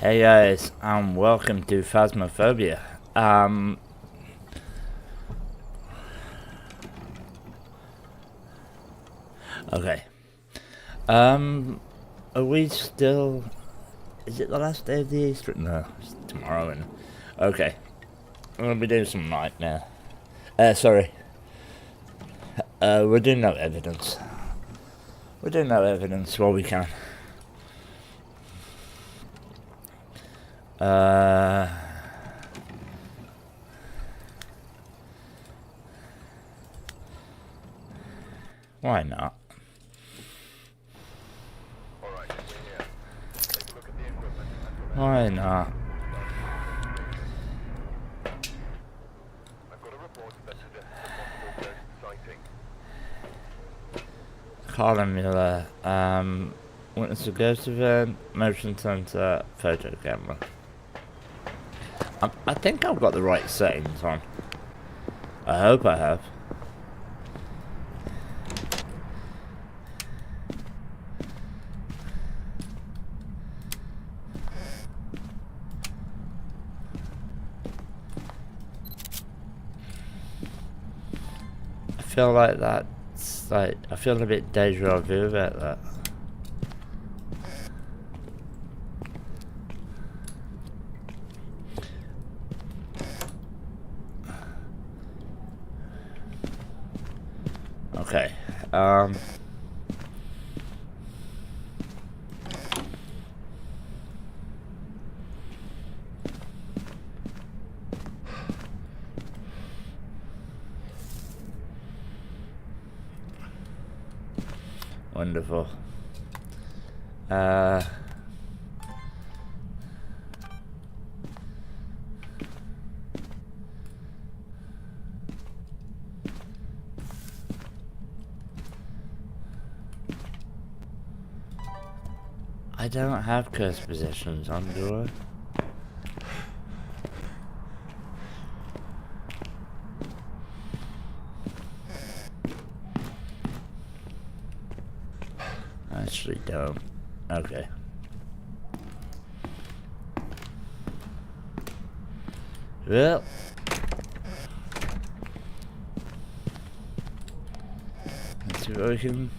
Hey guys, welcome to Phasmophobia. Okay. Are we still... Is it the last day of the Easter? No, it's tomorrow. Okay. I'm gonna be doing some nightmare. Sorry. We're doing no evidence. We're doing no evidence while we can. Why not? Alright, we're here. Take a look at the equipment. Why not? I've got a report that suggests a possible ghost sighting. Colin Miller, witness a ghost event, motion sensor, photo camera. I think I've got the right settings on. I hope I have. I feel like that's like, I feel a bit deja vu about that. Okay, wonderful. I don't have cursed possessions on, do I? Actually don't. Okay. Well. Let's see what we can...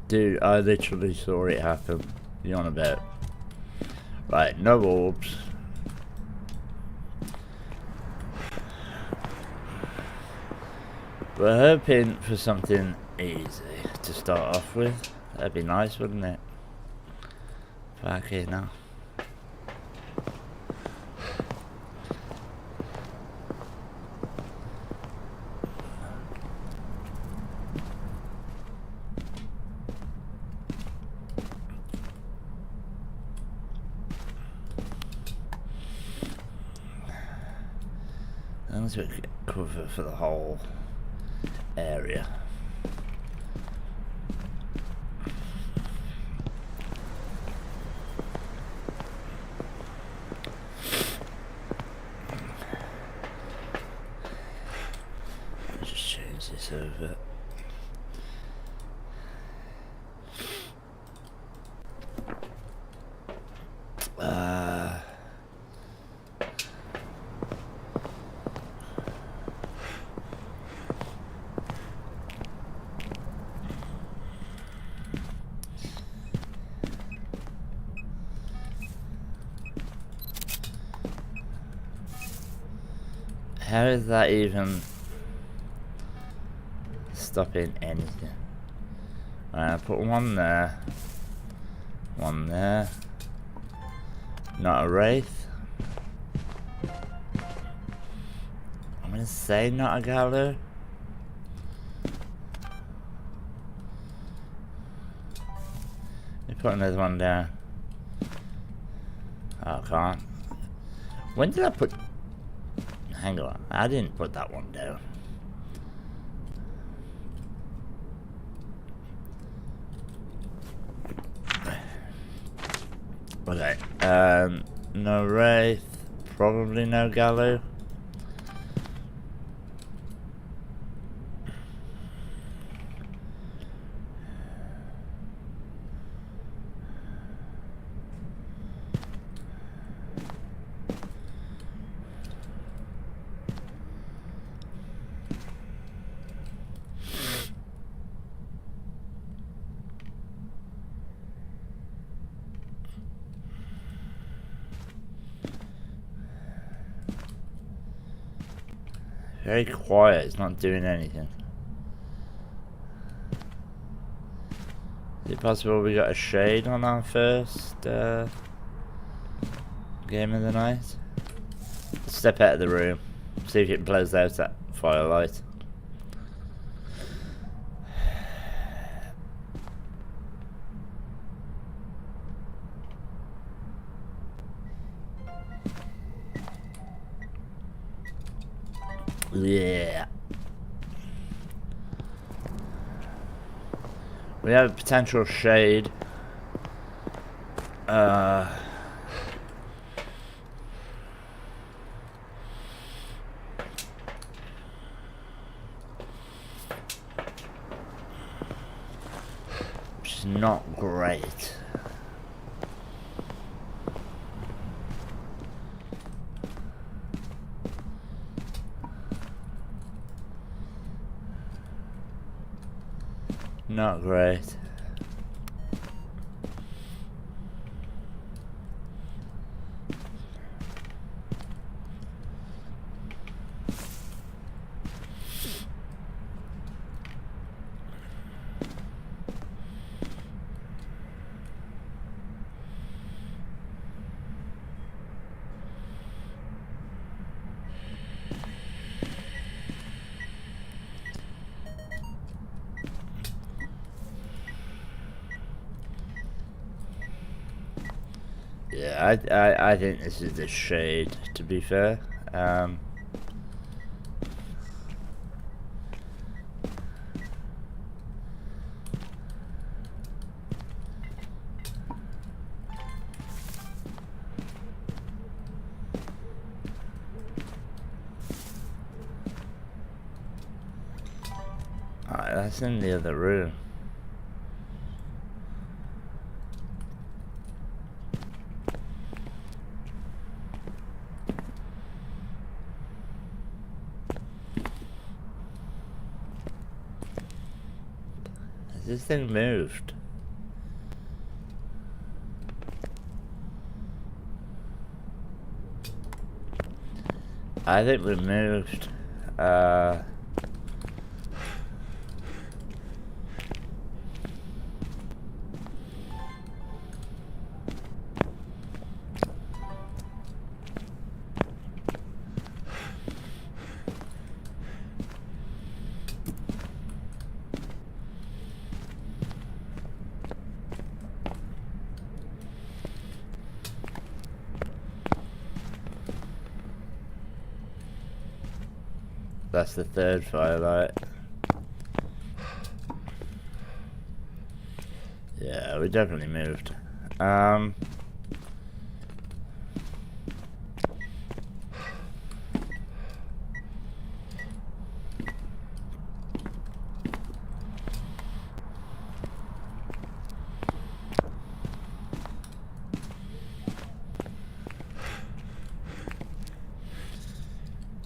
Dude, I literally saw it happen. you on about? Right, no orbs. We're hoping for something easy to start off with. That'd be nice, wouldn't it? Fucking hell. As we get cover for the whole area. Let's just change this over. How is that even stopping anything? I'll put one there. One there. Not a wraith. I'm gonna say not a gallo. Let me put another one down. Oh, I can't. When did I put... Hang on, I didn't put that one down. Okay, no wraith, probably no gallo. Very quiet, it's not doing anything. Is it possible we got a shade on our first game of the night? Step out of the room, see if it blows out that firelight. Yeah. We have a potential shade. Which is not great. Not great. Yeah, I think this is the shade, to be fair. Alright, that's in the other room. This thing moved. I think we moved. That's the third firelight. Yeah, we definitely moved.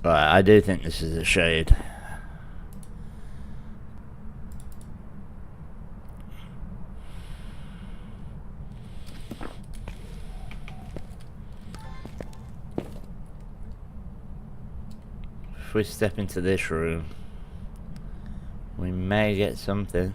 Right, I do think this is a shade. If we step into this room, we may get something.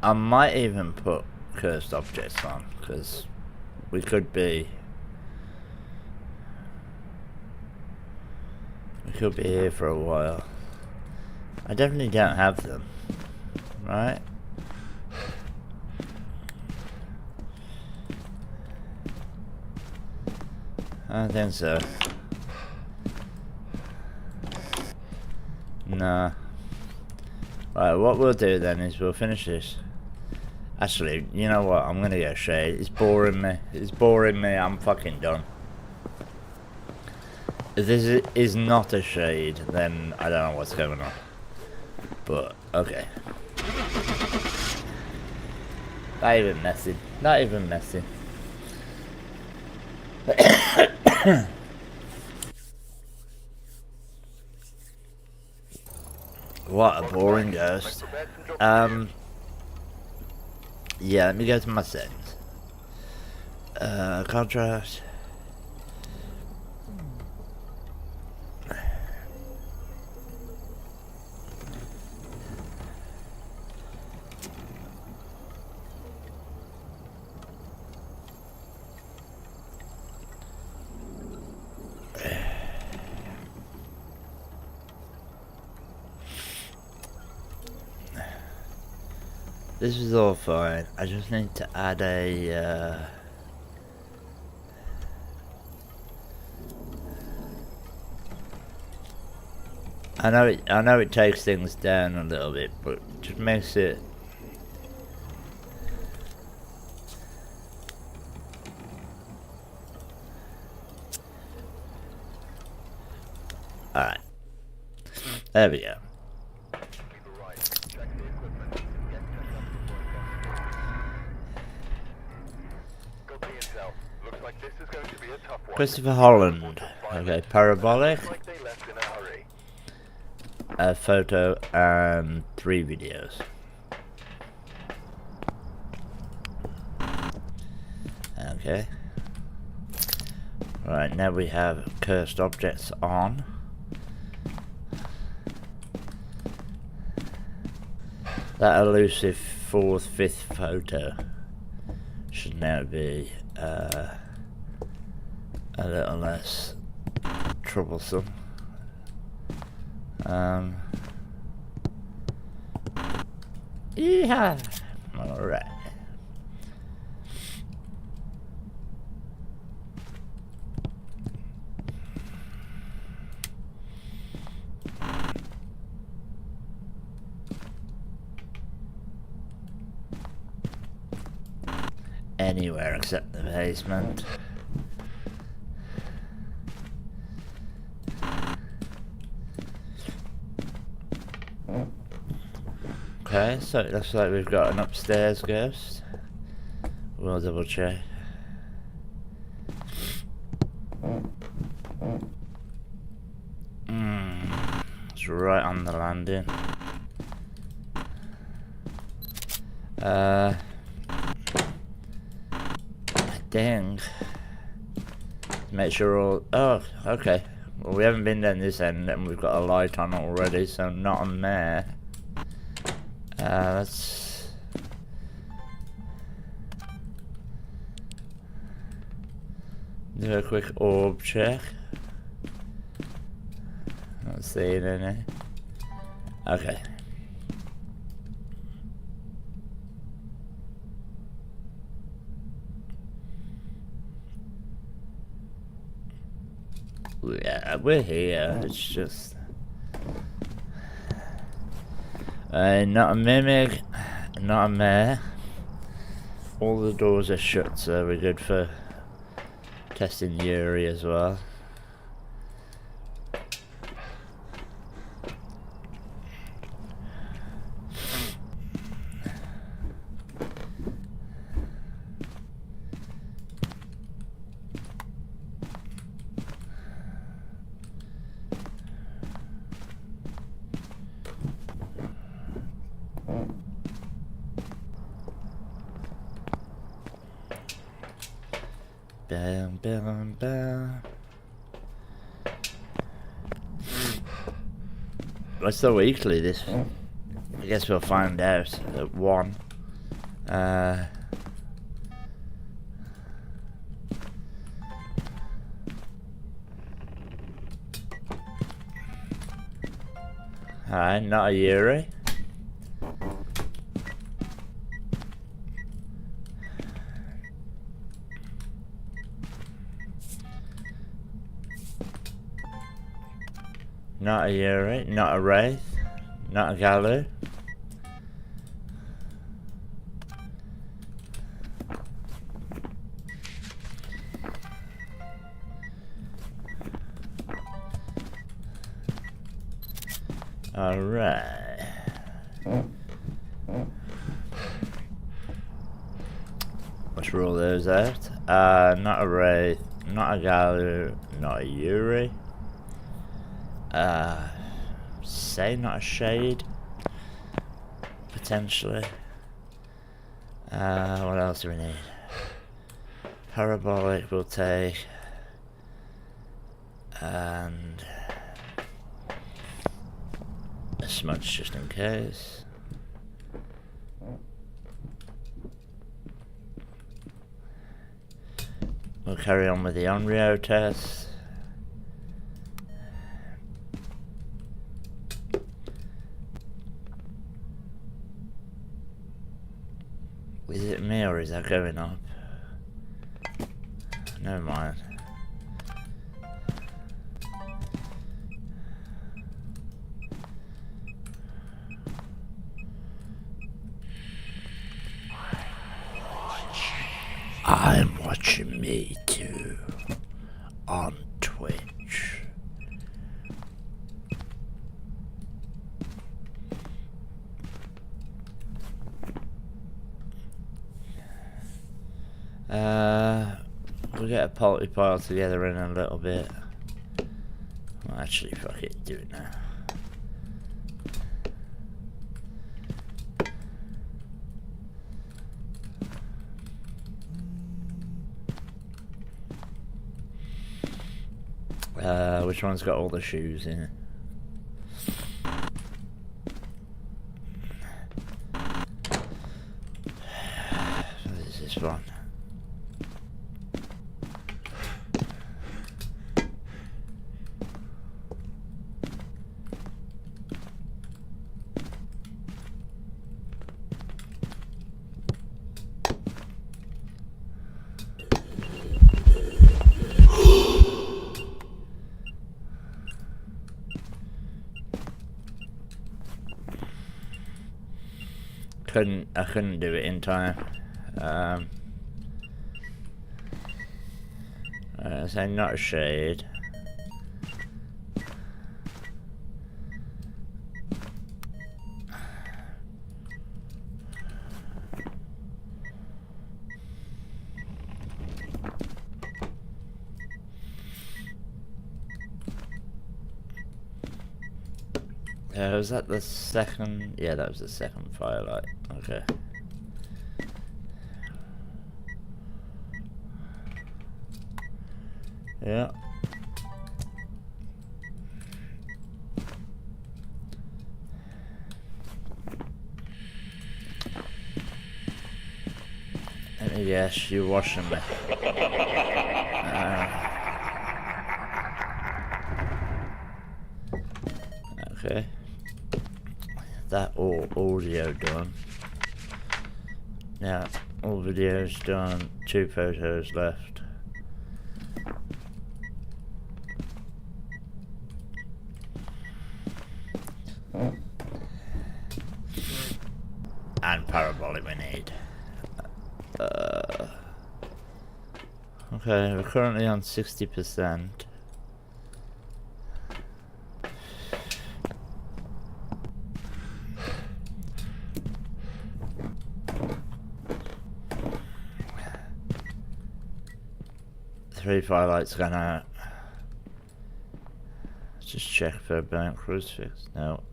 I might even put cursed objects on, because we could be here for a while. I definitely don't have them, right? I don't think so. Nah. Right, what we'll do then is we'll finish this. Actually, you know what? I'm gonna go shade. It's boring me. It's boring me. I'm fucking done. If this is not a shade, then I don't know what's going on. But, okay. Not even messy. Not even messy. What a boring ghost. Yeah, let me go to my settings. Contrast. This is all fine. I just need to add a I know it takes things down a little bit, but just makes it alright. There we go. Christopher Holland. Okay, parabolic. A photo and 3 videos. Okay. Right, now we have cursed objects on. That elusive 4th, 5th photo should now be a little less troublesome. Yeah. All right. anywhere except the basement. Okay, so it looks like we've got an upstairs ghost. We'll double check. It's right on the landing. I think. Make sure all. Oh, okay. Well, we haven't been down this end and we've got a light on already, so not on there. Let's do a quick orb check. Not seeing any. Okay. Yeah, we're here. It's just not a mimic, not a mare. All the doors are shut, so we're good for testing Yuri as well. Bam, bam, bam. What's the weekly this? I guess we'll find out at 1. Alright, not a Yuri. Not a Yuri, not a Wraith, not a Galu. Alright. Let's rule those out. Not a Wraith, not a Galu, not a Yuri. Say not a Shade. Potentially. What else do we need? Parabolic we'll take. And a smudge just in case. We'll carry on with the Onryo test. Is it me or is that going up? Never mind. I'm watching me too on Twitch. We'll get a party pile together in a little bit. Well, actually, fuck it, do it now. Which one's got all the shoes in it? This is fun. I couldn't do it in time. So not a shade. Was that the second? Yeah, that was the second firelight. Okay. Yeah. Let me guess, you're washing me. Okay. That all audio done. Now, all videos done. 2 photos left. And parabolic we need. Okay, we're currently on 60%. Three firelights gone out. Let's just check for a burnt crucifix. No.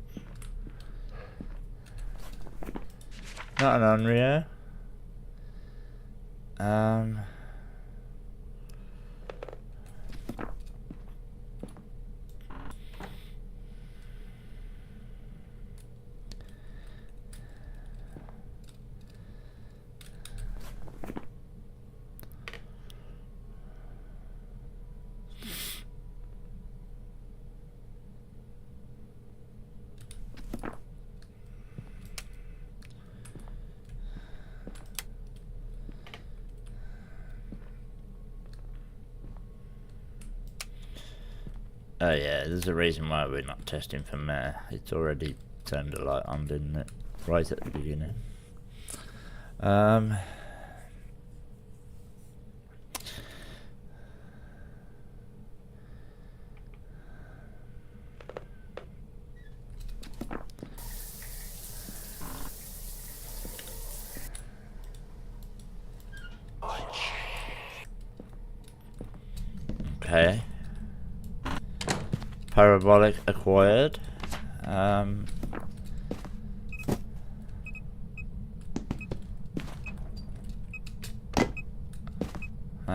Not an Unrio. 'Oh yeah, there's a reason why we're not testing for mare. It's already turned the light on, didn't it? Right at the beginning. Okay. Parabolic acquired. I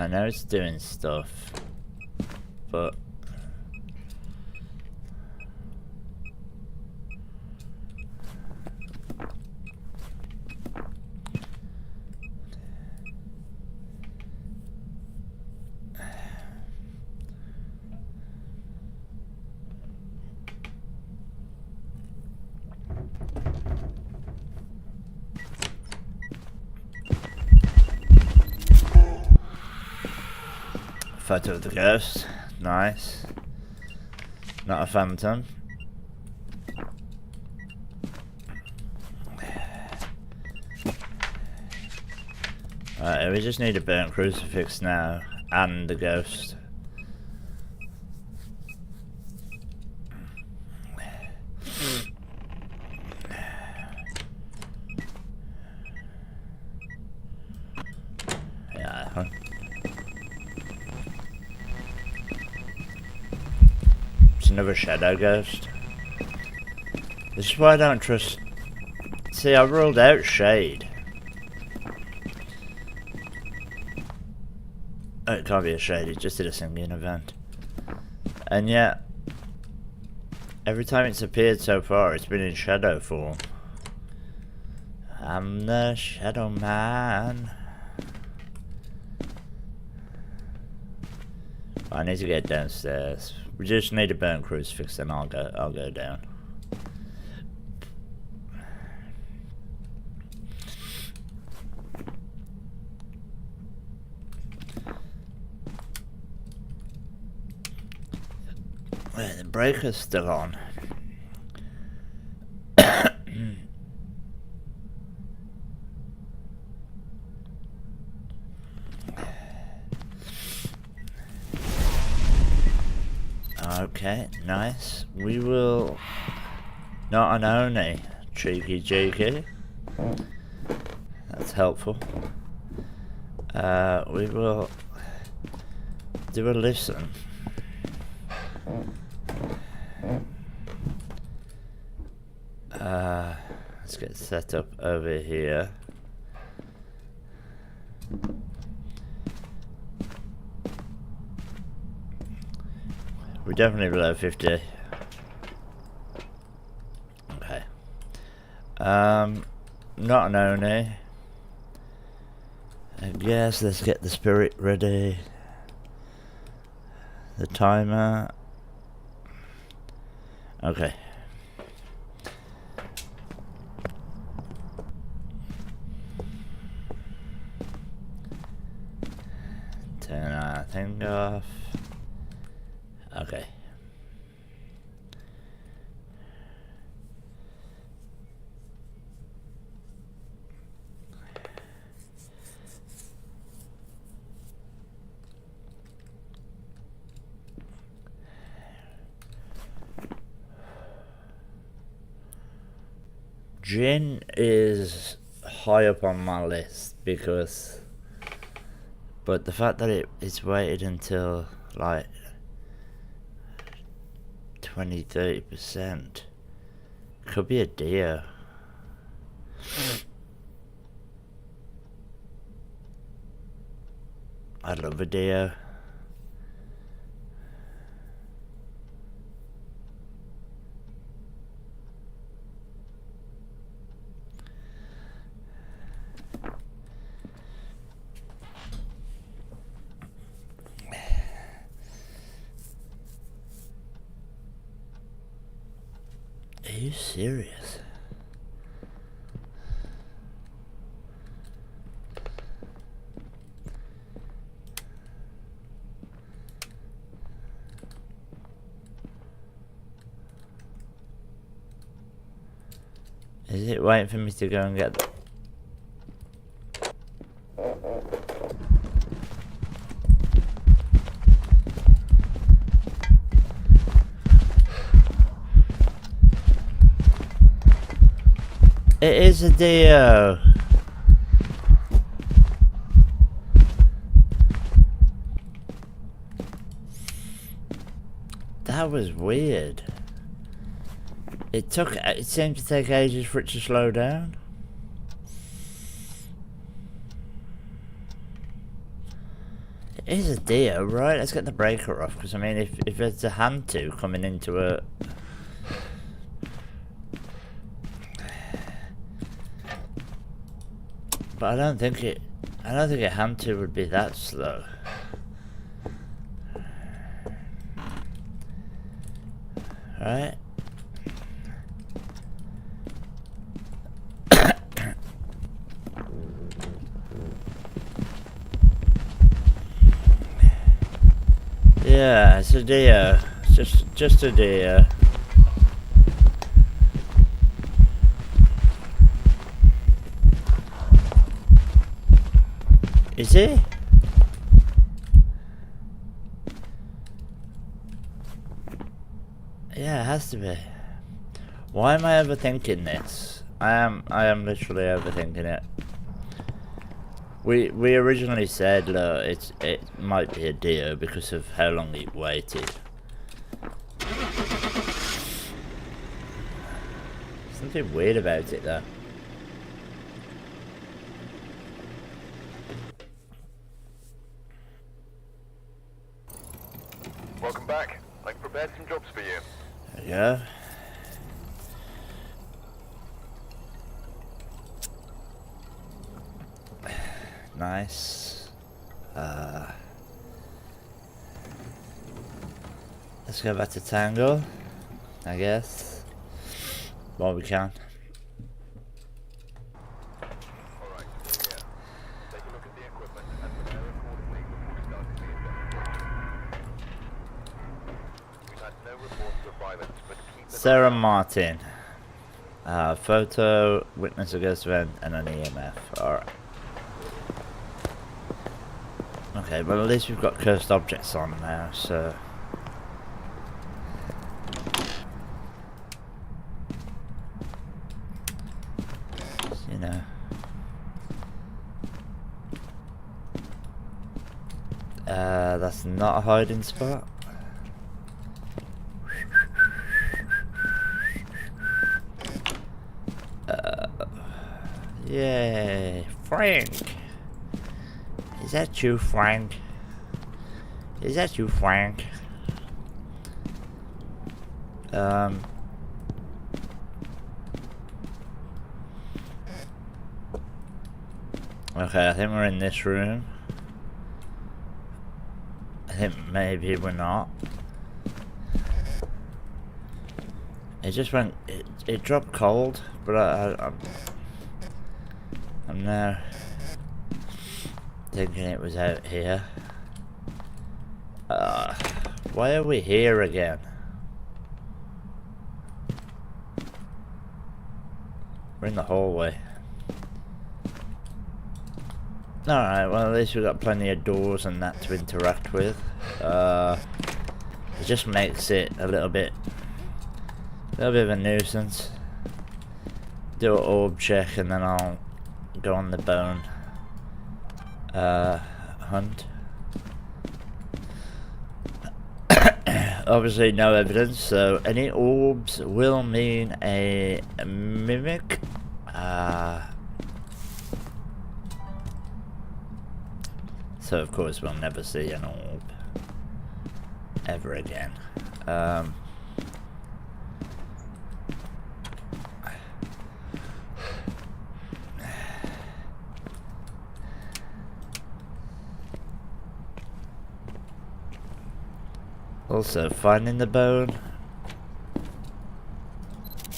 know it's doing stuff, but photo of the ghost. Nice. Not a phantom. Right, we just need a burnt crucifix now and the ghost. Yeah. It's another shadow ghost. This is why I don't trust. See, I ruled out shade. Oh, it can't be a shade, it just did a singing event. And yet, every time it's appeared so far, it's been in shadow form. I'm the shadow man. I need to get downstairs. We just need a burnt crucifix, then I'll go down. Wait, the breaker's still on. Okay, nice. We will... Not an Oni. Cheeky cheeky. That's helpful. We will do a listen. Let's get set up over here. We're definitely below 50. Okay. Not an Oni. I guess let's get the spirit ready. The timer. Okay. Turn our thing off. Okay. Gin is high up on my list because, but the fact that it's waited until like 20-30% could be a deal. I love a deal. Are you serious? Is it waiting for me to go and get It is a Dio. That was weird. It seemed to take ages for it to slow down. It is a Dio, right? Let's get the breaker off, because I mean, if it's a hand to coming into a... But I don't think a hand to would be that slow. Right? Yeah, it's a Dio. It's just a Dio. Is he? Yeah, it has to be. Why am I overthinking this? I am literally overthinking it. We originally said, look, it might be a Dio because of how long it waited. Something weird about it though. Welcome back. I've prepared some jobs for you. There we go. Nice. Let's go back to Tango, I guess. While we can. Alright, here. Take a look at the equipment and prepare accordingly before we start the investigation. We've had no reports of violence, but keep an Sarah Martin. Photo, witness a ghost event, and an EMF. Alright. Okay, well at least we've got cursed objects on now, so... That's not a hiding spot. Yay, Frank! Is that you, Frank? Is that you, Frank? Okay, I think we're in this room. I think maybe we're not. It just went. It dropped cold, but I'm now thinking it was out here. Why are we here again? We're in the hallway. Alright, well at least we've got plenty of doors and that to interact with. It just makes it a little bit of a nuisance. Do an orb check and then I'll go on the bone hunt. Obviously no evidence, so any orbs will mean a mimic. So of course we'll never see an orb ever again. Also, finding the bone,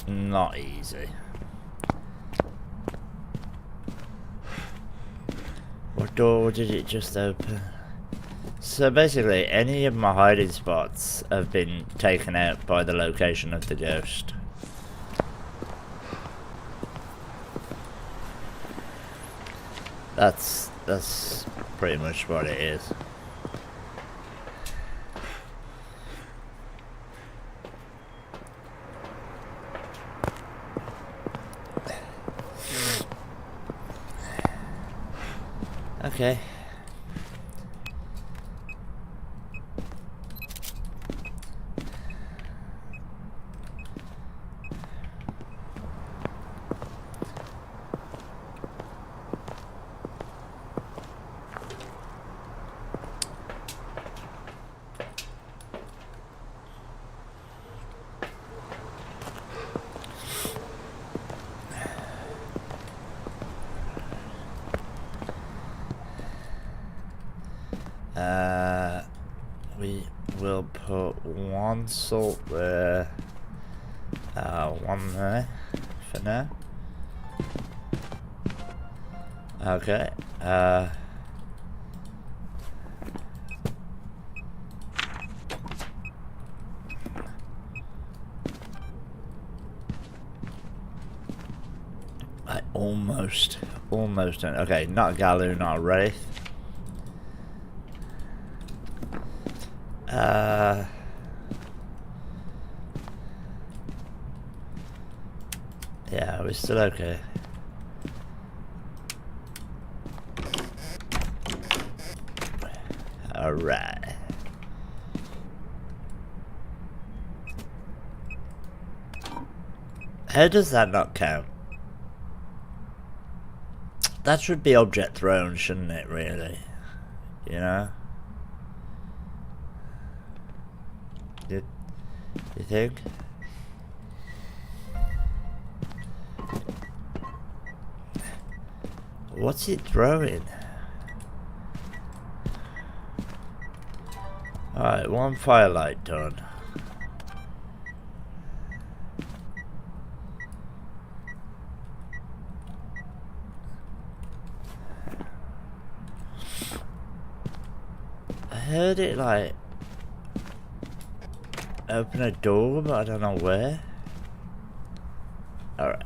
not easy. What door did it just open? So basically, any of my hiding spots have been taken out by the location of the ghost. That's pretty much what it is. Okay. We will put one salt there, one there for now. Okay, I almost done. Okay, not a Galu, not a Wraith. Yeah, we're still okay. Alright. How does that not count? That should be object thrown, shouldn't it, really? You know? You think? What's it throwing? Alright, one firelight done. I heard it like open a door, but I don't know where. Alright.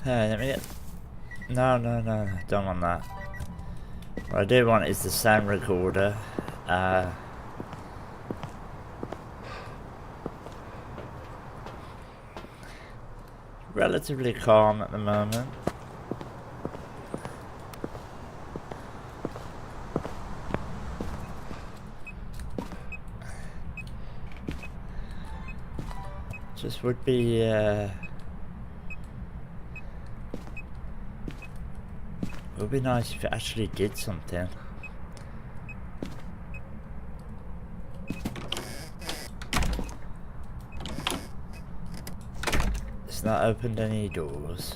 Let me get No, don't want that. What I do want is the sound recorder. Relatively calm at the moment. Just would be nice if it actually did something. It's not opened any doors.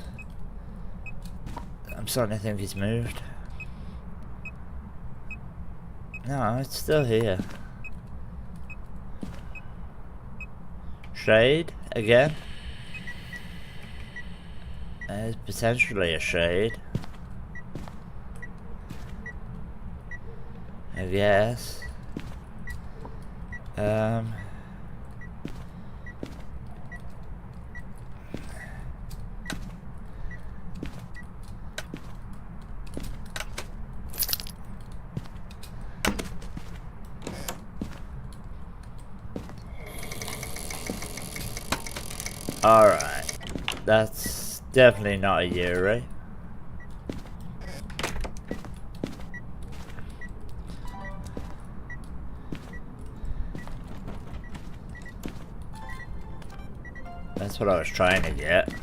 I'm starting to think it's moved. No, it's still here. Shade again. There's potentially a shade. I guess. Alright. That's definitely not a Yuri. That's what I was trying to get.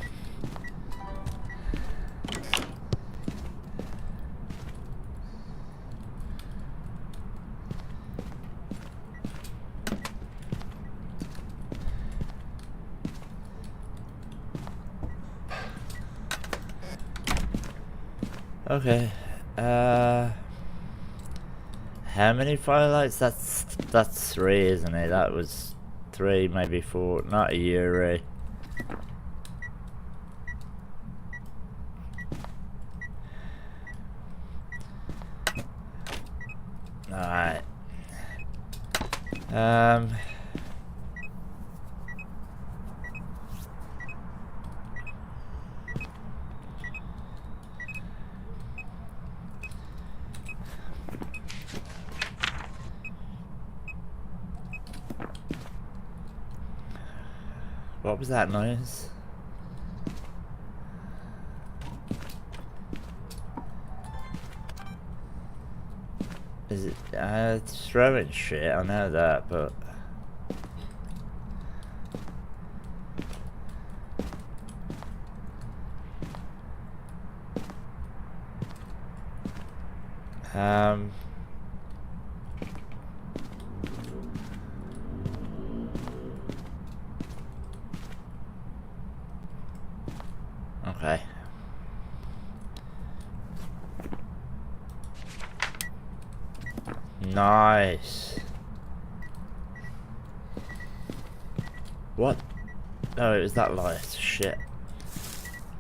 Okay. How many firelights? That's 3, isn't it? That was 3, maybe 4. Not a Yuri. Alright. What was that noise? Is it? It's throwing shit, I know that, but... Okay. Nice. What? Oh, it was that light. Shit.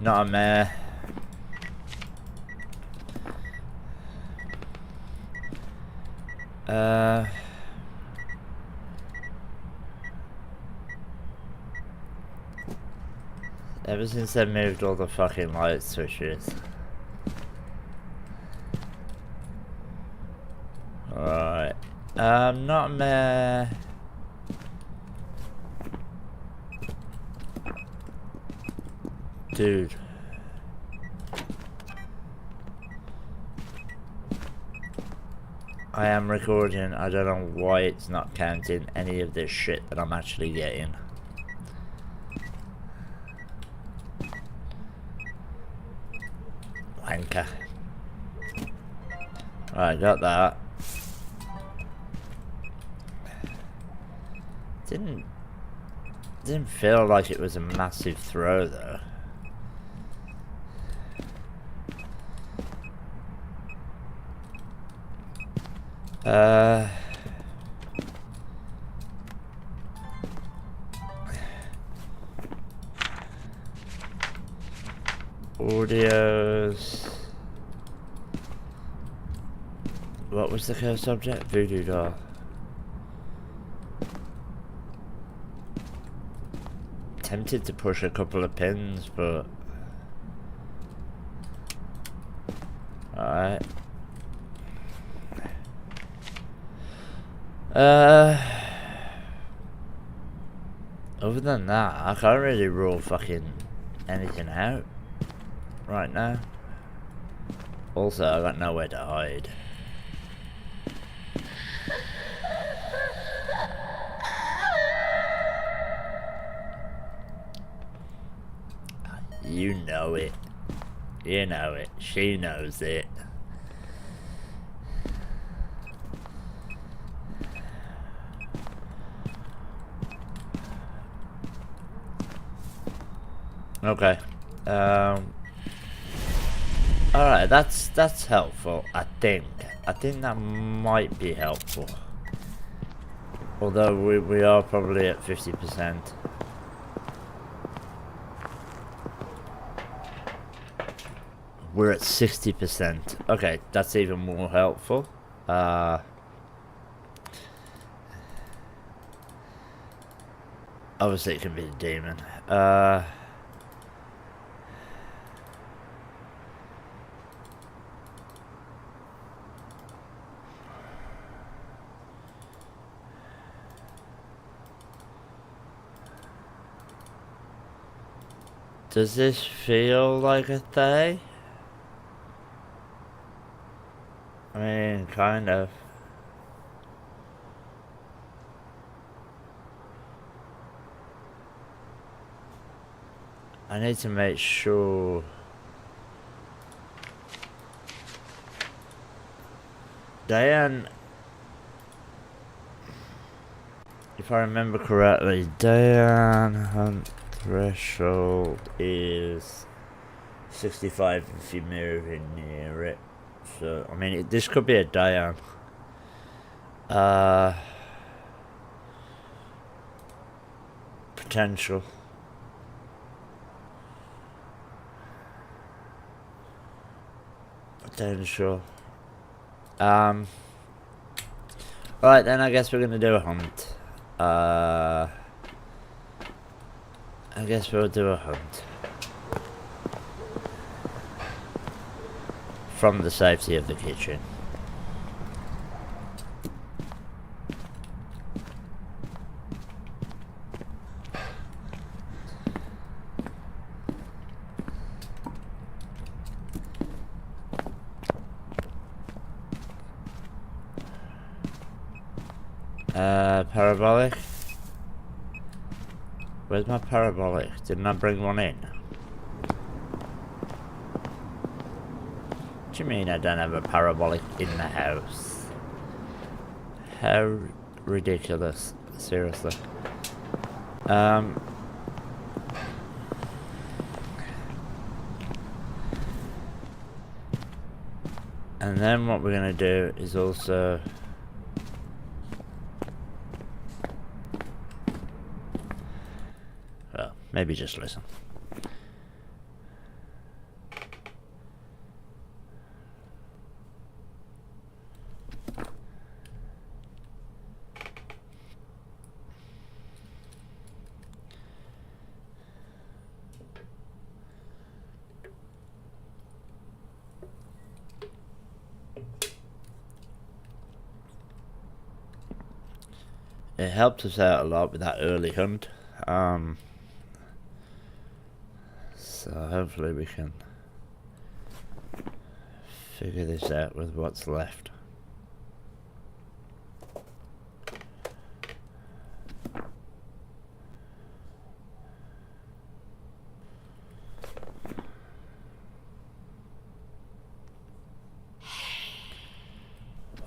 Not a mare. Ever since they moved all the fucking light switches. Alright. Not a mare. Dude. I am recording. I don't know why it's not counting any of this shit that I'm actually getting. Wanker. Alright, got that. Didn't feel like it was a massive throw though. Audios. What was the cursed object? Voodoo doll. Tempted to push a couple of pins, but Alright. Other than that, I can't really rule fucking anything out right now. Also, I got nowhere to hide. You know it. You know it. She knows it. Okay. Alright, that's helpful, I think. I think that might be helpful. Although we are probably at 50%. We're at 60%. Okay, that's even more helpful. Obviously it can be a demon. Does this feel like a they? I mean, kind of. I need to make sure. Diane, if I remember correctly, Diane Hunt threshold is 65 if you're moving near it. So, I mean, this could be a Diane. Potential. Right then, I guess we're gonna do a hunt. I guess we'll do a hunt. From the safety of the kitchen. Parabolic? Where's my parabolic? Didn't I bring one in? What do you mean I don't have a parabolic in the house? How ridiculous. Seriously. And then what we're gonna do is also maybe just listen. It helped us out a lot with that early hunt. So hopefully we can figure this out with what's left.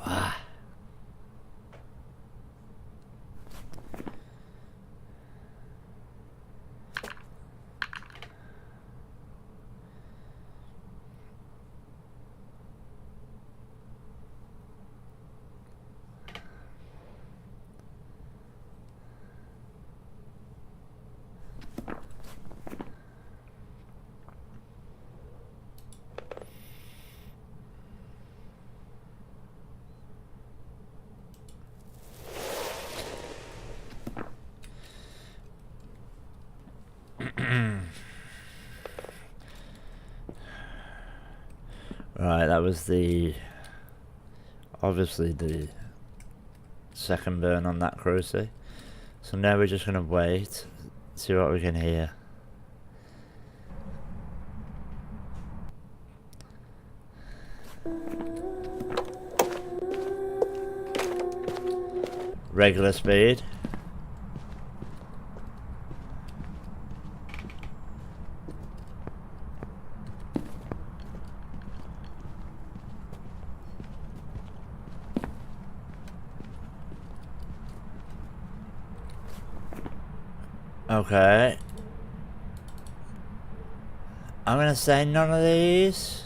Wow. was the... obviously the second burn on that cruiser. So now we're just going to wait, see what we can hear. Regular speed. Okay. I'm gonna say none of these.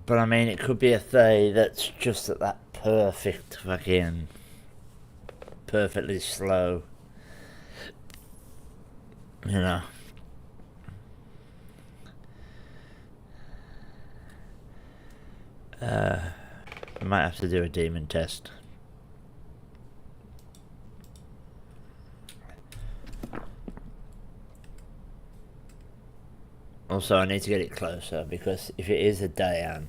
But I mean, it could be a thing that's just at that perfect fucking... perfectly slow. You know. I might have to do a demon test. Also, I need to get it closer because if it is a Diane,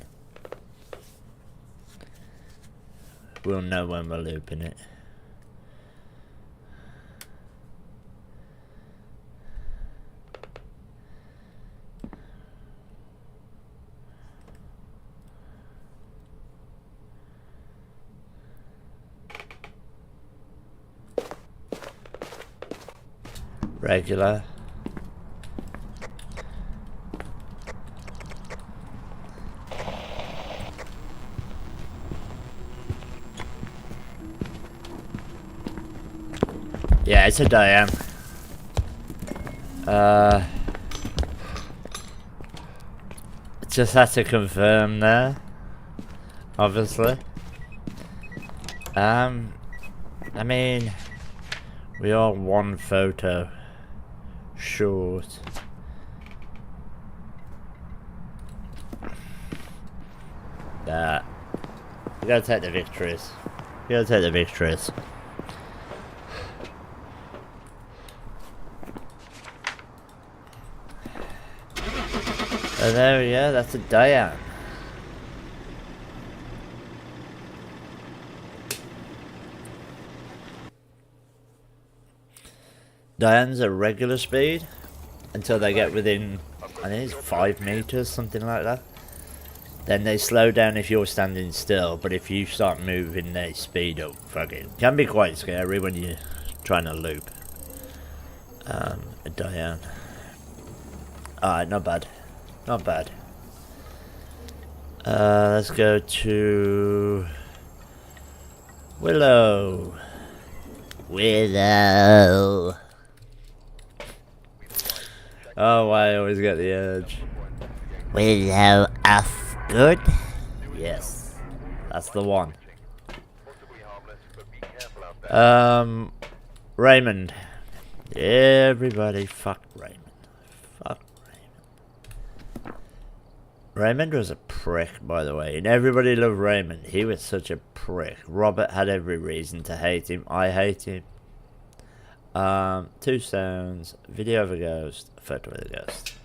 we'll know when we're looping it. Regular. Yeah, it's a Diane. Just had to confirm there. Obviously. I mean, we are one photo short. That. We gotta take the victories. We gotta take the victories. Oh, there we go, that's a Diane. Diane's a regular speed until they get within, I think it's 5 meters, something like that. Then they slow down if you're standing still, but if you start moving, they speed up. Fucking can be quite scary when you're trying to loop. A Diane. Alright, not bad. Not bad. Let's go to Willow. Willow. Oh, I always get the urge. Willow Asgood? Yes, that's the one. Raymond. Everybody fuck Raymond. Fuck Raymond. Raymond was a prick, by the way, and everybody loved Raymond. He was such a prick. Robert had every reason to hate him. I hate him. 2 sounds, video of a ghost, a photo of the ghost.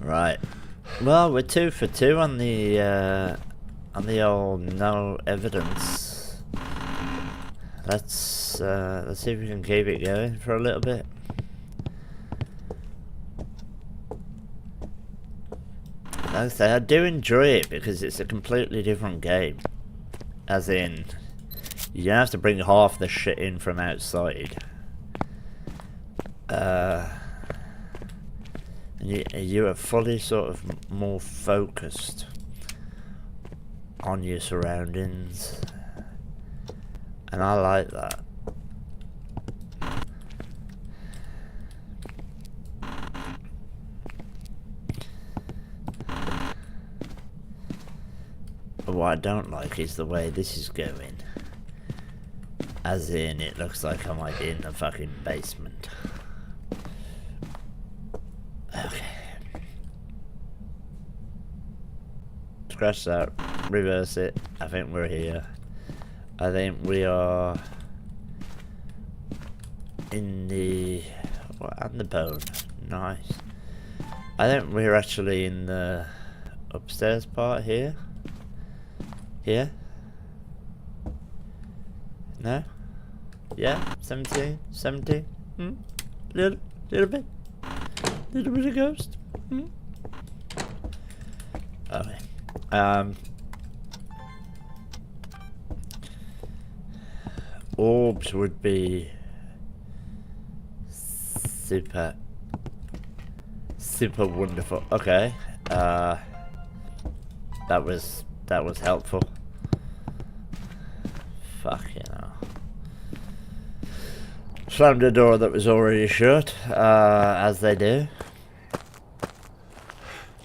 Right. Well, we're 2 for 2 on the old no evidence. Let's see if we can keep it going for a little bit. Like I say, I do enjoy it because it's a completely different game. As in, you don't have to bring half the shit in from outside. You are fully sort of more focused on your surroundings. And I like that. what I don't like is the way this is going. As in, it looks like I might be in the fucking basement. Okay. Scratch that. Reverse it. I think we're here. I think we are in the... what? And the bone. Nice. I think we're actually in the upstairs part here. Here? No? Yeah? 17? 17? Little bit? Little bit of ghost? Okay. Orbs would be super wonderful. Okay. That was helpful. Fuck, you know. Slammed a door that was already shut, as they do.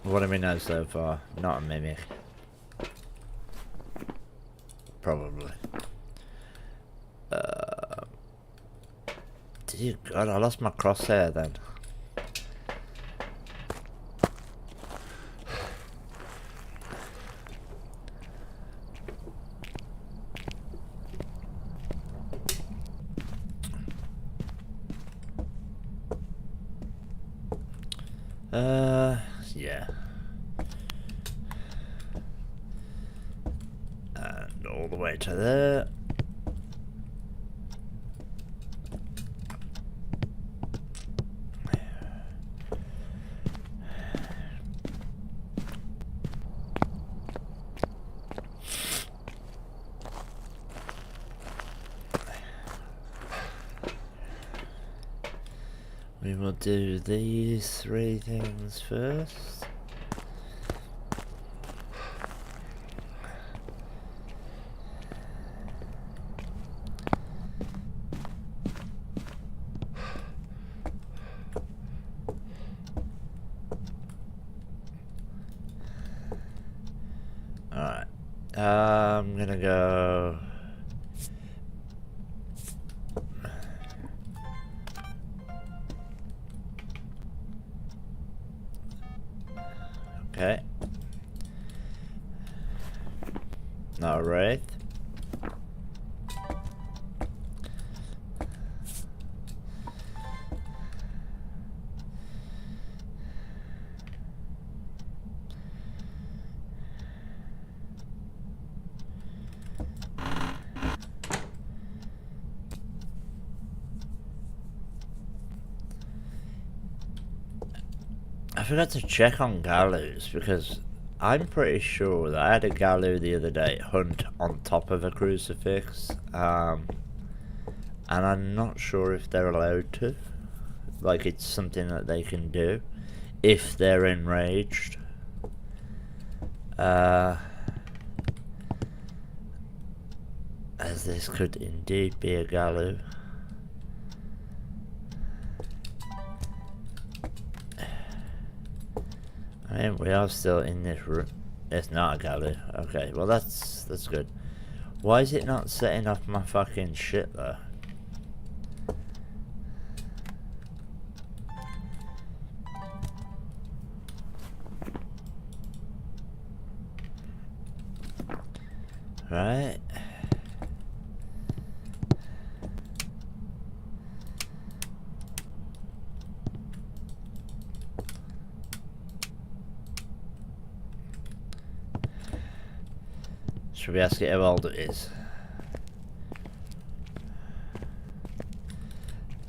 What do we know so far? Not a mimic. Probably. Dear God, I lost my crosshair then. Yeah. And all the way to there. We will do these 3 things first. Alright. I'm gonna go... Okay. Not a wraith. I forgot to check on gallows because I'm pretty sure that I had a gallow the other day hunt on top of a crucifix, and I'm not sure if they're allowed to. Like, it's something that they can do if they're enraged. As this could indeed be a gallow. I mean, we are still in this room. It's not a gallery. Okay, well that's good. Why is it not setting off my fucking shit though? Right. Should we ask it how old it is?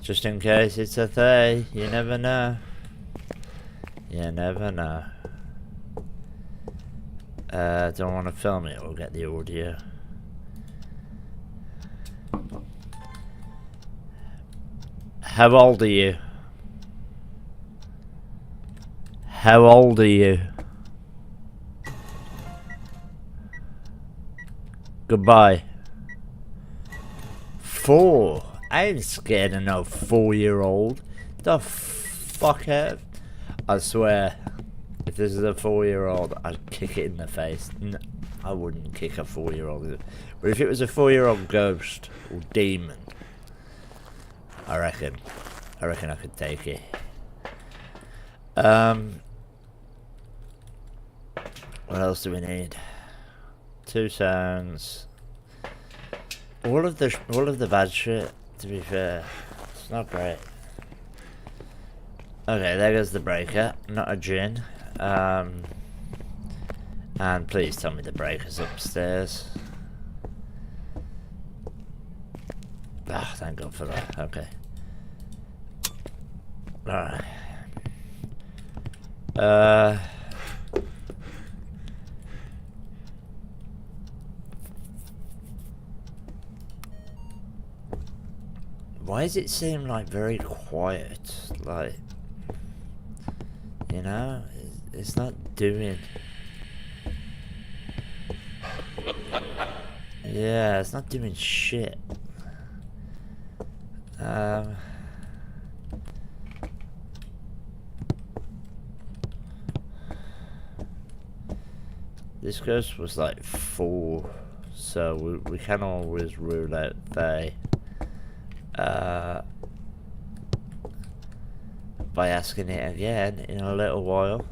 Just in case it's a they, you never know. You never know. Don't want to film it, we'll get the audio. How old are you? How old are you? Goodbye. 4. I ain't scared of no 4-year-old. The fuck out. I swear, if this is a 4-year-old, I'd kick it in the face. I wouldn't kick a 4-year-old. But if it was a 4-year-old ghost or demon, I reckon I could take it. What else do we need? 2 sounds. All of the bad shit, to be fair. It's not great. Okay, there goes the breaker, not a gin. And please tell me the breaker's upstairs. Ah, thank God for that. Okay. Alright. Why does it seem like very quiet? Like, you know, it's not doing. Yeah, it's not doing shit. This ghost was like 4, so we can always rule out they. By asking it again in a little while,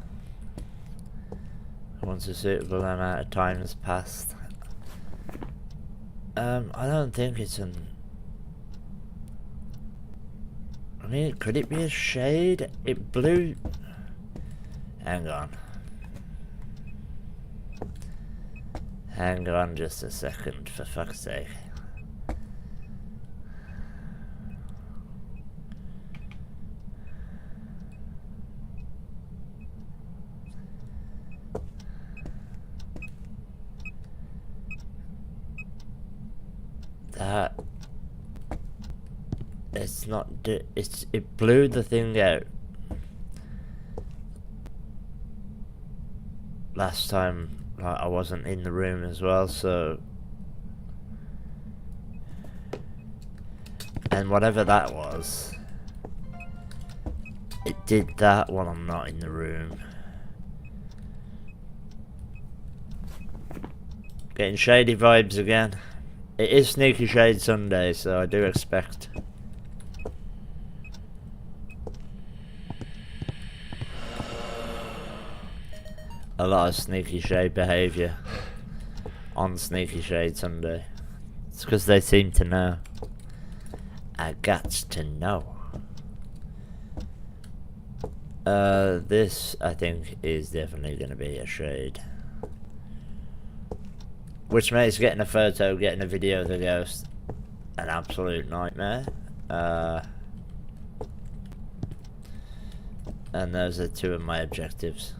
once a suitable amount of time has passed. I don't think it's an. I mean, could it be a shade? It blew. Hang on. Hang on just a second, for fuck's sake. That it's not it blew the thing out last time. Like, I wasn't in the room as well, so, and whatever that was, it did that while I'm not in the room. Getting shady vibes again. It is Sneaky Shade Sunday, so I do expect a lot of Sneaky Shade behaviour on Sneaky Shade Sunday. It's because they seem to know. I got to know. This, I think, is definitely going to be a shade. Which makes getting a photo, getting a video of the ghost an absolute nightmare. And those are 2 of my objectives.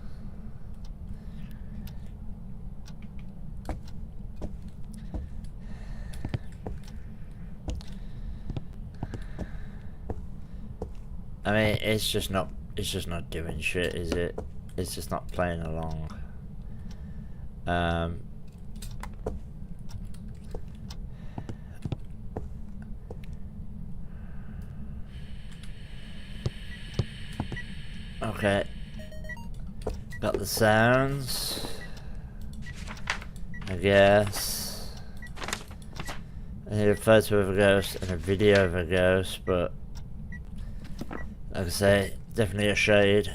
I mean, it's just not doing shit, is it? It's just not playing along. Okay. Got the sounds, I guess. I need a photo of a ghost and a video of a ghost, but like I say, definitely a shade.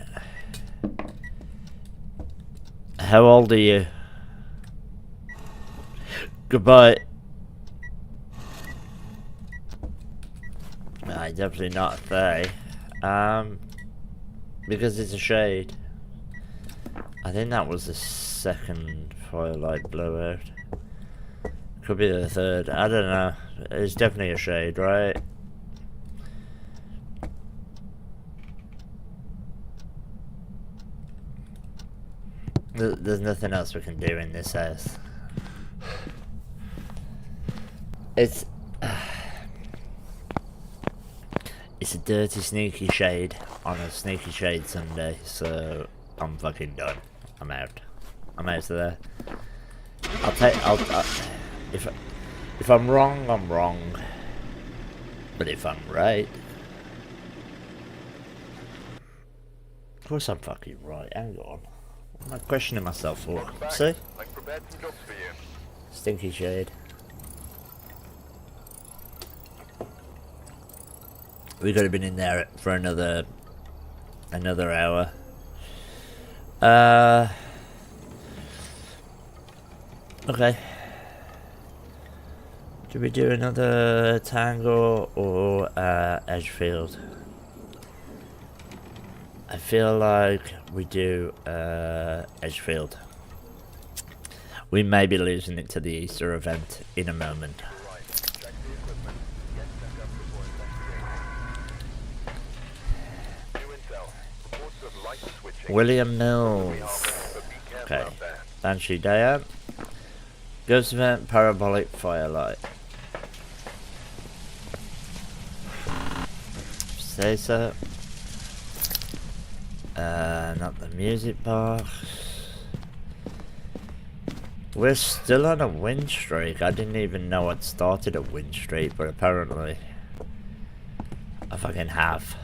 How old are you? Goodbye. Definitely not a they. Because it's a shade. I think that was the 2nd firelight blowout. Could be the 3rd. I don't know. It's definitely a shade, right? There's nothing else we can do in this house. It's a dirty Sneaky Shade on a Sneaky Shade Sunday, so I'm fucking done. I'm out. I'm out of there. If I'm wrong, I'm wrong. But if I'm right, of course I'm fucking right. Hang on. I'm questioning myself for. Welcome back. See? I've prepared some jobs for you. Stinky shade. We could have been in there for another hour. Okay. Do we do another Tango or Edgefield? I feel like we do Edgefield. We may be losing it to the Easter event in a moment. Right. Check the equipment. Get set up before investigating. New intel. Reports of light switching. William We are Mills. ready, but be careful Okay. out there. Banshee Diane. Ghost event, parabolic firelight. Say so. Not the music box. We're still on a win streak. I didn't even know I'd started a win streak, but apparently I fucking have.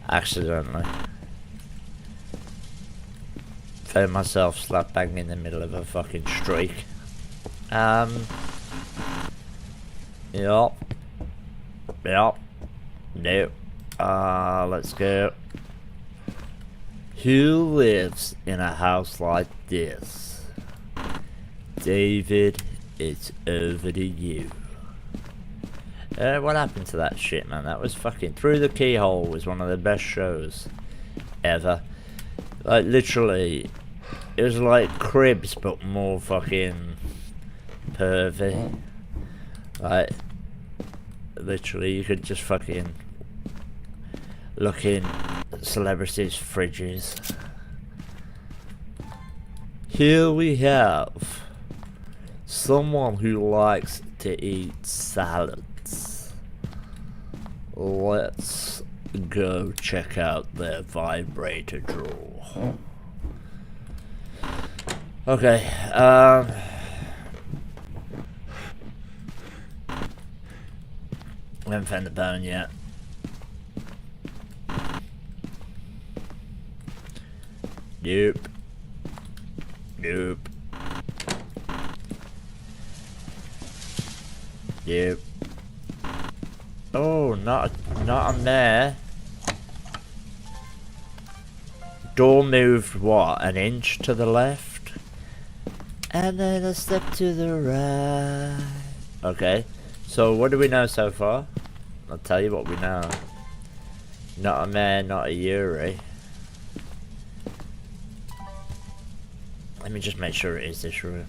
Accidentally. Found myself slap bang in the middle of a fucking streak. Yup. Yup. Nope. Let's go. Who lives in a house like this? David, it's over to you. What happened to that shit, man? That was fucking... Through the Keyhole was one of the best shows ever. Like, literally, it was like Cribs, but more fucking pervy. Like, literally, you could just fucking look in celebrities' fridges. Here we have someone who likes to eat salads. Let's go check out their vibrator drawer. Okay, we haven't found the bone yet. Nope. Nope. Nope. Oh, not on there. Door moved, what, an inch to the left? And then a step to the right. Okay, so what do we know so far? I'll tell you what we know. Not a man, not a Yuri. Let me just make sure it is this room.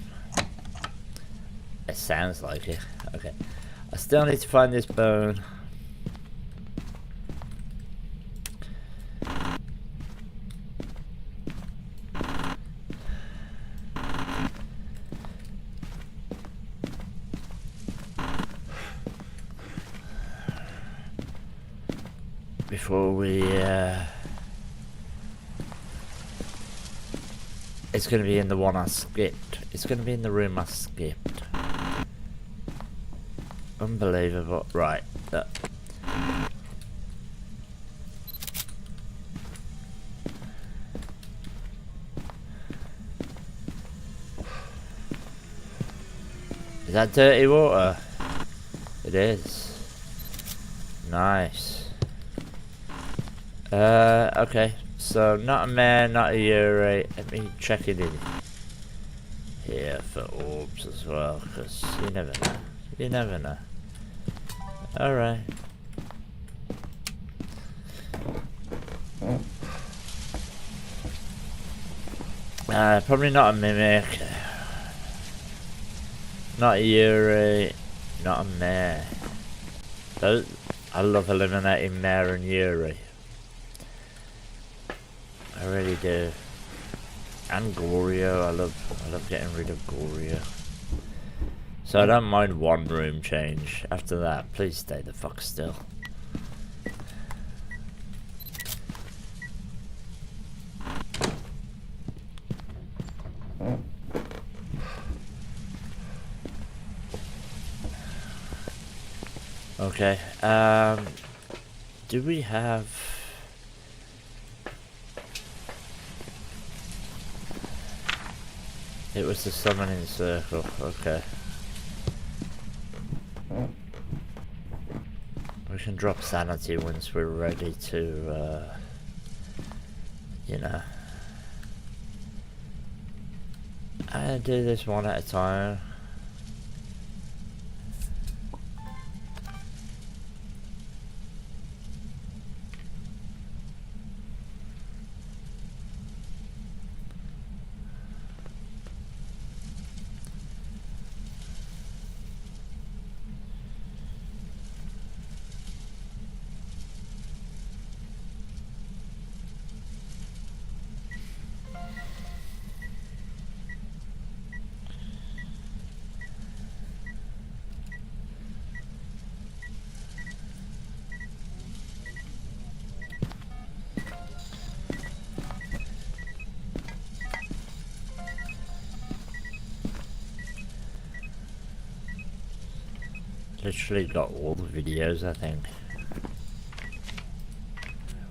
It sounds like it. Okay. I still need to find this bone. Before we, it's gonna be in the one I skipped. It's gonna be in the room I skipped. Unbelievable. Right. Is that dirty water? It is. Nice. Okay. So, not a man, not a Yuri. Let me check it in here for orbs as well, because you never know. You never know. Alright. Probably not a mimic. Not a Yuri. Not a mare. Those, I love eliminating mare and Yuri. I really do. And Goryo, I love getting rid of Goryo. So I don't mind one room change. After that, please stay the fuck still. Okay, do we have... It was the summoning circle, okay. We can drop sanity once we're ready to, you know. I do this one at a time. Literally got all the videos, I think.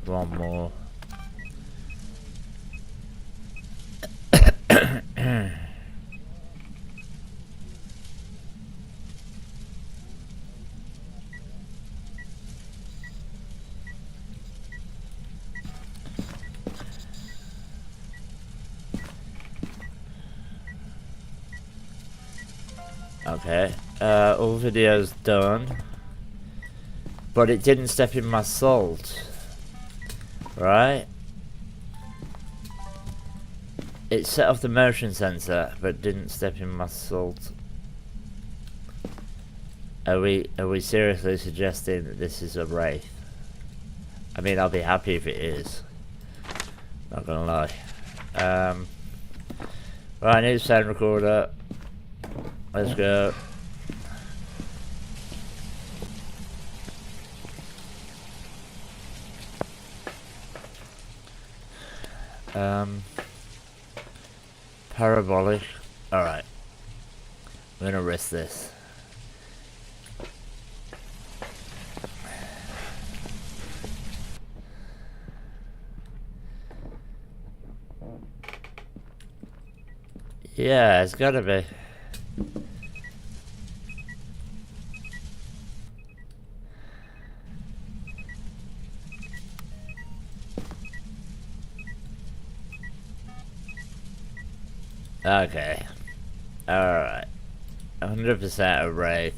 One more. Okay, all videos done, but it didn't step in my salt, right? It set off the motion sensor, but didn't step in my salt. Are we seriously suggesting that this is a wraith? I mean, I'll be happy if it is. Not gonna lie. Right, I need a sound recorder. Let's go. Parabolic. Alright. I'm gonna risk this. Yeah, it's gotta be. Okay. Alright. 100% a wraith.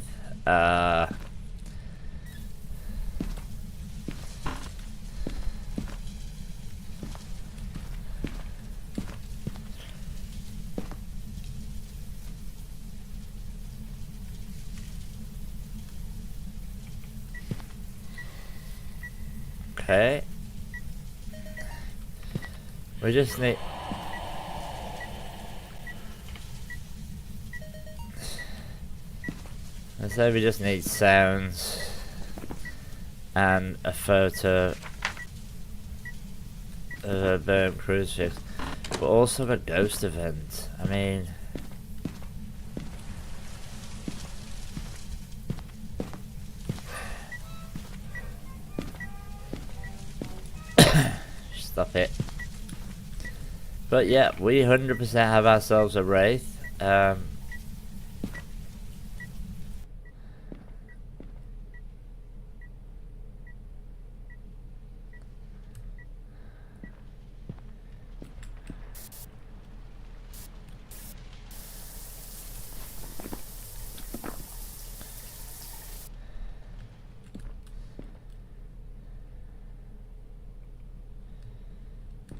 Okay. We just need... I say we just need sounds and a photo of a burnt crucifix, but also a ghost event. I mean, stop it. But yeah, we 100% have ourselves a wraith.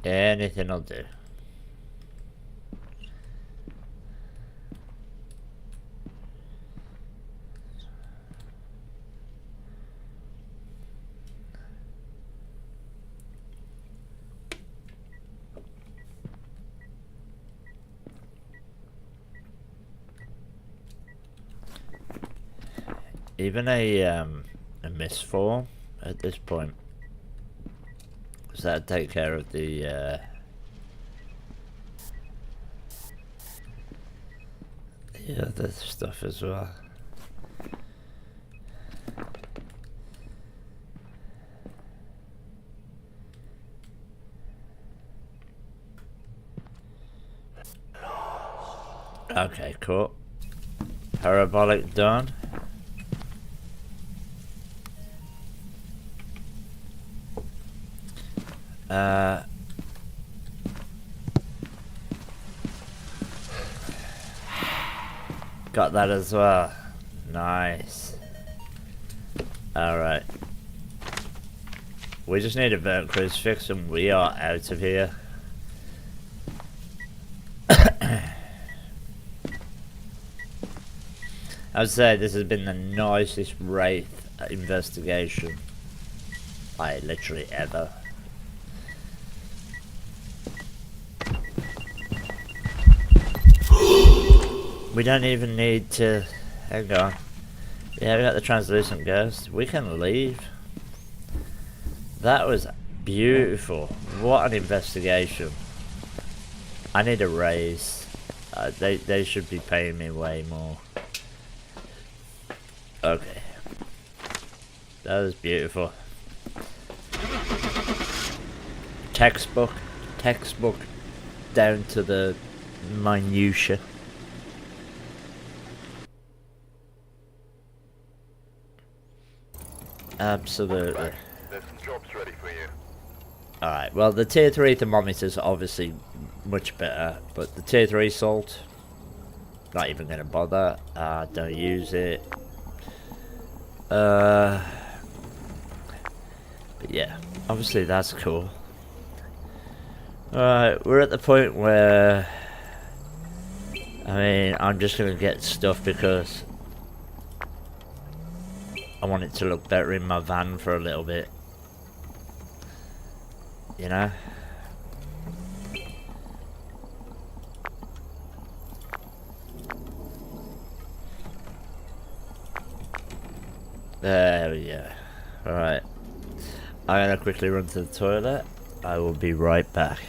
Anything will do. Even a misform at this point. Does that take care of the other stuff as well? Okay, cool. Parabolic done. Got that as well. Nice. Alright. We just need a vert crucifix and we are out of here. I would say this has been the nicest Wraith investigation literally ever. We don't even need to... Hang on. Yeah, we got the translucent ghost. We can leave. That was beautiful. What an investigation. I need a raise. They should be paying me way more. Okay. That was beautiful. Textbook down to the minutia. Absolutely. Right. There's some jobs ready for you. Alright, well the tier 3 thermometers are obviously much better, but the tier 3 salt, not even gonna bother. Don't use it. But yeah, obviously that's cool. Alright, we're at the point where, I mean, I'm just gonna get stuff because I want it to look better in my van for a little bit. You know? There we go. Alright. I'm gonna quickly run to the toilet. I will be right back.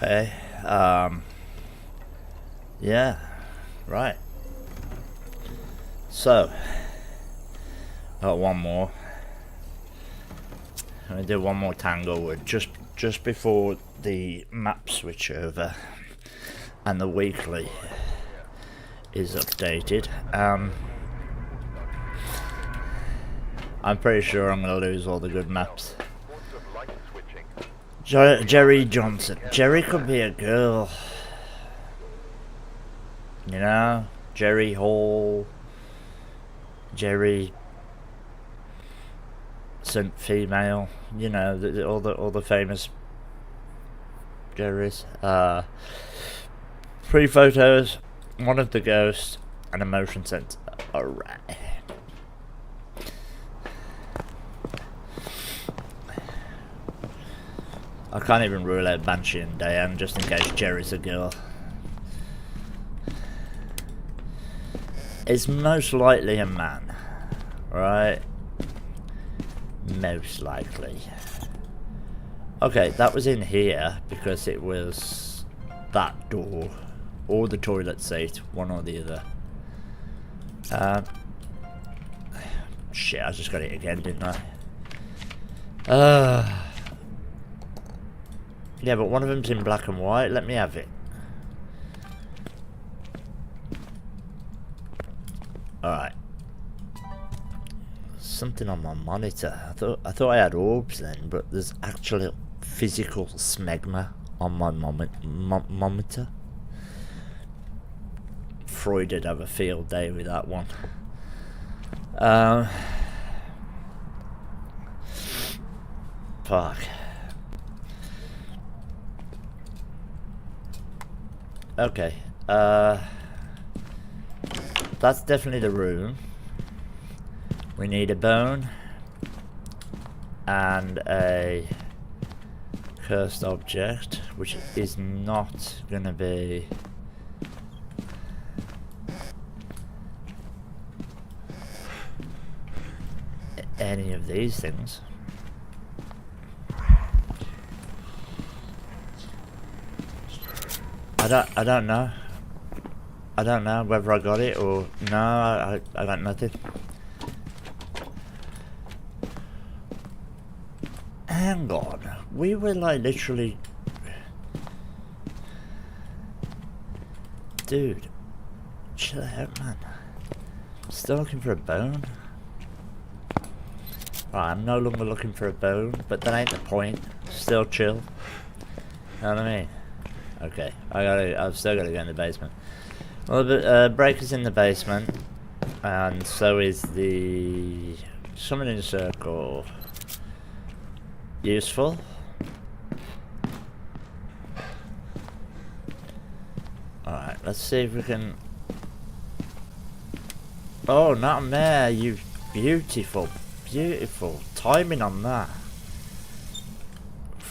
Okay, yeah, right. So, got one more. I'm gonna do one more Tanglewood just before the map switch over and the weekly is updated. I'm pretty sure I'm gonna lose all the good maps. Jerry Johnson. Jerry could be a girl. You know, Jerry Hall, Jerry, some female. You know, all the famous Jerrys. 3 photos, one of the ghosts, and a motion sensor. Alright. I can't even rule out Banshee and Diane just in case Jerry's a girl. It's most likely a man, right? Most likely. Okay, that was in here because it was that door or the toilet seat, one or the other. Shit, I just got it again, didn't I? Yeah, but one of them's in black and white. Let me have it. Alright. Something on my monitor. I thought I had orbs then, but there's actually physical smegma on my monitor. Freud did have a field day with that one. Fuck. Okay, that's definitely the room. We need a bone and a cursed object, which is not gonna be any of these things. I don't know. I don't know whether I got it or no. I got nothing. Hang on, we were like literally, dude. Chill out, man. Still looking for a bone. Right, I'm no longer looking for a bone, but that ain't the point. Still chill. You know what I mean? Okay, I've still got to go in the basement. Well, the breaker's in the basement, and so is the summoning circle. Useful. Alright, let's see if we can... Oh, not a mare, you beautiful, beautiful timing on that.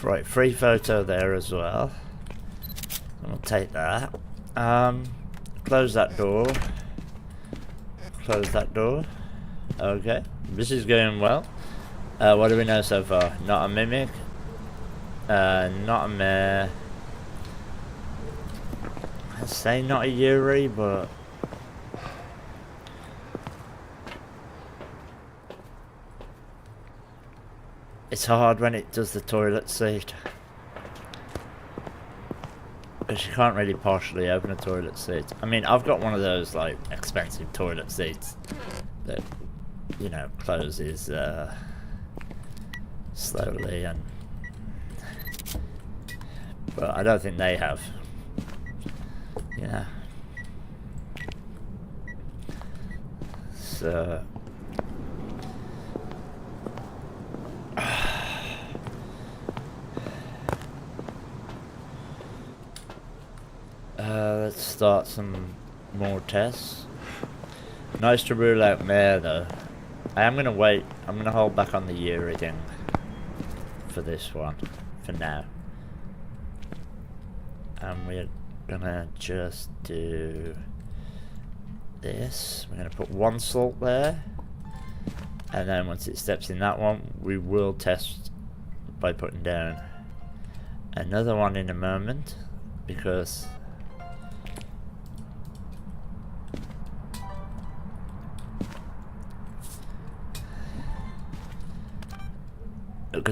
Right, free photo there as well. I'll take that. Close that door. Close that door. Okay, this is going well. What do we know so far? Not a mimic. Not a mare. I'd say not a Yuri, but... It's hard when it does the toilet seat. Because you can't really partially open a toilet seat. I mean, I've got one of those, like, expensive toilet seats that, you know, closes slowly and... But I don't think they have. Yeah. So... let's start some more tests. Nice to rule out mare though. I am gonna wait. I'm gonna hold back on the Yuri thing for this one, for now. And we're gonna just do this. We're gonna put one salt there, and then once it steps in that one, we will test by putting down another one in a moment, because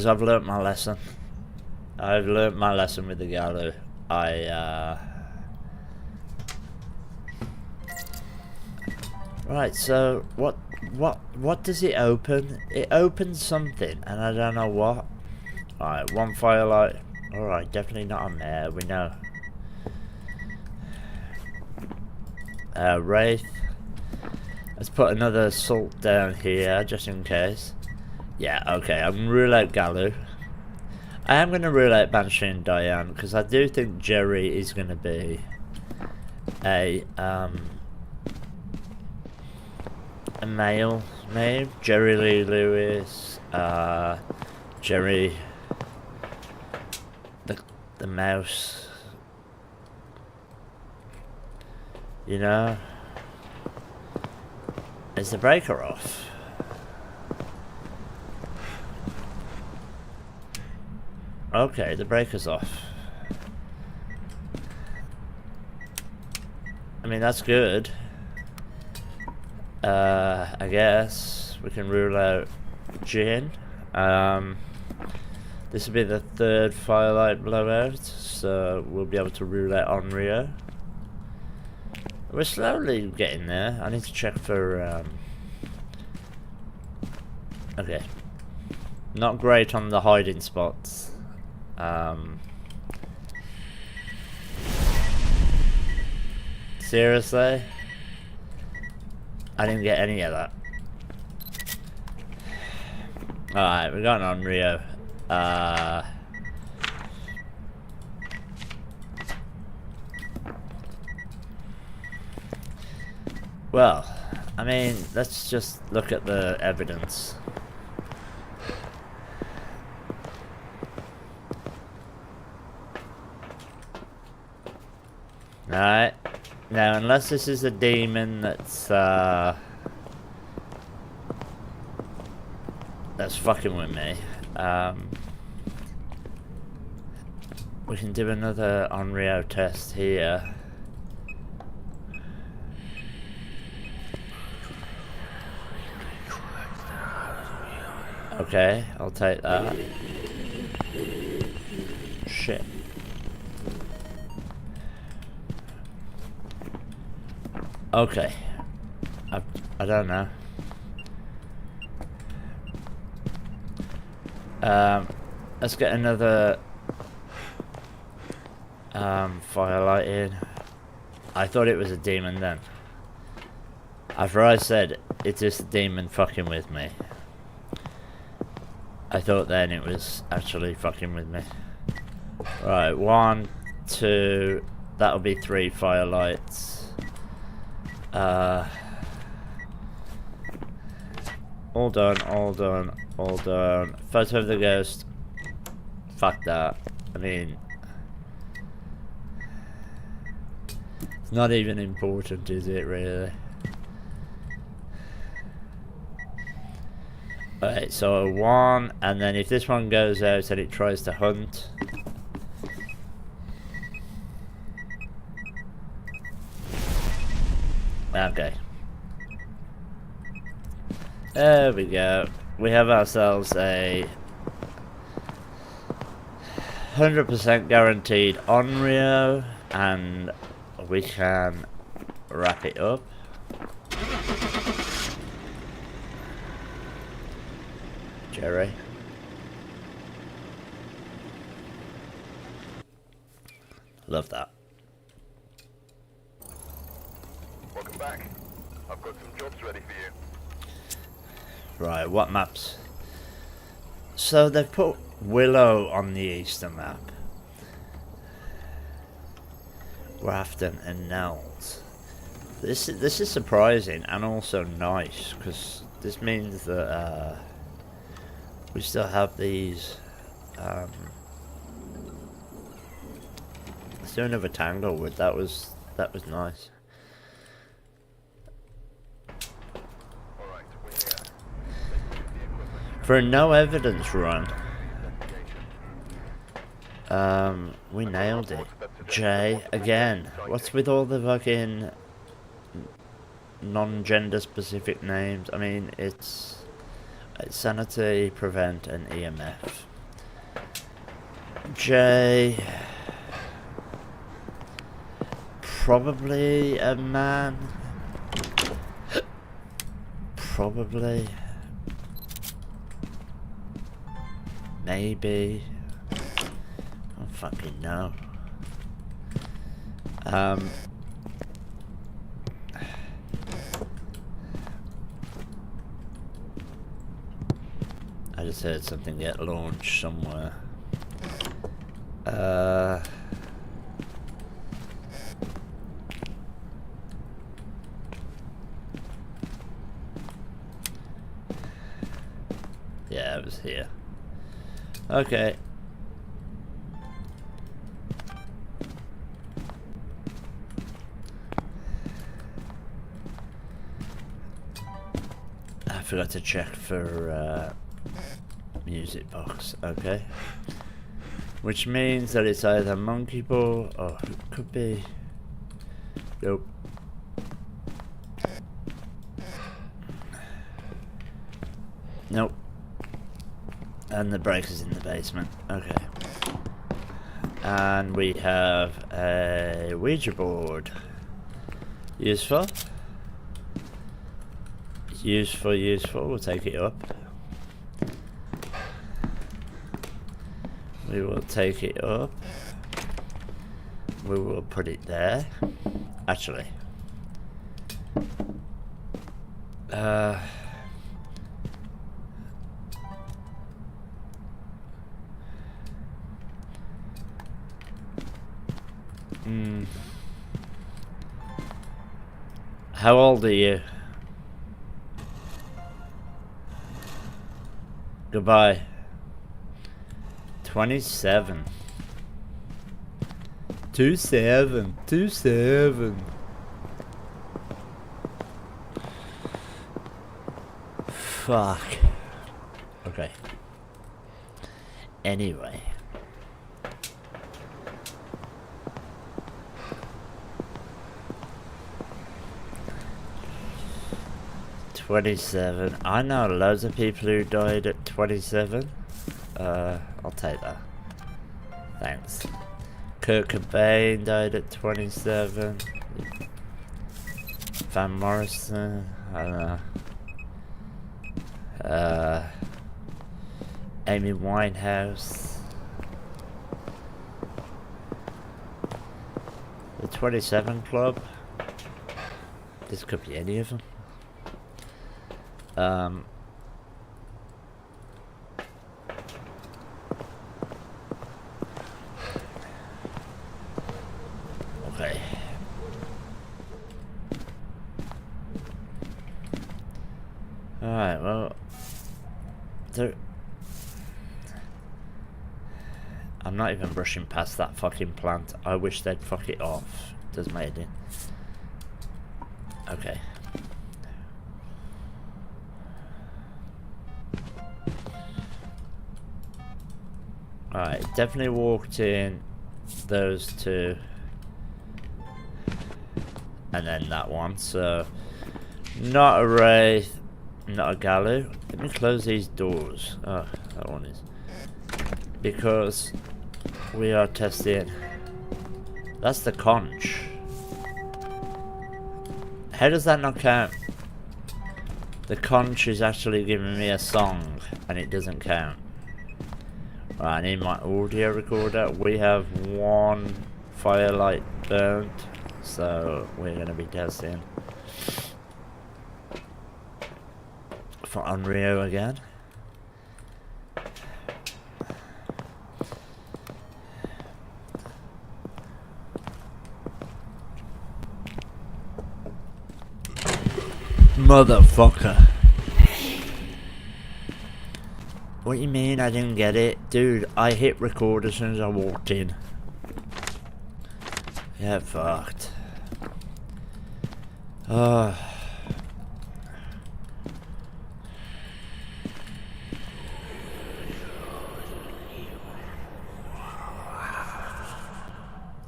I've learnt my lesson. I've learnt my lesson with the Gallo. Right, so what does it open? It opens something, and I don't know what. Alright, one firelight. Alright, definitely not on there, we know. Wraith. Let's put another assault down here, just in case. Yeah, okay, I'm gonna rule out Galu. I am gonna rule out Banshee and Diane, because I do think Jerry is gonna be a male name. Jerry Lee Lewis, Jerry the mouse. You know? Is the breaker off? Okay, the breaker's off. I mean, that's good. I guess we can rule out Jin. This will be the third Firelight blowout, so we'll be able to rule out Onryo. We're slowly getting there. I need to check for okay. Not great on the hiding spots. Seriously? I didn't get any of that. Alright, we got an Onryo. Well, I mean, let's just look at the evidence. Alright. Now, unless this is a demon that's fucking with me, we can do another Onryo test here. Okay, I'll take that. Shit. Okay. I don't know. Let's get another firelight in. I thought it was a demon then. After I said it's just a demon fucking with me, I thought then it was actually fucking with me. Right, 1, 2, that'll be 3 firelights. All done, all done, all done. Photo of the ghost. Fuck that. I mean, it's not even important, is it, really? Alright, so 1, and then if this one goes out and it tries to hunt. Okay. There we go. We have ourselves a 100% guaranteed Onryo, and we can wrap it up. Jerry. Love that. Welcome back. I've got some jobs ready for you. Right, what maps? So they've put Willow on the eastern map. Grafton and Nels. This is surprising and also nice, because this means that we still have these. Let's do another Tanglewood. That was nice. For a no evidence run, we nailed it. Jay, again, what's with all the fucking non-gender specific names? I mean, it's sanity, prevent, and EMF. Jay, probably a man. Probably. Maybe. I don't fucking know. I just heard something get launched somewhere. Yeah, it was here. Okay. I forgot to check for music box. Okay. Which means that it's either monkey ball or it could be. Nope. Nope. And the breaker's in the basement. Okay. And we have a Ouija board. Useful. Useful. We'll take it up. We will take it up. We will put it there. Actually. How old are you? Goodbye. 27. 27. Fuck. Okay. Anyway. $27. I know loads of people who died at 27. I'll take that. Thanks. Kurt Cobain died at 27. Van Morrison, I don't know. Amy Winehouse. The 27 Club. This could be any of them. Okay. Alright, well, I'm not even brushing past that fucking plant. I wish they'd fuck it off. Does made it. Okay. Alright, definitely walked in those two. And then that one, so not a wraith, not a galoo. Let me close these doors. Oh, that one is. Because we are testing. That's the conch. How does that not count? The conch is actually giving me a song and it doesn't count. Right, I need my audio recorder. We have one firelight burnt, so we're going to be testing for Unreal again. Motherfucker. What do you mean I didn't get it? Dude, I hit record as soon as I walked in. Yeah, fucked.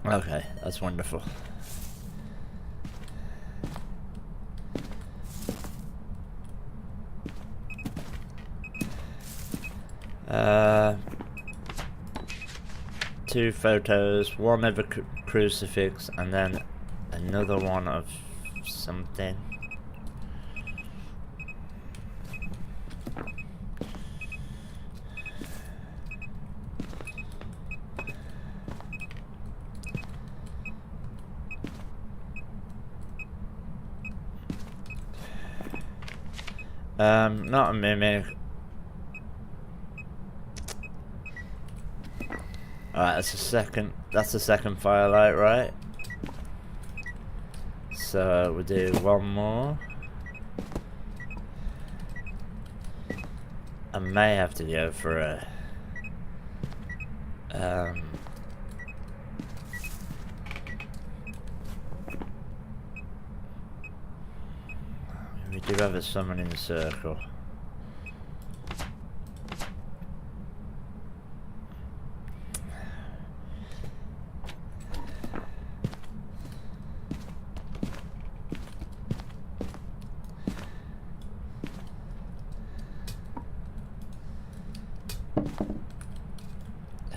Okay, that's wonderful. Two photos, one of a crucifix and then another one of something. Not a mimic. Alright, that's the second firelight, right? So we'll do one more. I may have to go for a we do have a summoning circle.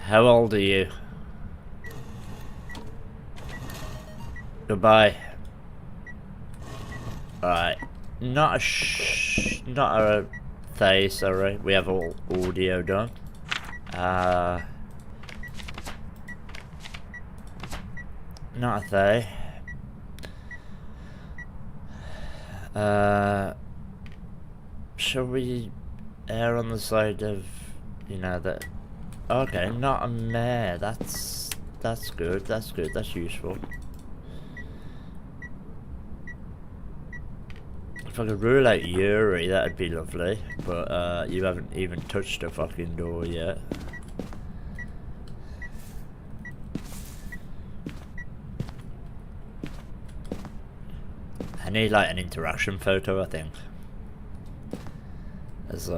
How old are you? Goodbye. Alright. Not a Thay, sorry. We have all audio done. Not a Thay. Shall we err on the side of, you know, that... Okay, not a mare. That's good. That's good. That's useful. If I could rule out Yuri, that'd be lovely. But you haven't even touched a fucking door yet. I need like an interaction photo, I think. As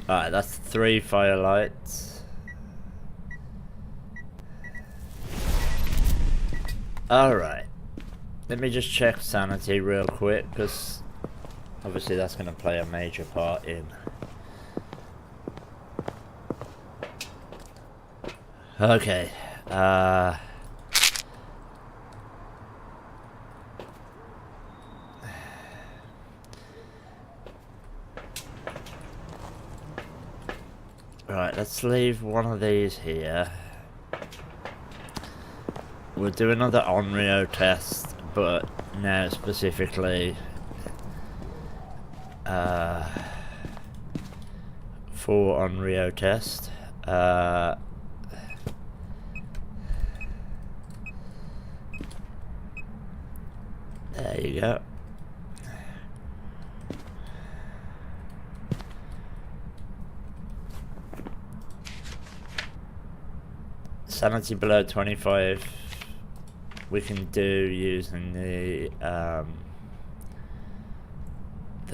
alright, that's 3 firelights. Alright. Let me just check sanity real quick, because obviously that's going to play a major part in... Okay. Right, let's leave one of these here. We'll do another Onryo test, but now specifically for Onryo test. There you go. Sanity below 25 we can do using the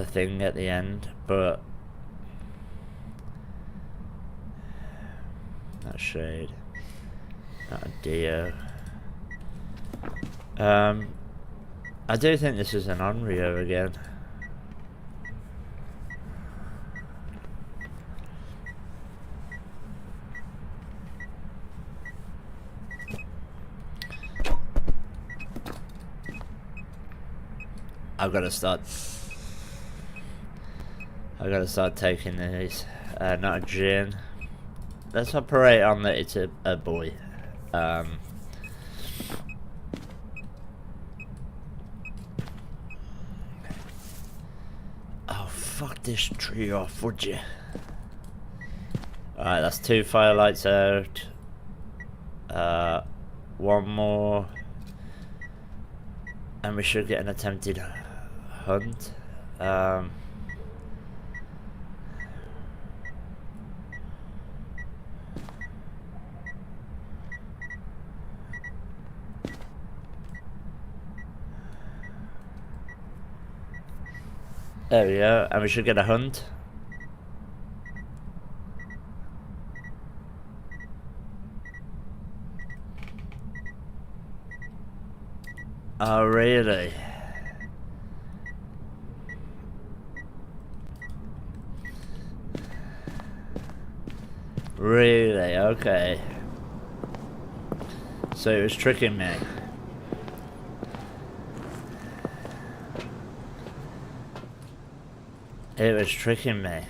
thing at the end, but not shade, not a Dio. I do think this is an Onryo again. I've got to start taking these. Not a gin. Let's operate on that it's a boy. Oh, fuck this tree off, would you? Alright, that's 2 firelights out. One more. And we should get an attempted hunt. There we go, and we should get a hunt. Oh, really? Really? Okay. So it was tricking me. It was tricking me.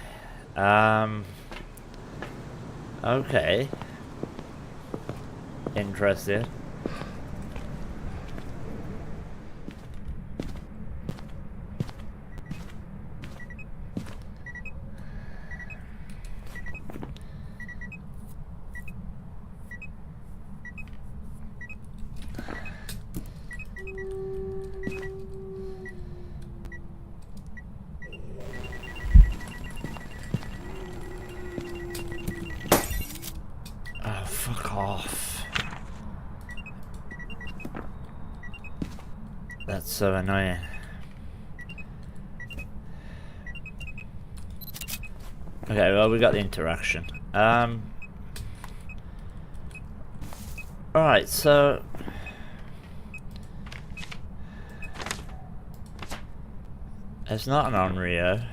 Okay. Interesting. That's so annoying. Okay, well, we got the interaction. Alright, so... It's not an Onryo.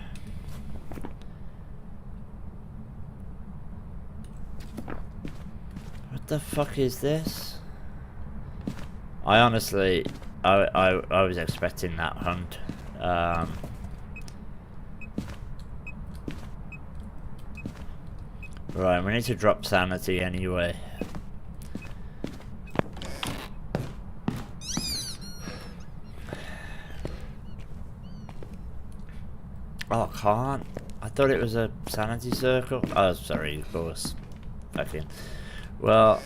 What the fuck is this? I honestly... I was expecting that hunt. Right, we need to drop sanity anyway. Oh, I can't. I thought it was a sanity circle. Oh, sorry, of course. Fucking. Well,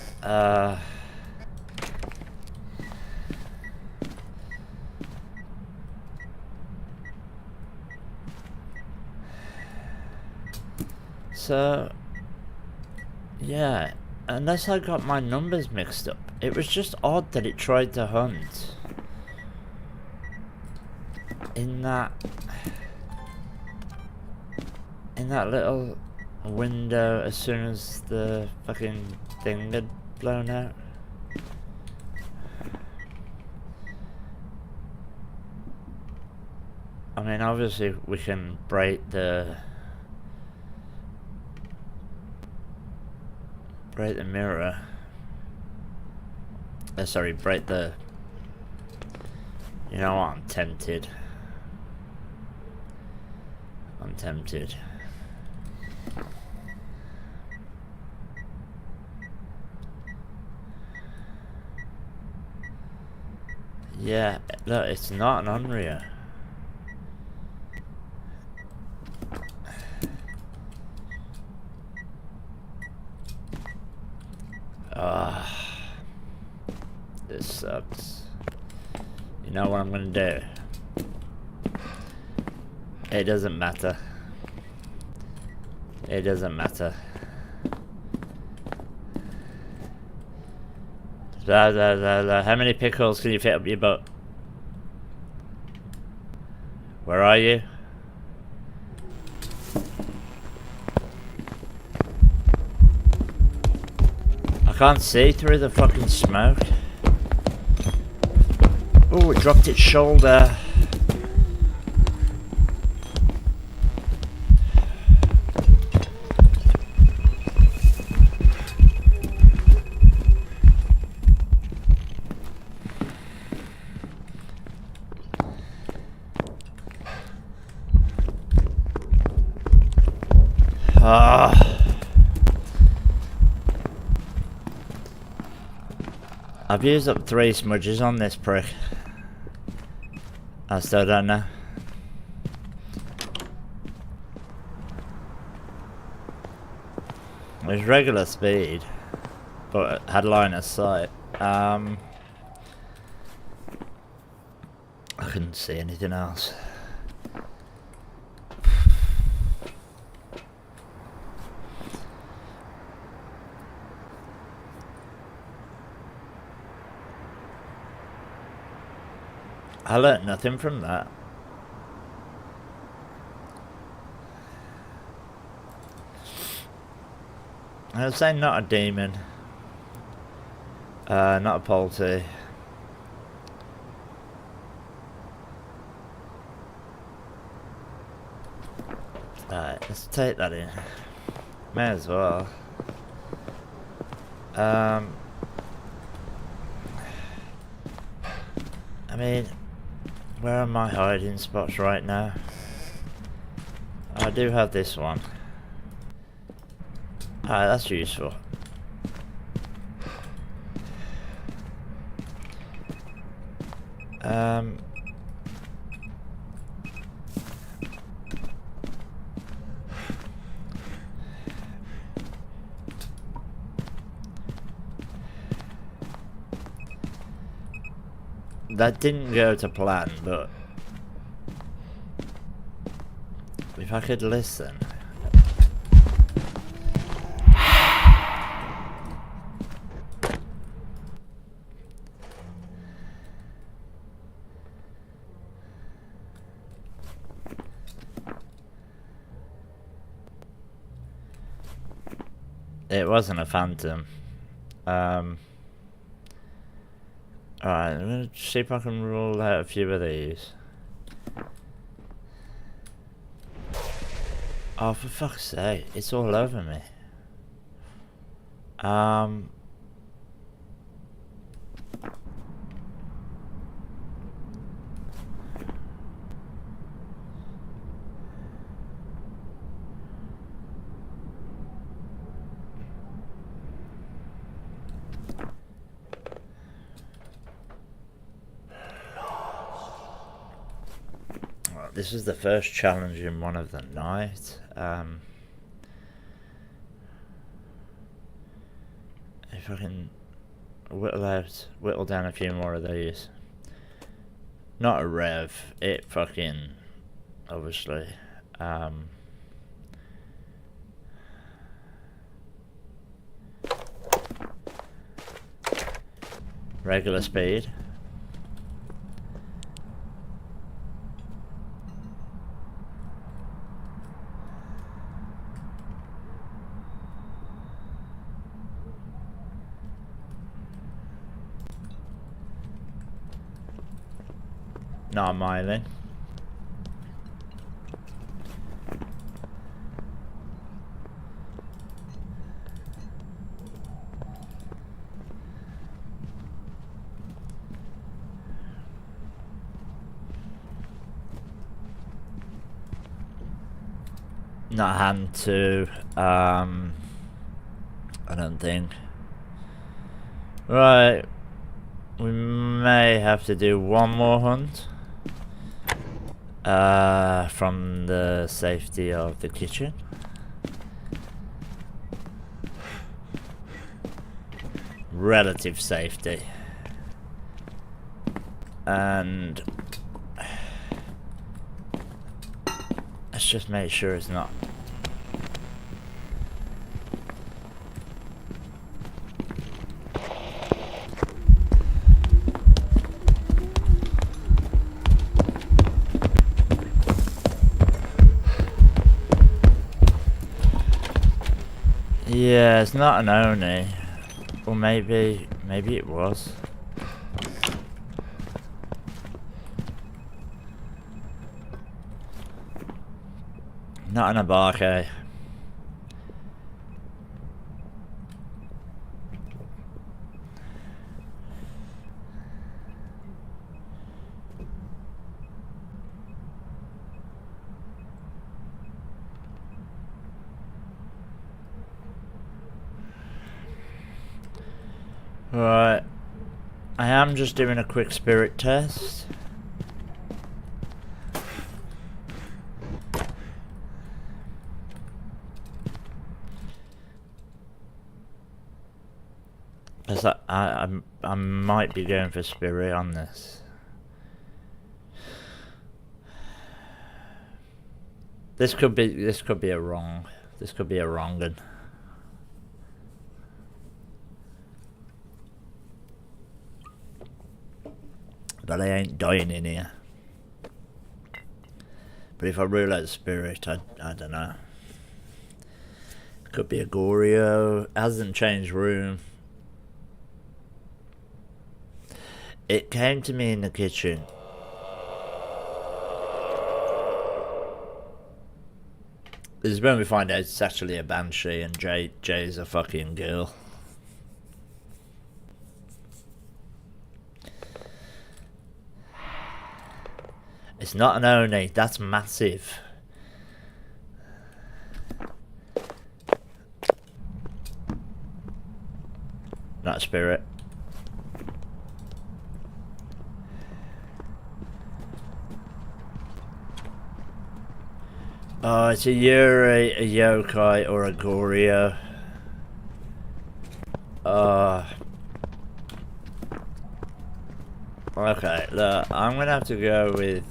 so, yeah, unless I got my numbers mixed up. It was just odd that it tried to hunt in that little window as soon as the fucking thing had blown out. I mean, obviously we can break the mirror. Sorry, break the... You know what, I'm tempted. Yeah, look, it's not an Onryo. This sucks. You know what I'm gonna do? It doesn't matter. It doesn't matter. How many pickles can you fit up your butt? Where are you? I can't see through the fucking smoke. Oh, it dropped its shoulder. I've used up 3 smudges on this prick. I still don't know. It was regular speed, but it had line of sight. I couldn't see anything else. I learnt nothing from that. I would say not a demon. Not a polty. Alright, let's take that in. May as well. I mean, where are my hiding spots right now? I do have this one. Alright, that's useful. That didn't go to plan, but if I could listen. It wasn't a phantom. Alright, I'm gonna see if I can rule out a few of these. Oh, for fuck's sake, it's all over me. This is the first challenge in one of the night. If I can whittle down a few more of these. Not a rev, it fucking, obviously. Regular speed. Not a miling. Not hand to, I don't think. Right, we may have to do one more hunt. From the safety of the kitchen. Relative safety. And let's just make sure it's not. Yeah, it's not an Oni. Or maybe it was. Not an Abake. Right, I am just doing a quick spirit test. As I might be going for spirit on this. This could be a wrong. This could be a wrong one. But I ain't dying in here. But if I rule out the spirit, I don't know. Could be a Goreo. Hasn't changed room. It came to me in the kitchen. This is when we find out it's actually a Banshee and Jay's a fucking girl. It's not an Oni, that's massive. Not a spirit. Oh, it's a Yuri, a Yokai, or a Goreo. Okay, look, I'm gonna have to go with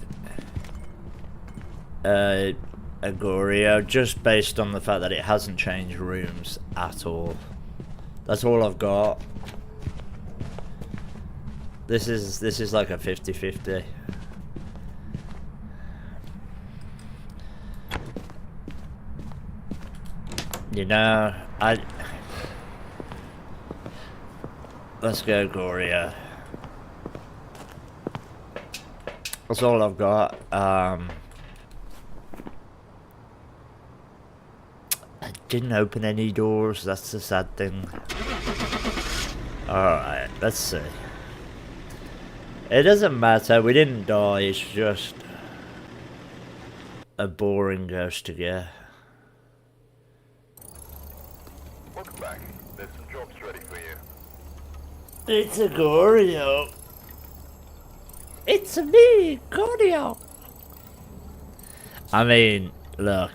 a Goreo, just based on the fact that it hasn't changed rooms at all. That's all I've got. This is like a 50-50. You know, Let's go, Goria. That's all I've got. I didn't open any doors, that's the sad thing. Alright, let's see. It doesn't matter, we didn't die, it's just a boring ghost to get. Welcome back. There's some jobs ready for you. It's a Gorio. It's me, Gorio. I mean, look.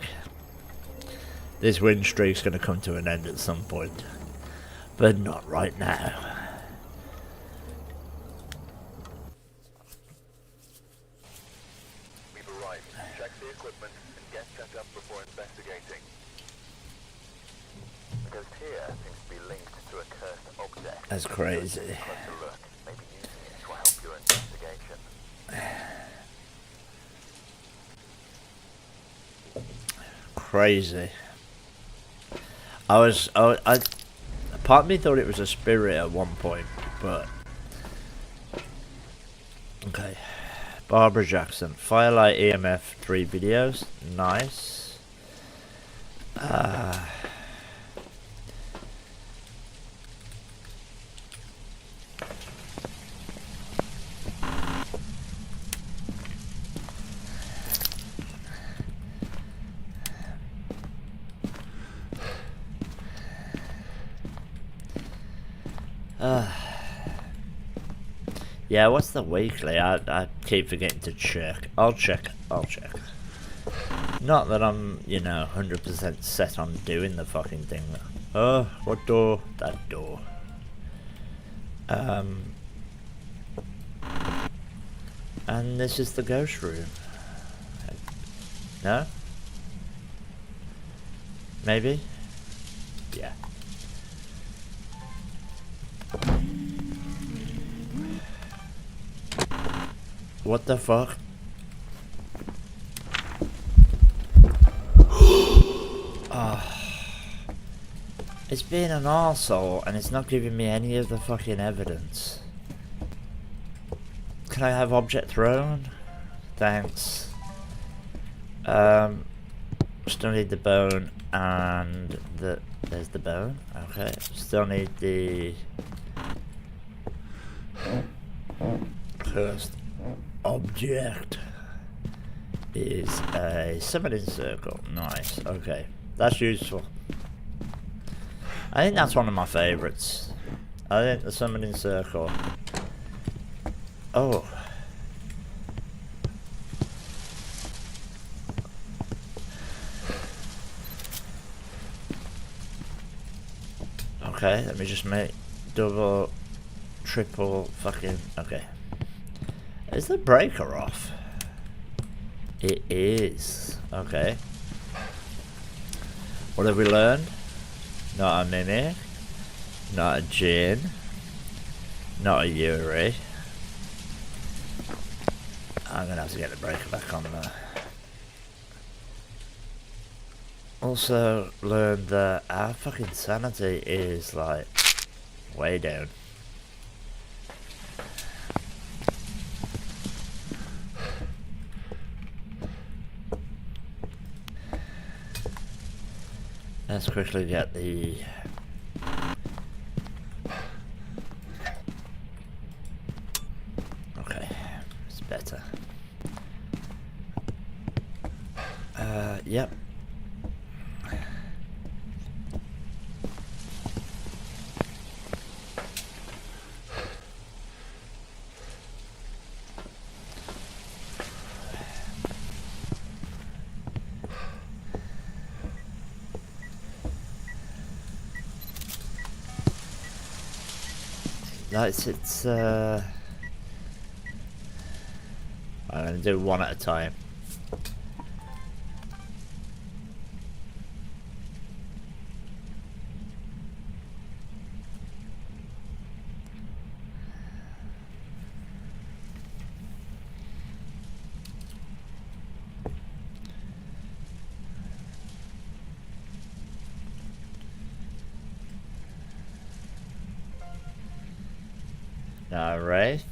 This win streak's gonna come to an end at some point. But not right now. We've arrived. Check the equipment and get set up before investigating. The ghost here seems to be linked to a cursed object. That's crazy. Closer look. Maybe using it to help your investigation. Crazy. I part of me thought it was a spirit at one point, but okay. Barbara Jackson, Firelight EMF 3 videos, nice. Yeah, what's the weekly? I keep forgetting to check. I'll check. Not that I'm, you know, 100% set on doing the fucking thing. Oh, what door? That door. And this is the ghost room. No? Maybe? Yeah. What the fuck? It's being an arsehole and it's not giving me any of the fucking evidence. Can I have object thrown? Thanks. Still need the bone and there's the bone. Okay. Still need the cursed object is a summoning circle. Nice. Okay. That's useful. I think that's one of my favourites. I think the summoning circle. Oh. Okay, let me just make double, triple, fucking, okay. Is the breaker off? It is. Okay. What have we learned? Not a mimic. Not a Jin. Not a Yuri. I'm gonna have to get the breaker back on there. Also learned that our fucking sanity is like way down. Let's quickly get the okay, it's better. Yep. It's I'm gonna do one at a time. Alright.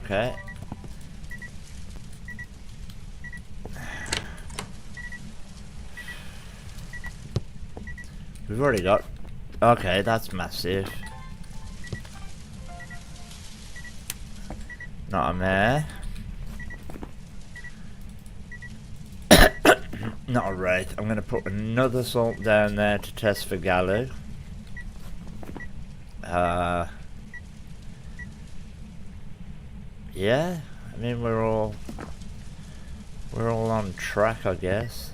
Okay. We've already got... Okay, that's massive. Not a mare. Not a wraith. I'm gonna put another salt down there to test for Gallo. Yeah, I mean we're all on track, I guess.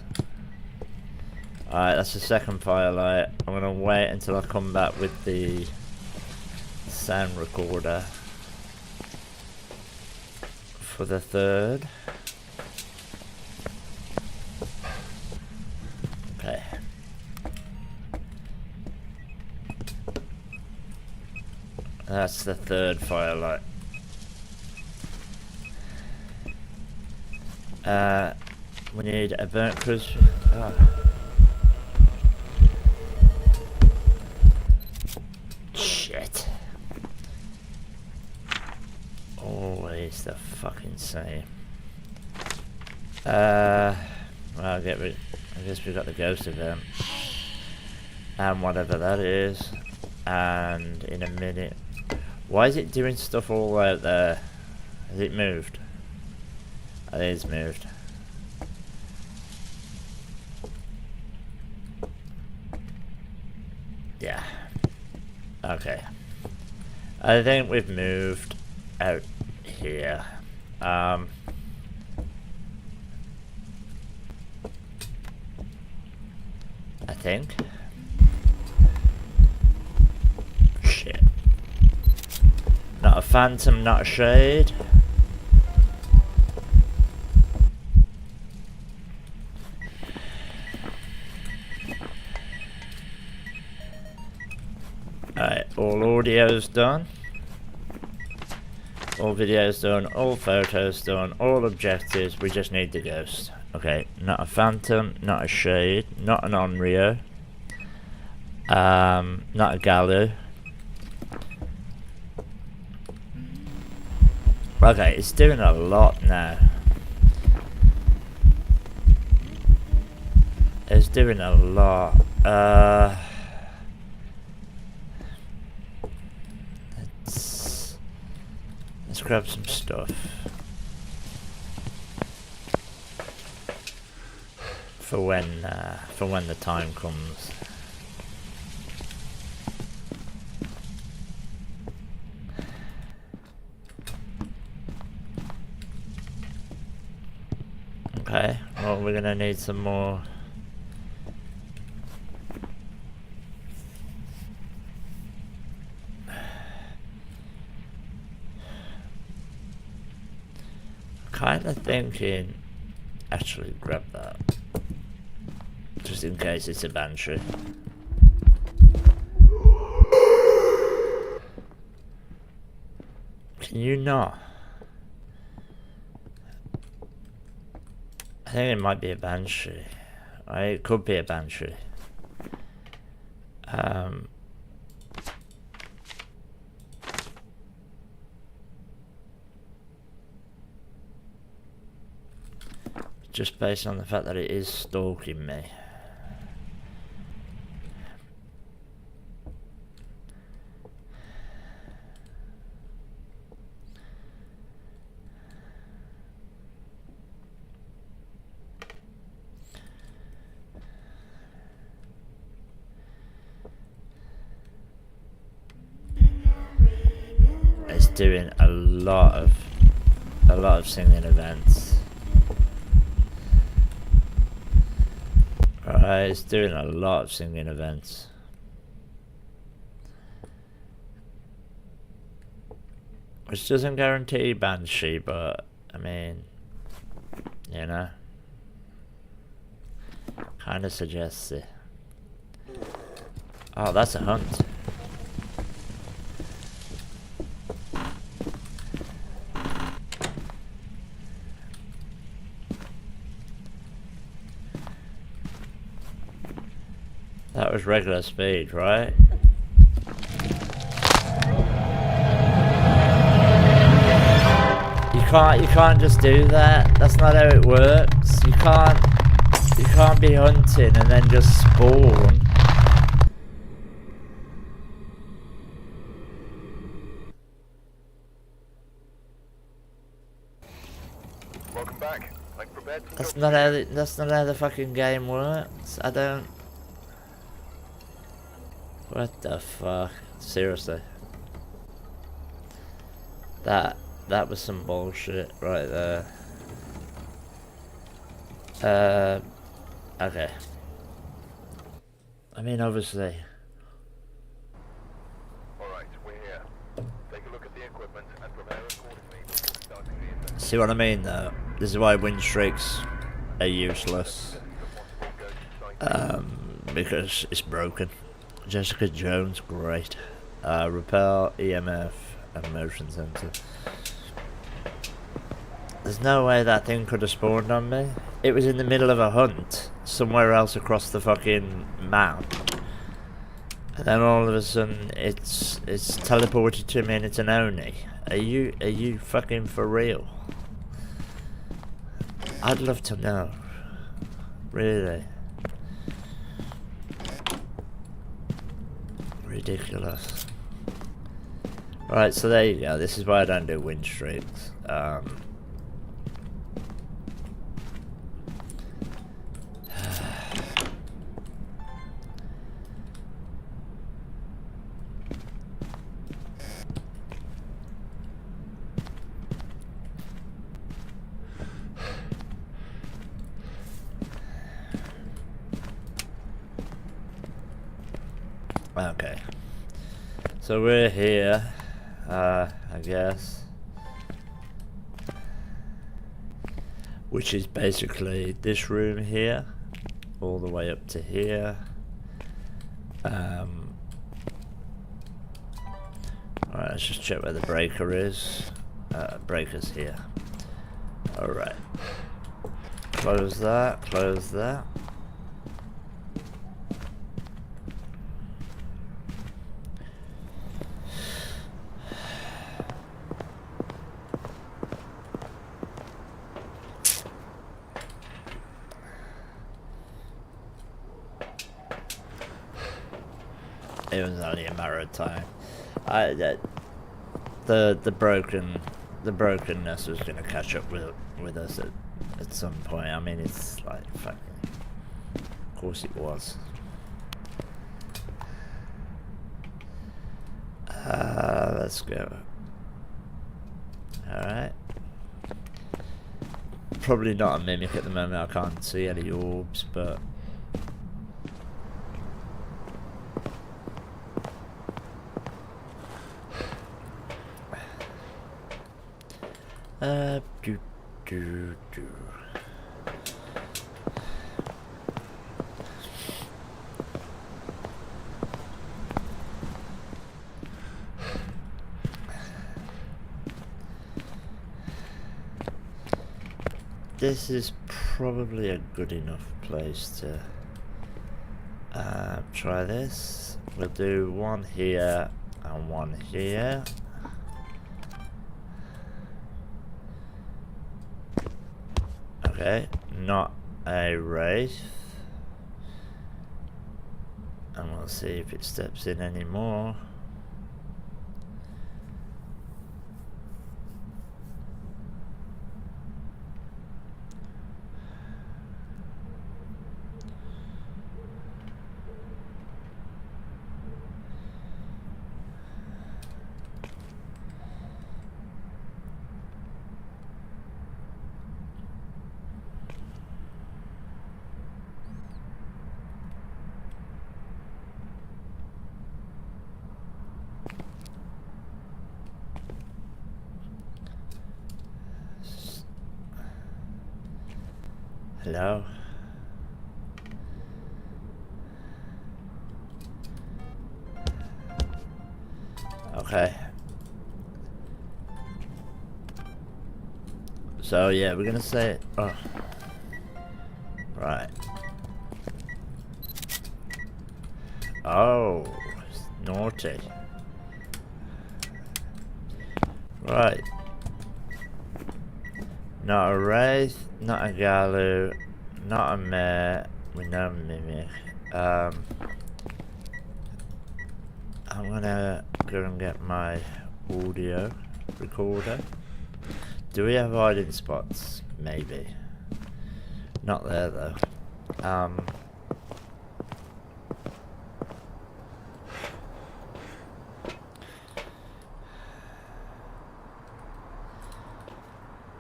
Alright, that's the second firelight. I'm gonna wait until I come back with the sound recorder for the third. Okay. That's the third firelight. We need a burnt cruise. Oh. Shit. Always the fucking same. Well, I guess we got the ghost event. And whatever that is. And in a minute. Why is it doing stuff all out there? Has it moved? It is moved. Yeah. Okay. I think we've moved out here. I think. Shit. Not a phantom, not a shade. Alright, all audio's done. All videos done, all photos done, all objectives, we just need the ghost. Okay, not a phantom, not a shade, not an Onryo. Not a Gallo. Okay, it's doing a lot now. It's doing a lot. Let's grab some stuff. For when the time comes. Okay, well we're gonna need some more. Kinda thinking, actually grab that. Just in case it's a banshee. Can you not? I think it might be a banshee. It could be a banshee. Just based on the fact that it is stalking me. It's doing a lot of singing events. Alright, it's doing a lot of singing events. Which doesn't guarantee banshee, but I mean, you know, kind of suggests it. Oh, that's a hunt. That was regular speed, right? You can't just do that. That's not how it works. You can't be hunting and then just spawn. Welcome back. Like prepared for That's not how the fucking game works. I don't. What the fuck? Seriously. That was some bullshit right there. Okay. I mean, obviously. Alright, we're here. Take a look at the equipment and prepare accordingly before starting the event. See what I mean, though? This is why win streaks are useless. Because it's broken. Jessica Jones, great. Repel, EMF, and motion sensor. There's no way that thing could have spawned on me. It was in the middle of a hunt, somewhere else across the fucking map. And then all of a sudden, it's teleported to me and it's an Oni. Are you fucking for real? I'd love to know. Really. Ridiculous. Right, so there you go. This is why I don't do win streaks. Okay. So we're here, I guess. Which is basically this room here, all the way up to here. Alright, let's just check where the breaker is. Breaker's here. Alright. Close that, close that. It was only a matter of time. The brokenness was gonna catch up with us at some point. I mean, it's like fucking. Of course it was. Let's go. All right. Probably not a mimic at the moment. I can't see any orbs, but. Do. This is probably a good enough place to try this. We'll do one here and one here. Okay, not a wraith. And we'll see if it steps in anymore. Hello? Okay. So yeah, we're gonna say, oh. Right. Oh, naughty. Right. Not a wraith, not a galu, not a mare. We know mimic. I'm gonna go and get my audio recorder. Do we have hiding spots? Maybe. Not there though.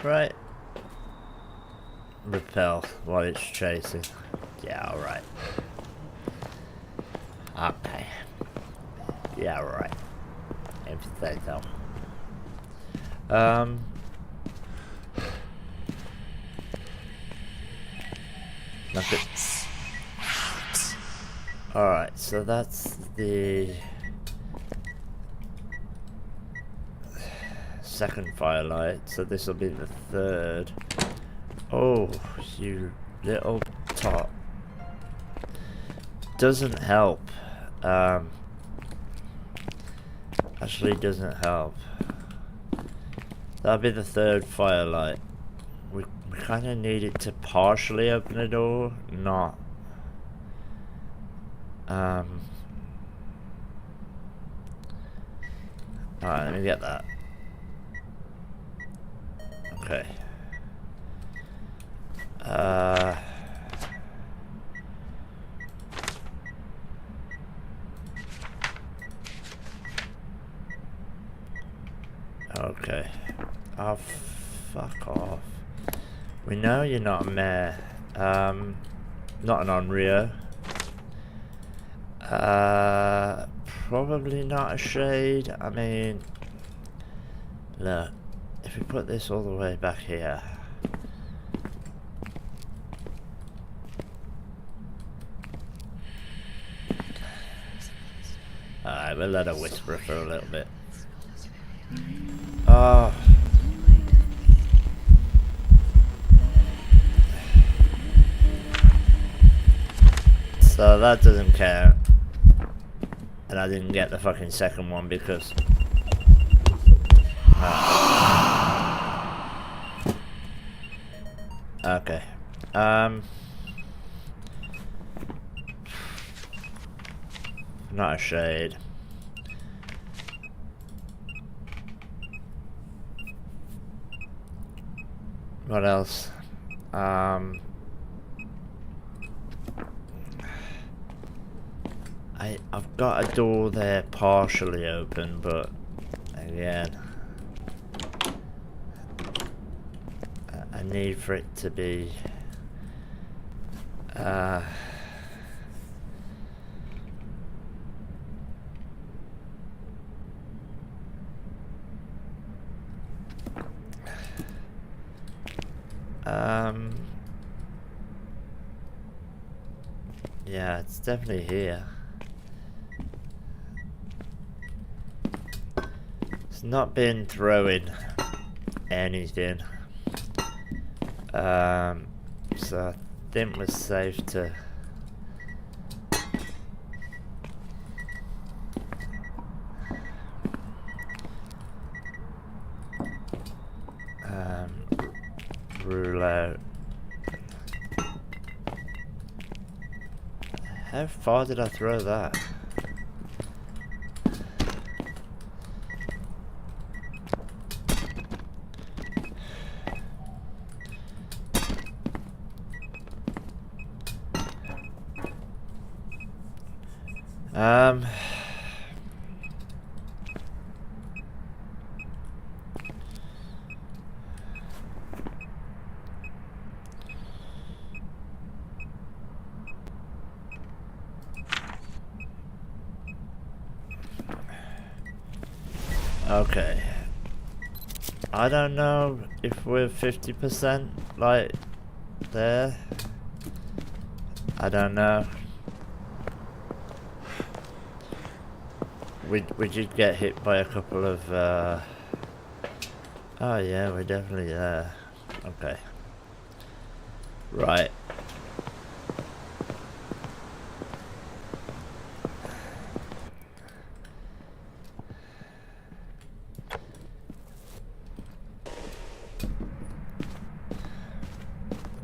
Right. Repel while it's chasing. Yeah, alright. Okay. Yeah, alright. If you say so. Nothing. Alright, so that's the second firelight, so this will be the third. Oh, you little tot. Doesn't help. Actually doesn't help. That'll be the third firelight. We kind of need it to partially open the door, not. Alright, let me get that. Okay. Okay. Oh, fuck off. We know you're not a mare. Not an Onryo. Probably not a shade. I mean, look, if we put this all the way back here. Alright, we'll let her whisper for a little bit. Oh. So that doesn't count. And I didn't get the fucking second one because... Okay. Not a shade. What else? I've got a door there partially open, but again, I need for it to be yeah, it's definitely here. It's not been throwing anything. So I think we're safe to rule out. How far did I throw that? Okay. I don't know if we're 50% like there. I don't know. We did get hit by a couple of oh yeah, we're definitely there. Okay. Right.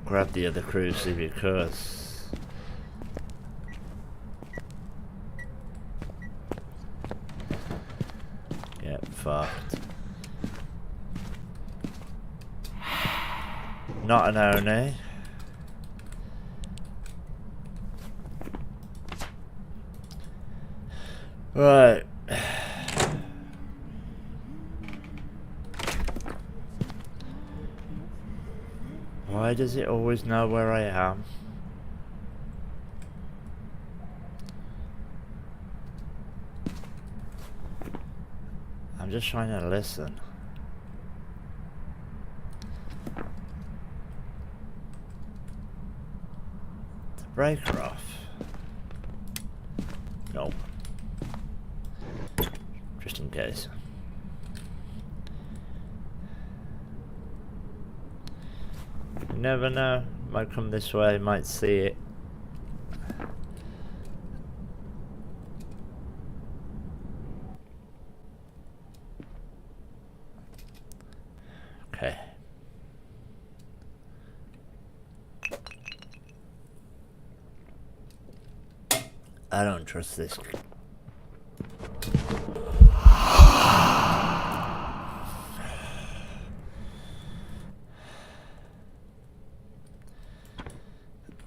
Grab the other cruise if you could. Get fucked. Not an Oni. Right. Why does it always know where I am? I'm just trying to listen. The breaker off. No. Just in case. You never know. Might come this way, might see it. Okay. I don't trust this.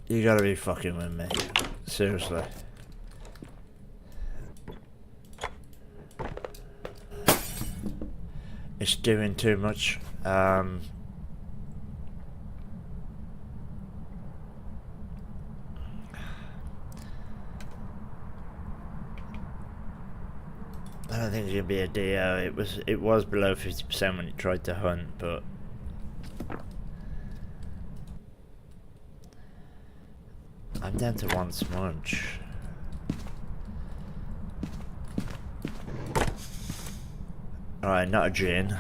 You gotta be fucking with me. Seriously. It's doing too much. I don't think it's gonna be a DO. It was below 50% when it tried to hunt, but I'm down to one smudge. Alright, not a gin.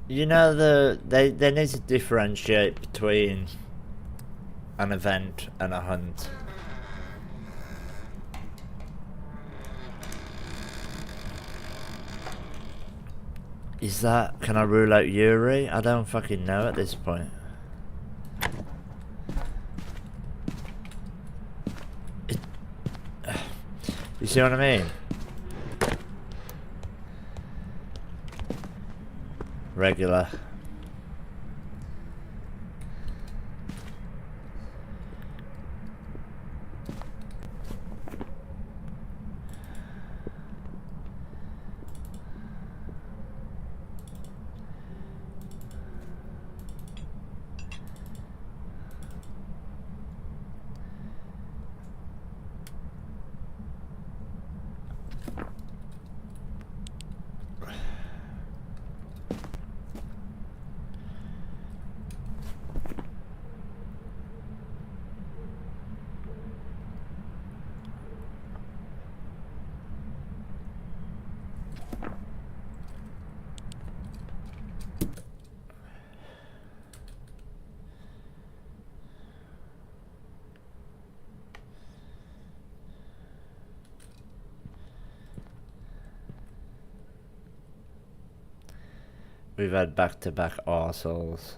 You know, they need to differentiate between an event and a hunt. Is that... Can I rule out Yuri? I don't fucking know at this point. You see what I mean? Regular. We've had back-to-back arseholes.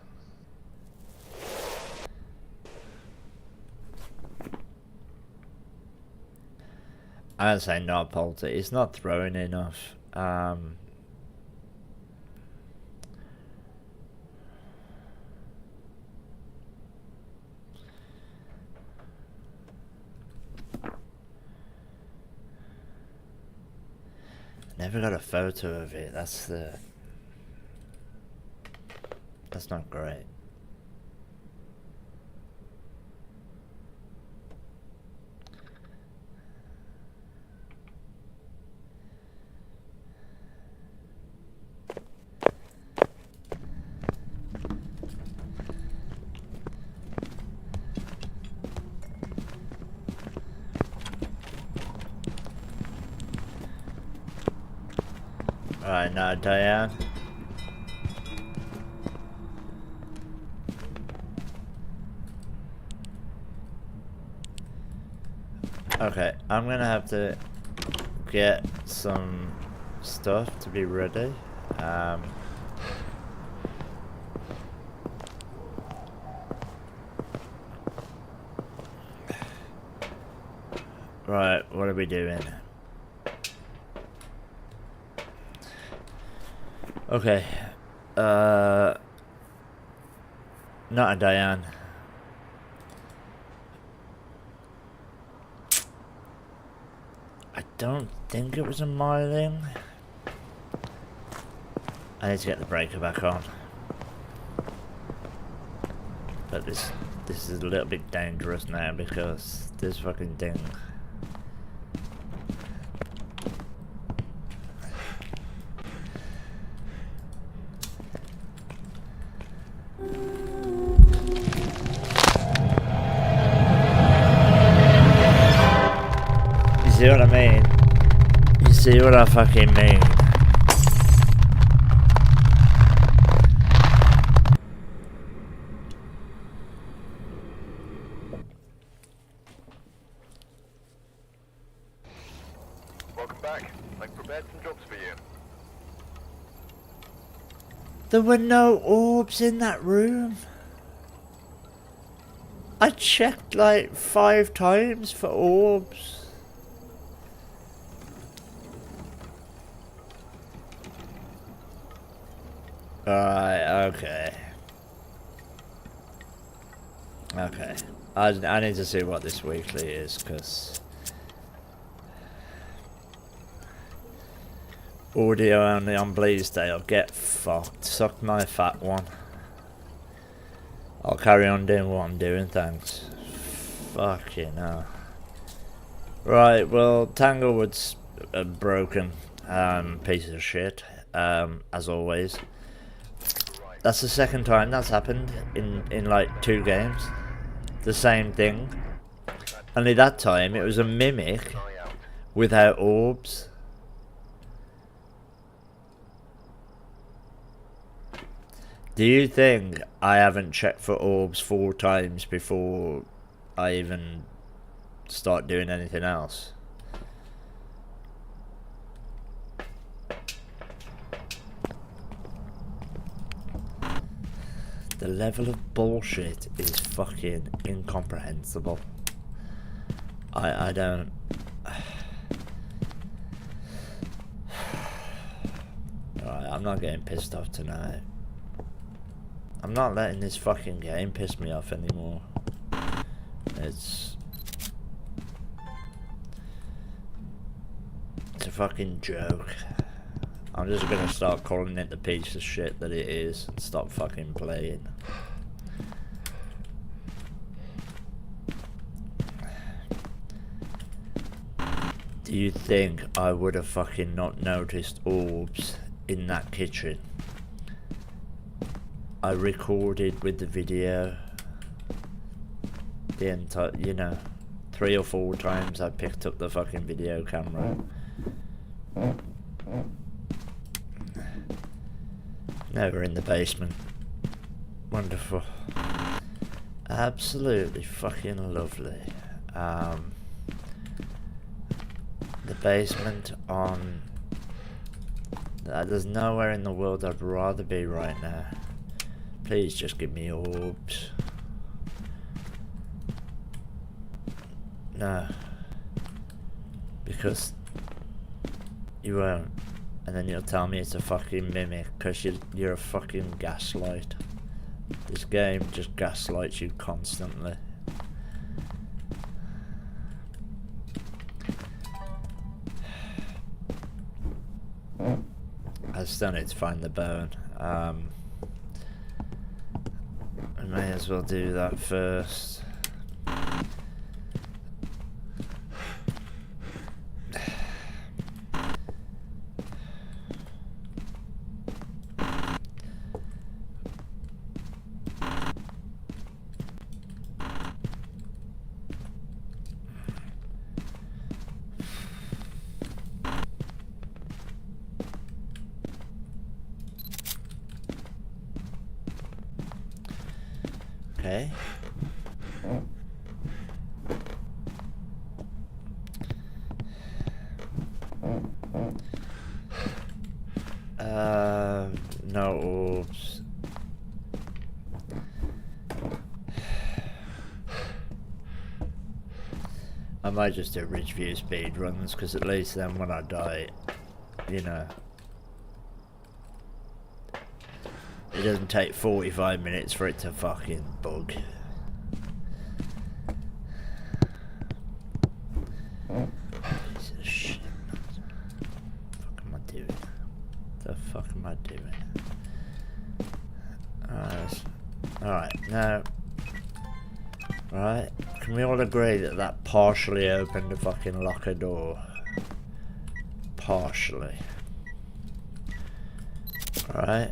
I would say not Polter. It's not throwing enough. Never got a photo of it. That's not great. Alright, now Diane. Okay, I'm gonna have to get some stuff to be ready. Right, what are we doing? Okay, not a Diane. I don't think it was a miling. I need to get the breaker back on. But this is a little bit dangerous now because this fucking thing. You see what I mean? You see what I fucking mean? Welcome back. I've prepared some jobs for you. There were no orbs in that room. I checked like 5 times for orbs. Alright, okay. Okay. I need to see what this weekly is, because audio only on Bleasdale, get fucked. Suck my fat one. I'll carry on doing what I'm doing, thanks. Fucking hell. Right, well, Tanglewood's a broken piece of shit, as always. That's the second time that's happened in like 2 games. The same thing. Only that time it was a mimic without orbs. Do you think I haven't checked for orbs 4 times before I even start doing anything else? The level of bullshit is fucking incomprehensible. I don't... Alright, I'm not getting pissed off tonight. I'm not letting this fucking game piss me off anymore. It's a fucking joke. I'm just gonna start calling it the piece of shit that it is and stop fucking playing. Do you think I would have fucking not noticed orbs in that kitchen? I recorded with the video the entire, you know, 3 or 4 times I picked up the fucking video camera. Now we're in the basement. Wonderful. Absolutely fucking lovely. The basement on... there's nowhere in the world I'd rather be right now. Please just give me orbs. No. Because you won't. And then you'll tell me it's a fucking mimic because you're a fucking gaslight. This game just gaslights you constantly. I still need to find the bone. I may as well do that first. Okay. No orbs. I might just do Ridgeview speed runs, because at least then when I die, you know, it doesn't take 45 minutes for it to fucking bug. Piece of shit. What the fuck am I doing? The fuck am I doing? Alright, now. Right, can we all agree that that partially opened the fucking locker door? Partially. Right.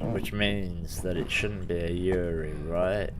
Which means that it shouldn't be a Yuri, right?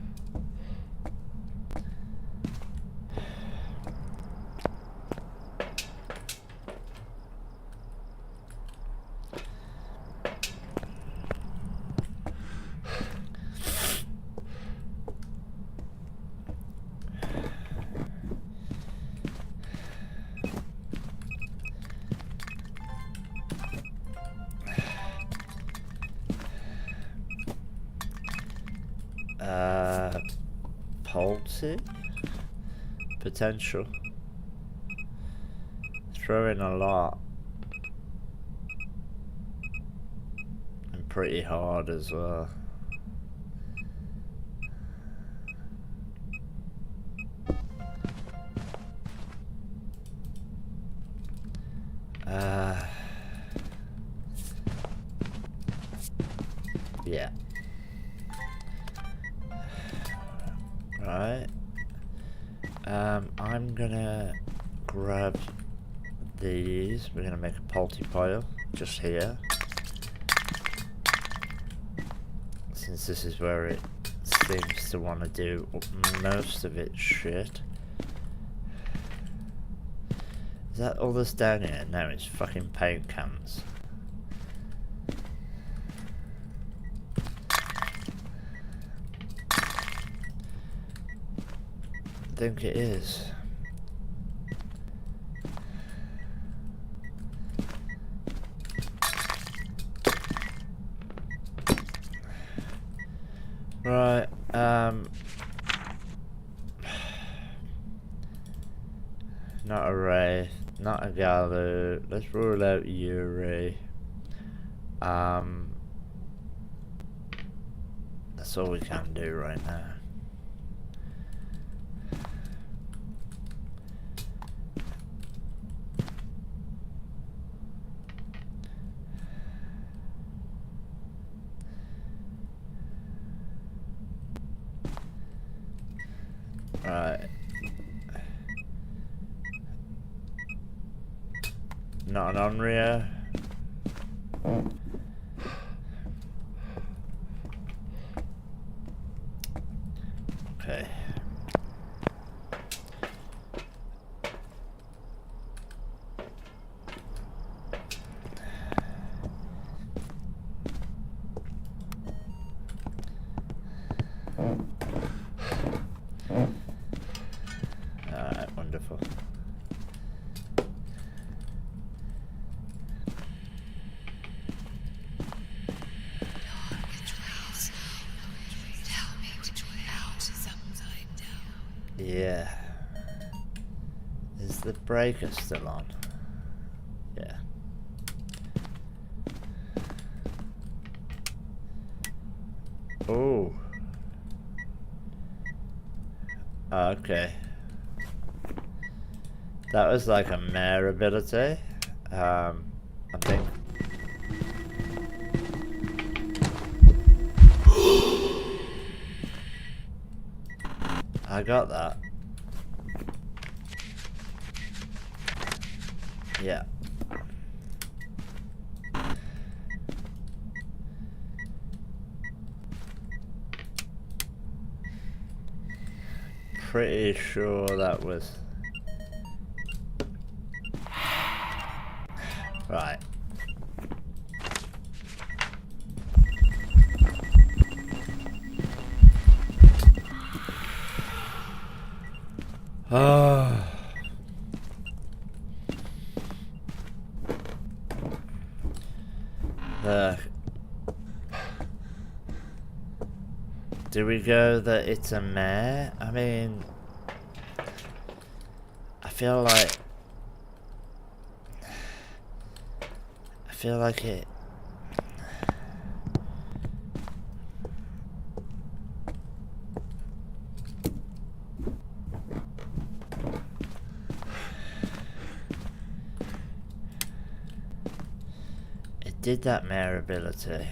Palsy? Potential. Throw in a lot. And pretty hard as well. Yeah. Right. I'm gonna grab these. We're gonna make a palty pile just here. Since this is where it seems to want to do most of its shit. Is that all that's down here? No, it's fucking paint cans. I think it is. Right, not a Wraith, not a Galu. Let's rule out Yuri. That's all we can do right now. Right. Not an Onryo. Okay. Alright, wonderful. Yeah. Is the breaker still on? Yeah. Oh. Okay. That was like a mare ability. I think. I got that. Yeah. Pretty sure that was... Right. Oh. Look. Do we go that it's a mare? I mean, I feel like it. It did that mare ability.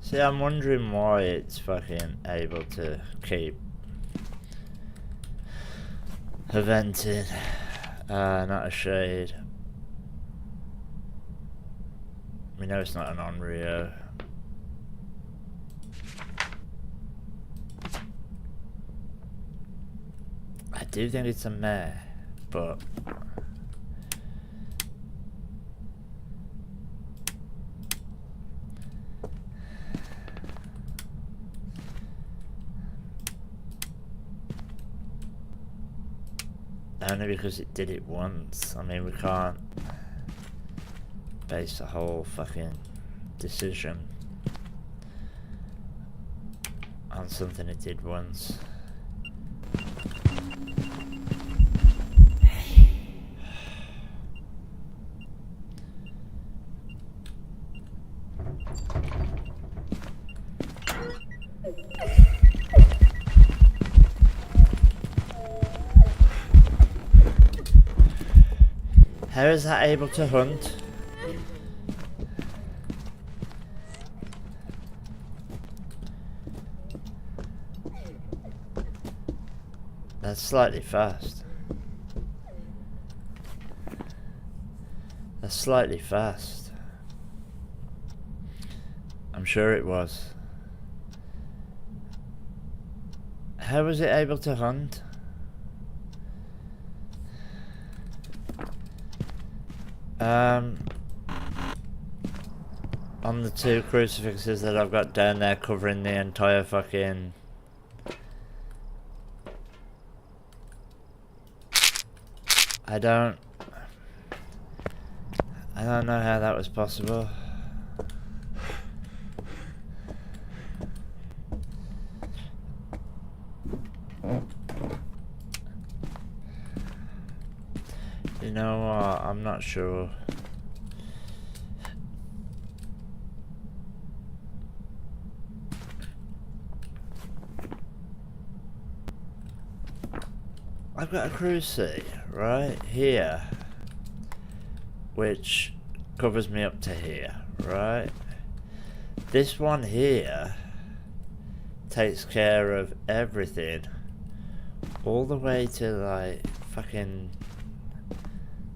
See, I'm wondering why it's fucking able to keep eventing. Not a shade. We know it's not an Onryo. I do think it's a mare, but only because it did it once. I mean, we can't base the whole fucking decision on something it did once. How is that able to hunt? That's slightly fast. That's slightly fast. I'm sure it was. How was it able to hunt? On the 2 crucifixes that I've got down there covering the entire fucking... I don't know how that was possible. You know what? I'm not sure. I've got a cruci right here, which covers me up to here, right? This one here takes care of everything all the way to like fucking...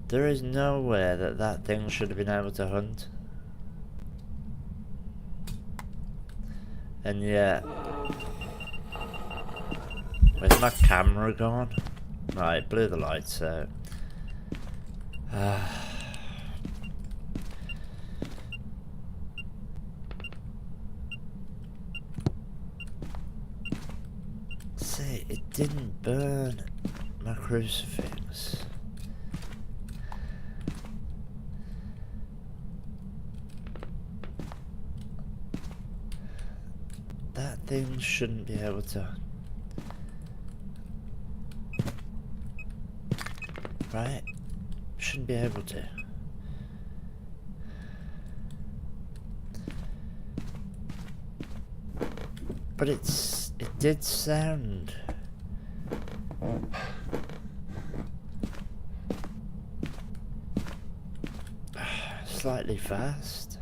There is nowhere that thing should have been able to hunt. And yet... Where's my camera gone? Right, blew the lights out. See, it didn't burn my crucifix. That thing shouldn't be able to... Right? Shouldn't be able to. But it did sound... slightly fast.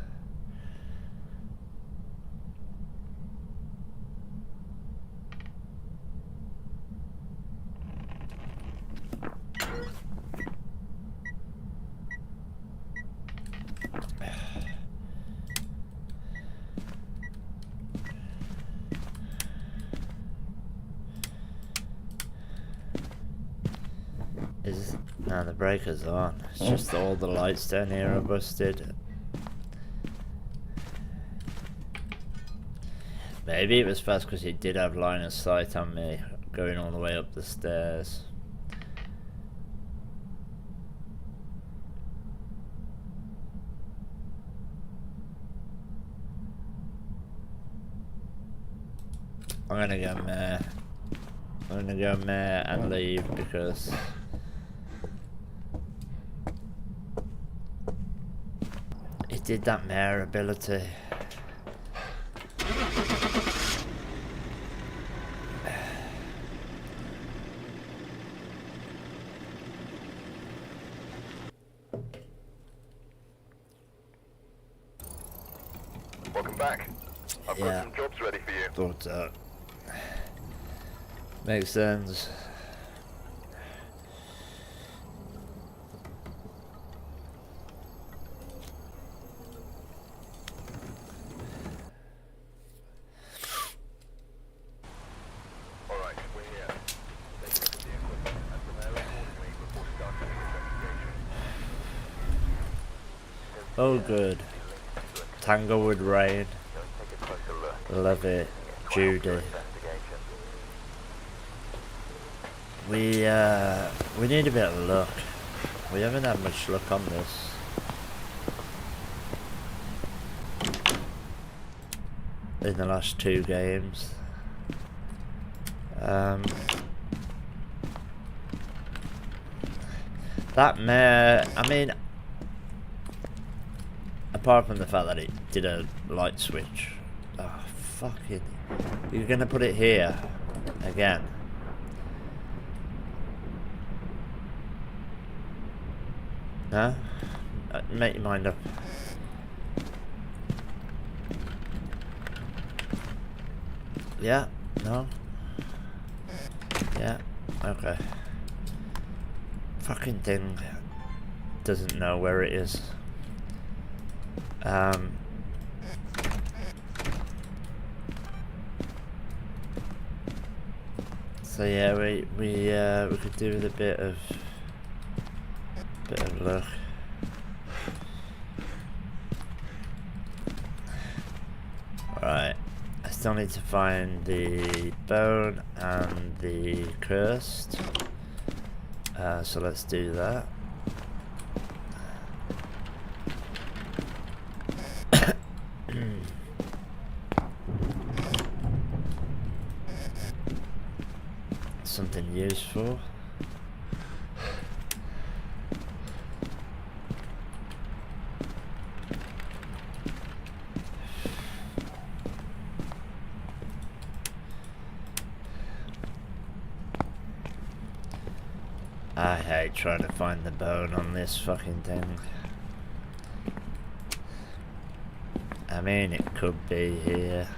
No, the breaker's on. It's just all the lights down here are busted. Maybe it was fast because he did have line of sight on me going all the way up the stairs. I'm gonna go meh. I'm gonna go meh and leave because it did that meh ability. Welcome back. I've got some jobs ready for you. Thought so. Makes sense. Alright, we're here. Take a look at the equipment and prepare accordingly before starting the investigation. Oh good. Tanglewood Rain. Take a closer look. Love it. Judy. We need a bit of luck. We haven't had much luck on this. In the last 2 games. That mare, I mean, apart from the fact that it did a light switch. Oh, fucking. You're gonna put it here again. No? Make your mind up. Yeah? No? Yeah? Okay. Fucking thing doesn't know where it is. So yeah, we could do with a bit of luck. Right, I still need to find the bone and the cursed. So let's do that. Something useful. I hate trying to find the bone on this fucking thing. I mean, it could be here.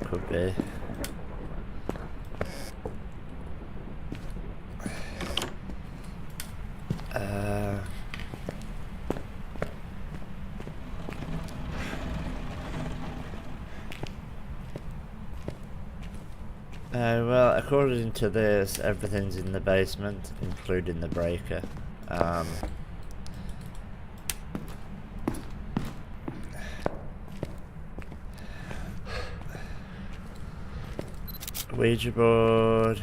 Could be. Well, according to this, everything's in the basement, including the breaker. Ouija board.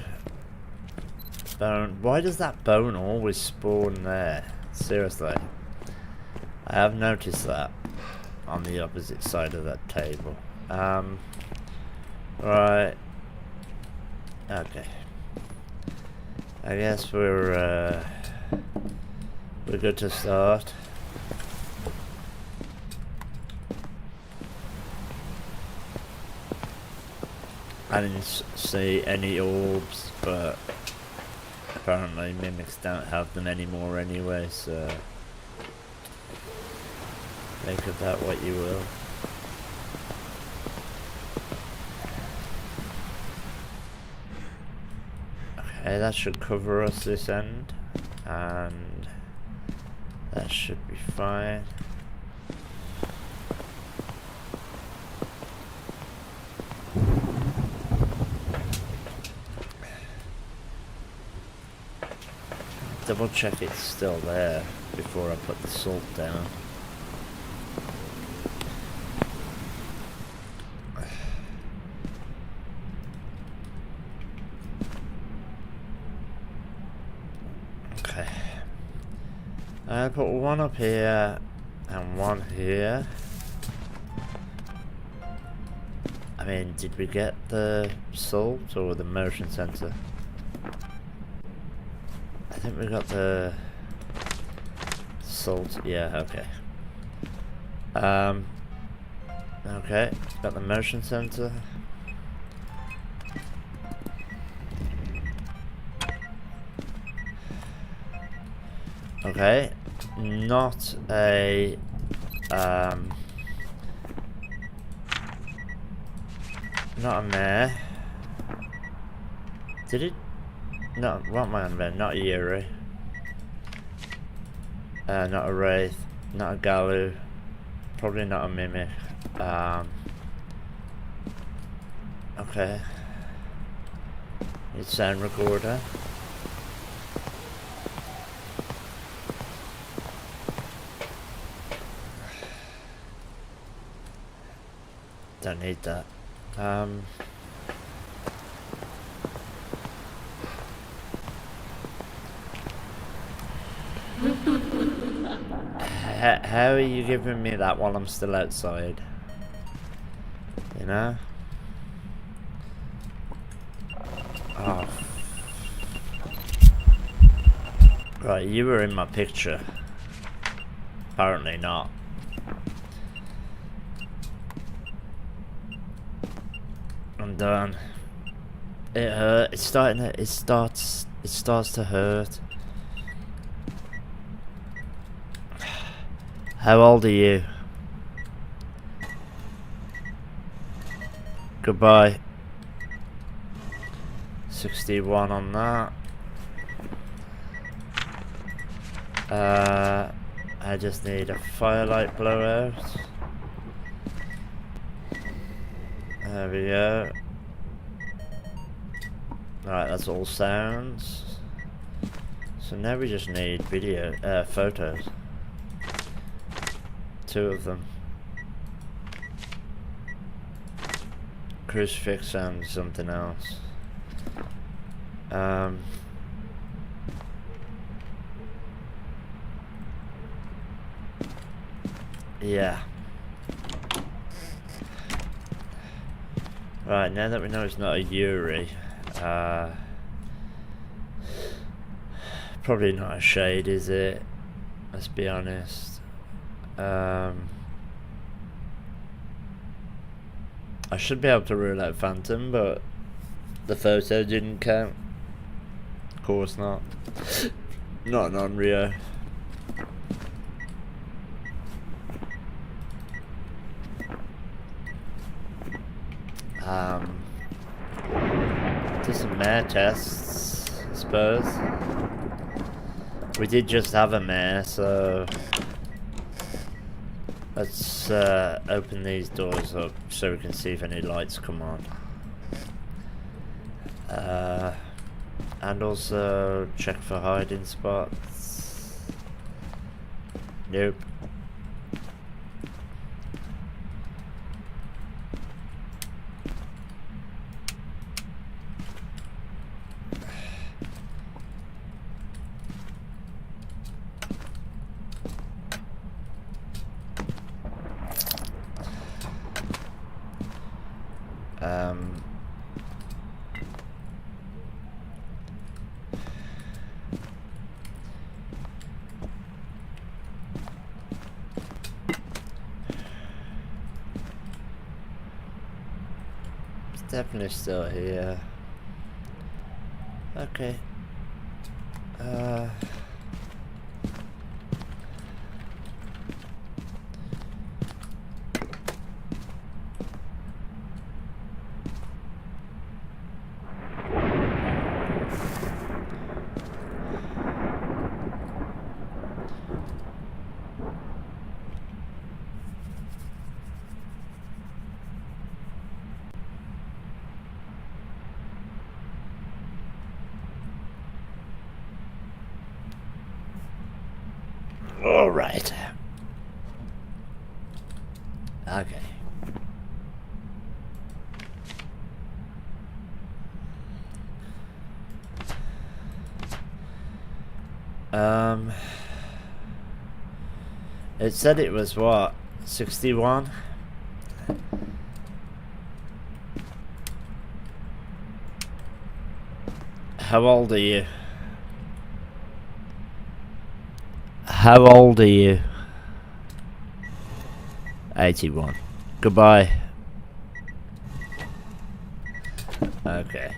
Bone. Why does that bone always spawn there? Seriously. I have noticed that on the opposite side of that table. Right. Okay. I guess we're good to start. I didn't see any orbs, but apparently mimics don't have them anymore anyway, so make of that what you will. Okay, that should cover us this end, and that should be fine. double check it's still there before I put the salt down. Okay. I put one up here and one here. I mean, did we get the salt or the motion sensor? I think we got the salt. Yeah, okay. Okay, got the motion sensor. Okay, not a not a mare. Did it? No, what am I on about? Not a Yuri. Not a Wraith. Not a Galu. Probably not a Mimic. Okay. It's sound recorder. Don't need that. How are you giving me that while I'm still outside? You know? Oh. Right, you were in my picture. Apparently not. I'm done. It hurt. It's starting to, it starts to hurt. How old are you? Goodbye. 61 on that. I just need a firelight blowout. There we go. Alright, that's all sounds. So now we just need video, photos. 2 of them. Crucifix and something else. Yeah. Right, now that we know it's not a Yuri, probably not a shade, is it? Let's be honest. I should be able to rule out Phantom, but the photo didn't count. Of course not. Not an Rio. Do some mare tests, I suppose. We did just have a mare, so let's open these doors up so we can see if any lights come on. And also check for hiding spots. Nope. It's definitely still here. Okay. All right. Okay. It said it was what? 61? How old are you? How old are you? 81. Goodbye. Okay.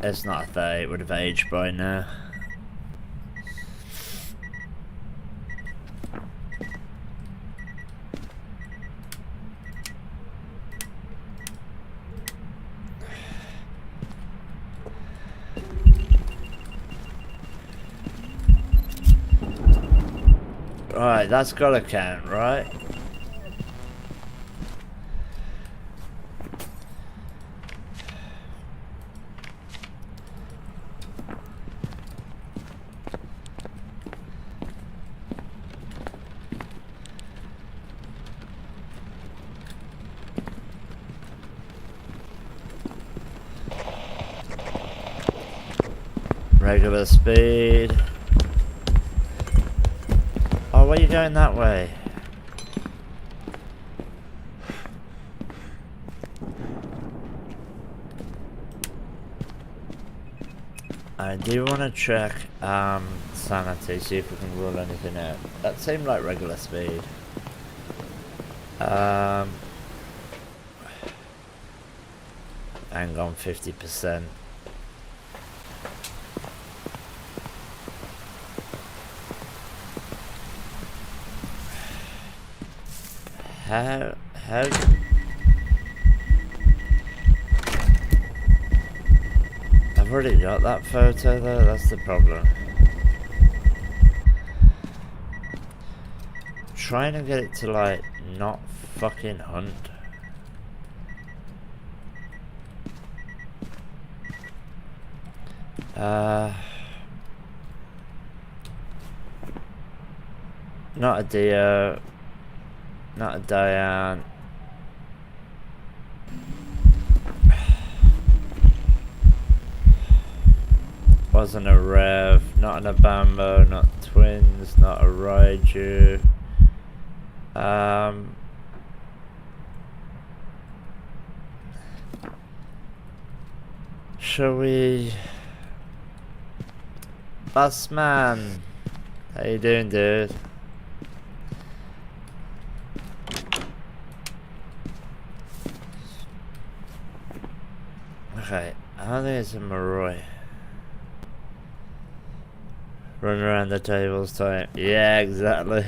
It's not a 30, it would have aged by now. Right, that's gotta count, right? Regular speed. Oh, why are you going that way? I do want to check sanity, see if we can rule anything out. That seemed like regular speed. Hang on, 50%. How I've already got that photo though, that's the problem. Trying to get it to like not fucking hunt. Not a Dio, not a Diane. Wasn't a Rev, not an Obambo, not Twins, not a Raiju. Shall we... Boss man, how you doing, dude? Okay, I don't think it's a Maroi. Run around the tables time. Yeah, exactly.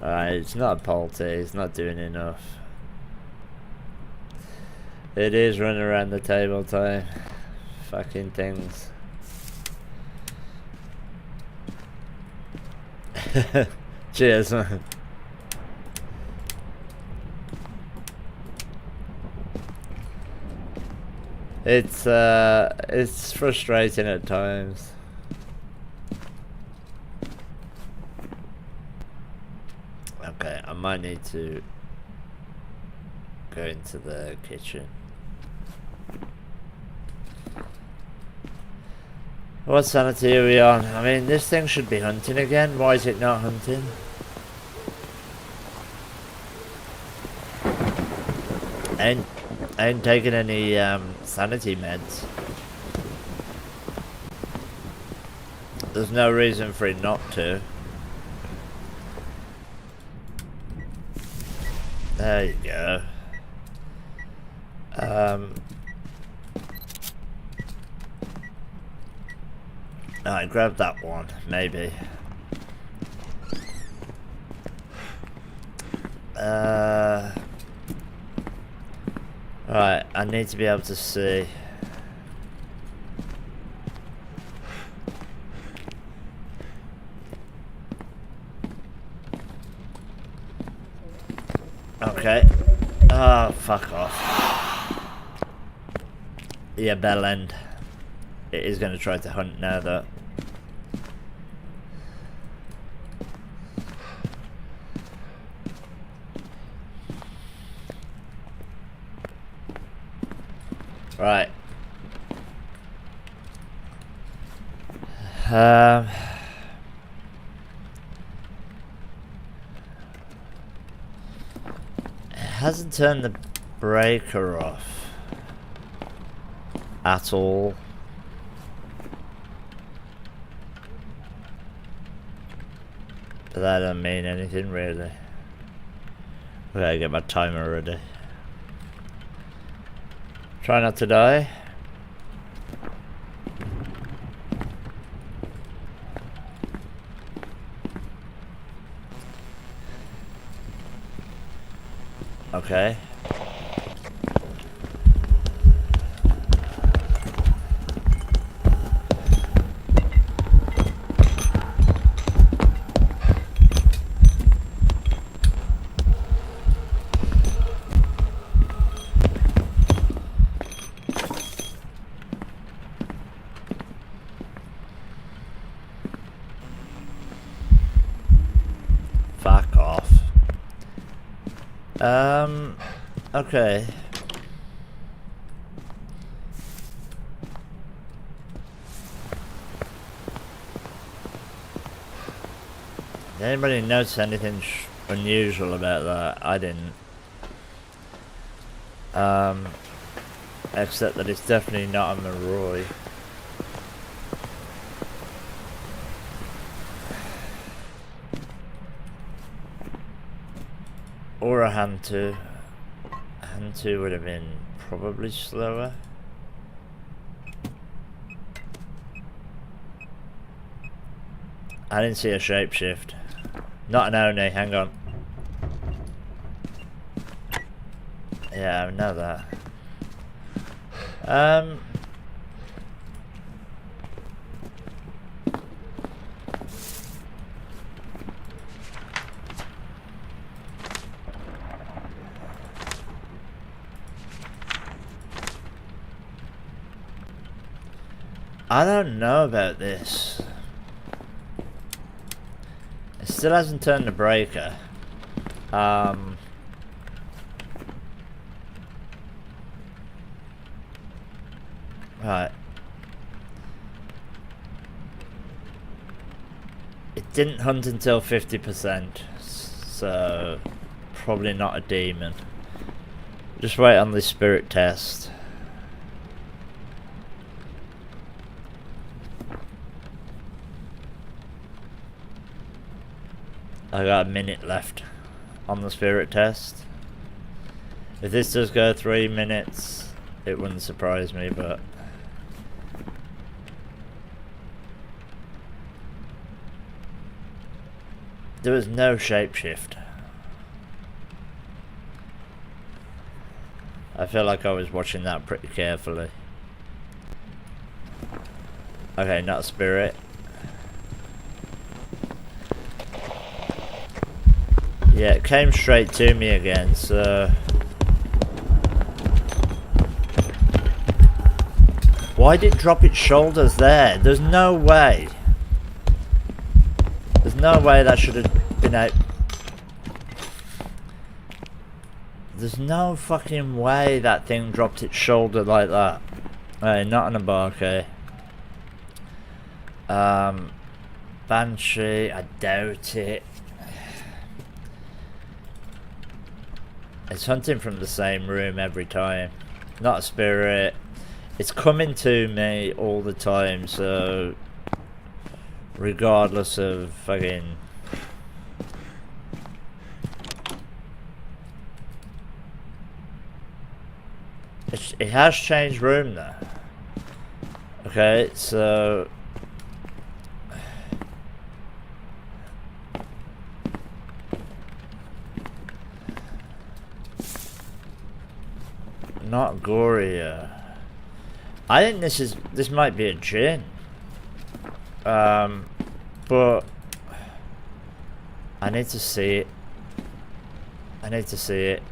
Alright, it's not a Polte, it's not doing enough. It is running around the table time. Fucking things. Cheers, man. It's frustrating at times. Okay, I might need to go into the kitchen. What sanity are we on? I mean, this thing should be hunting again. Why is it not hunting? I ain't taking any sanity meds. There's no reason for it not to. There you go. I grabbed that one, maybe. Right, I need to be able to see. Okay. Oh, fuck off. Yeah, bell end. It is going to try to hunt now, though. Right. It hasn't turned the breaker off at all. But that doesn't mean anything, really. I gotta get my timer ready. Try not to die. Okay. Fuck off. Okay. Did anybody notice anything unusual about that? I didn't. Except that it's definitely not a Maroi. Or a hand two. Hand two would have been probably slower. I didn't see a shapeshift. Not an Oni, hang on. Yeah, I know that. I don't know about this. It still hasn't turned the breaker. Right. It didn't hunt until 50%, so probably not a demon. Just wait on this spirit test. I got a minute left on the spirit test. If this does go 3 minutes, it wouldn't surprise me, but there was no shapeshift. I feel like I was watching that pretty carefully. Okay, not a spirit. Yeah, it came straight to me again, so why did it drop its shoulders there? There's no way. There's no way that should have been out. There's no fucking way that thing dropped its shoulder like that. Hey, not an Embarque. Banshee, I doubt it. It's hunting from the same room every time. Not a spirit. It's coming to me all the time, so regardless of fucking it has changed room though. Okay, so not Goria. I think this might be a Jinn. But I need to see it. I need to see it.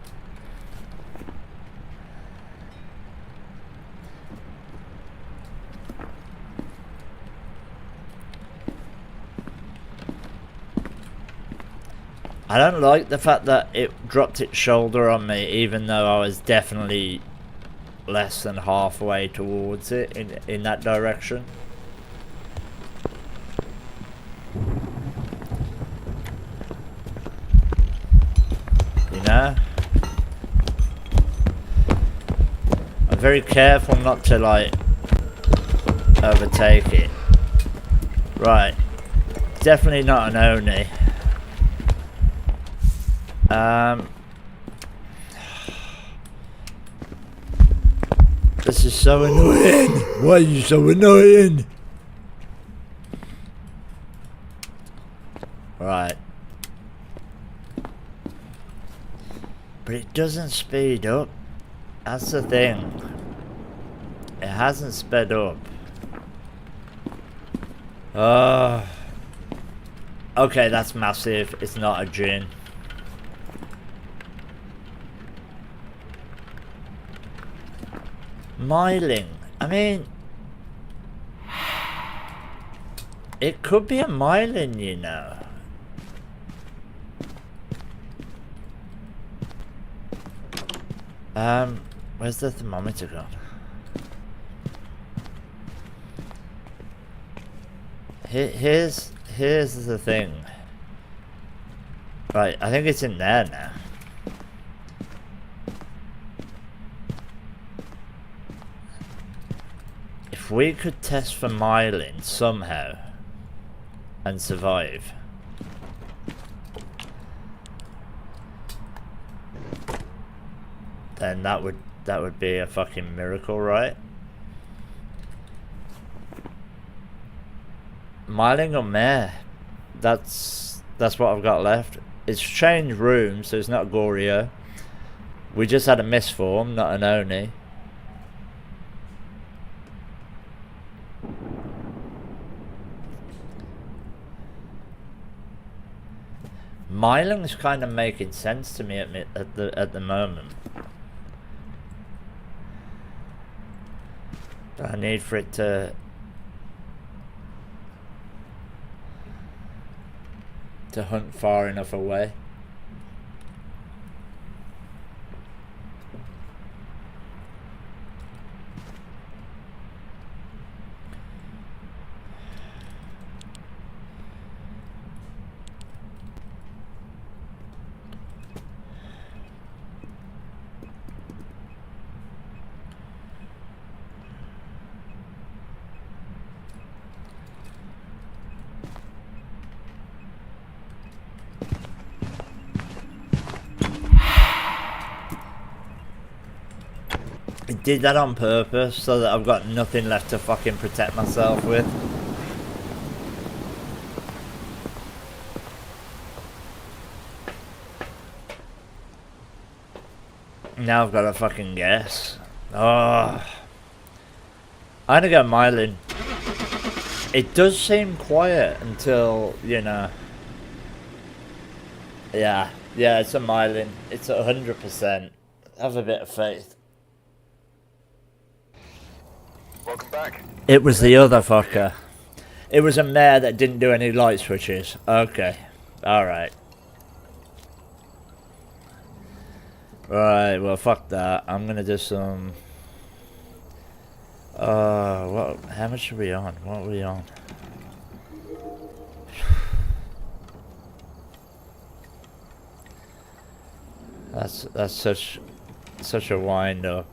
I don't like the fact that it dropped its shoulder on me, even though I was definitely less than halfway towards it in that direction. You know? I'm very careful not to, like, overtake it. Right. Definitely not an Oni. This is so annoying. Why are you so annoying? Right. But it doesn't speed up. That's the thing. It hasn't sped up. Okay, that's massive. It's not a gin. Miling. I mean, it could be a Myelin, you know. Where's the thermometer gone? Here's the thing. Right, I think it's in there now. If we could test for Myelin somehow and survive. Then that would be a fucking miracle, right? Myelin or Mare. That's what I've got left. It's changed rooms, so it's not Goryo. We just had a misform, not an Oni. Myelin is kind of making sense to me at the moment. But I need for it to hunt far enough away. I did that on purpose so that I've got nothing left to fucking protect myself with. Now I've got to fucking guess. Oh. I'm gonna go Myelin. It does seem quiet until, you know. Yeah, it's a Myelin. It's 100%. Have a bit of faith. Welcome back. It was the other fucker. It was a mare that didn't do any light switches. Okay. Alright. Right, well fuck that. I'm gonna do some... what? How much are we on? What are we on? That's such a wind up.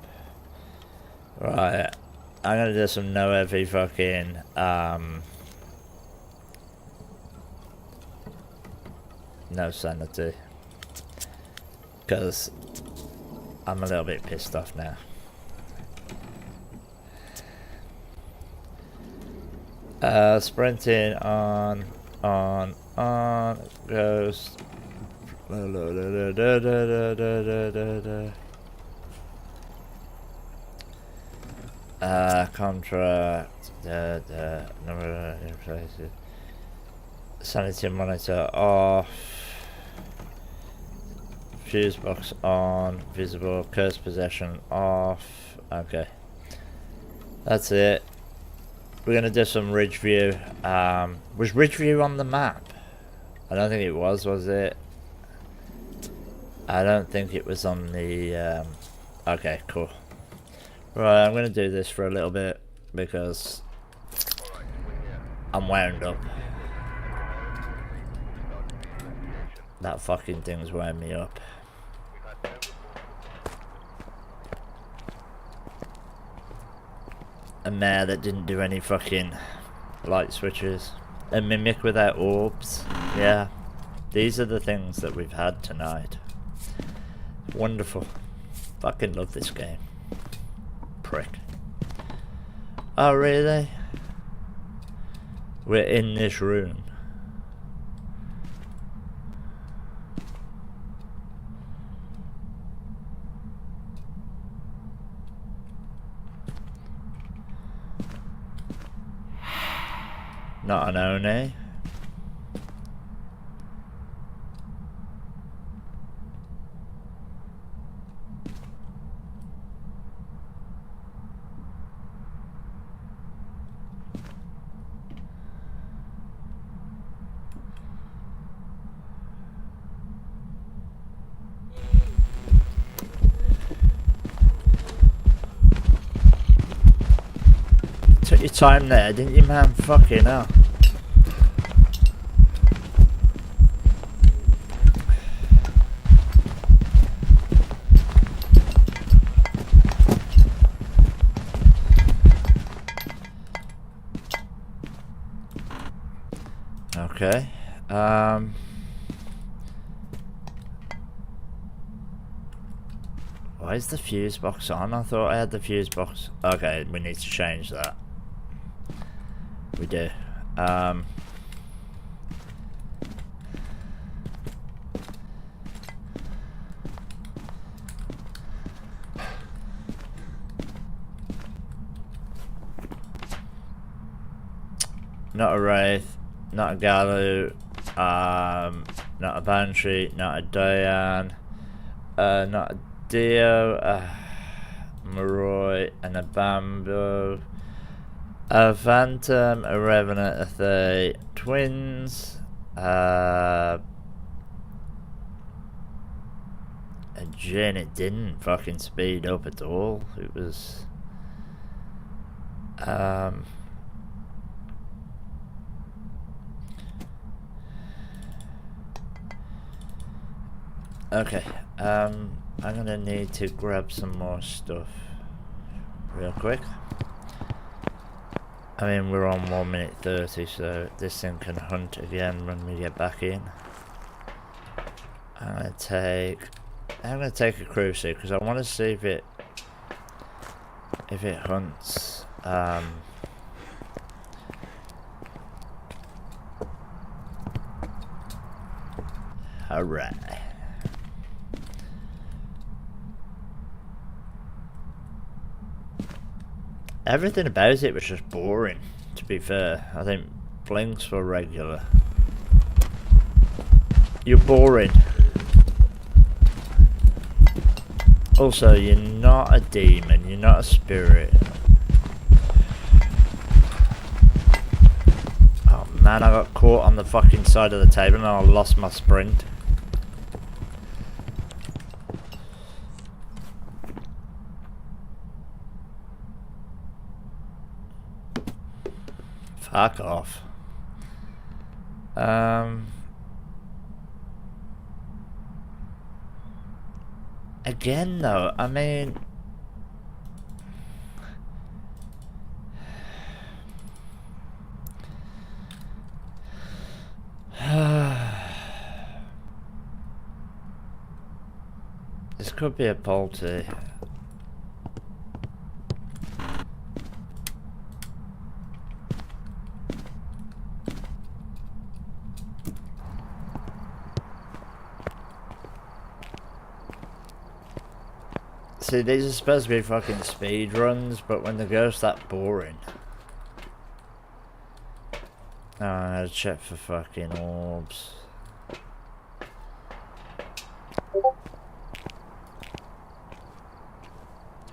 Right. I'm gonna do some no heavy fucking no sanity, because I'm a little bit pissed off now. Sprinting on goes. Contract, number of places, sanity monitor off, fuse box on, visible, curse possession off. Okay, that's it. We're gonna do some ridge view. Was ridge view on the map? I don't think it was it? I don't think it was on the, okay, cool. Right, I'm gonna do this for a little bit because Alright, we're here. I'm wound up. Investigation. That fucking thing's wound me up. We've had no reports of A mare that didn't do any fucking light switches. A mimic without orbs. Yeah. These are the things that we've had tonight. Wonderful. Fucking love this game. Prick. Oh, really? We're in this room. Not an Oni. Took your time there, didn't you, man? Fucking hell. Okay. Why is the fuse box on? I thought I had the fuse box. Okay, we need to change that. We do. Not a Wraith, not a Galu, not a Banshee, not a Diane, not a Dio, Moroi, and a Obambo, a Phantom, a Revenant, a Thay, Twins, a Jin. It didn't fucking speed up at all. It was, okay, I'm gonna need to grab some more stuff real quick. I mean, we're on 1 minute 30, so this thing can hunt again when we get back in. I'm gonna take a cruiser because I want to see if it hunts. Alright. Everything about it was just boring, to be fair. I think blinks were regular. You're boring. Also, you're not a demon, you're not a spirit. Oh man, I got caught on the fucking side of the table and I lost my sprint. Fuck off. Again though, I mean, this could be a polty. See, these are supposed to be fucking speed runs, but when they go, it's that boring. Oh, I gotta check for fucking orbs.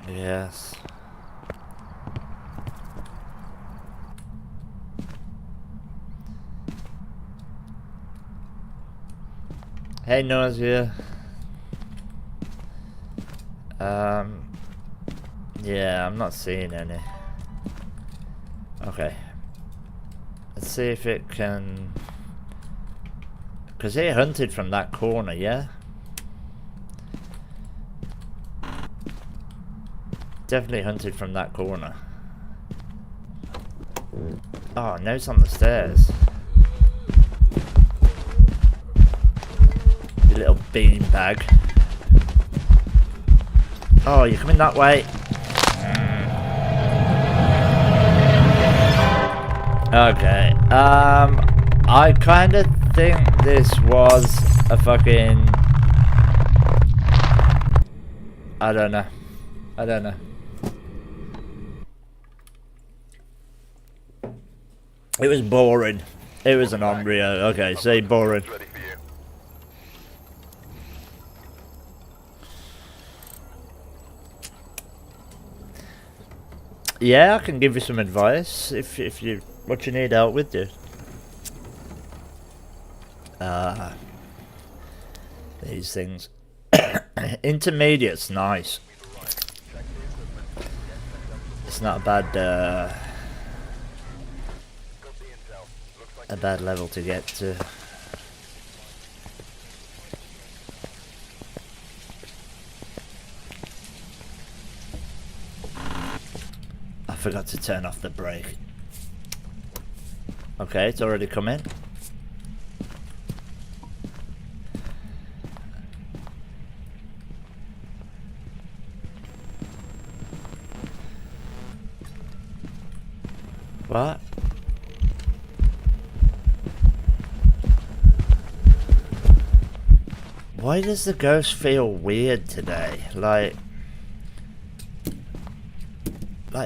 Yes. Hey, Nausea. Yeah, I'm not seeing any. Okay. Let's see if it can... Because it hunted from that corner, yeah? Definitely hunted from that corner. Oh, no, it's on the stairs. You little beanbag. Oh, you're coming that way. Okay. I kind of think this was a fucking... I don't know. It was boring. It was an embryo. Okay, say boring. Ready for you. Yeah, I can give you some advice if you what you need help with, dude. These things. Intermediate's nice. It's not a bad level to get to. I forgot to turn off the brake. Okay, it's already come in. What? Why does the ghost feel weird today? Like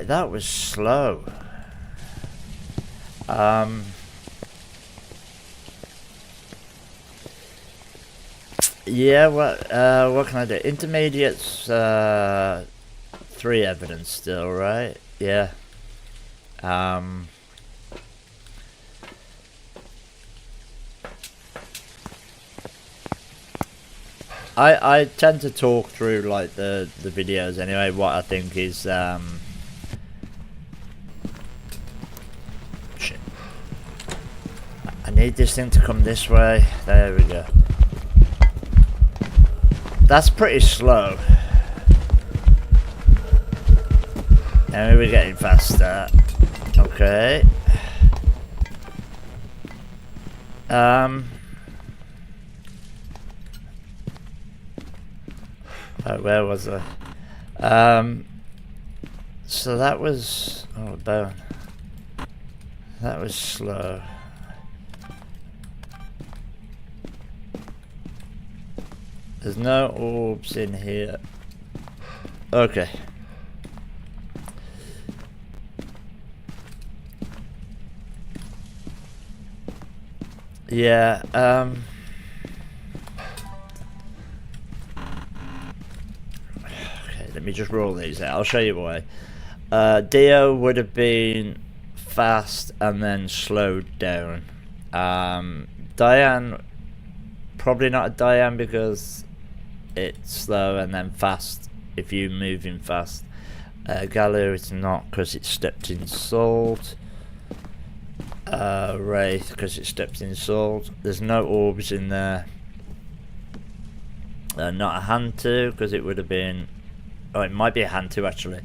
that was slow. Yeah, what can I do? Intermediate's 3 evidence still, right? Yeah. I tend to talk through like the videos anyway. What I think is shit. I need this thing to come this way. There we go. That's pretty slow. Now we're getting faster. Okay. Where was I? So that was... Oh, bone. That was slow. There's no orbs in here. Okay. Yeah, let me just roll these out. I'll show you why. Dio would have been fast and then slowed down. Diane, probably not a Diane because it's slow and then fast if you're moving fast. Gallo it's not because it stepped in salt. Wraith because it stepped in salt. There's no orbs in there. Not a Hantu because it would have been... Oh, it might be a Hantu actually.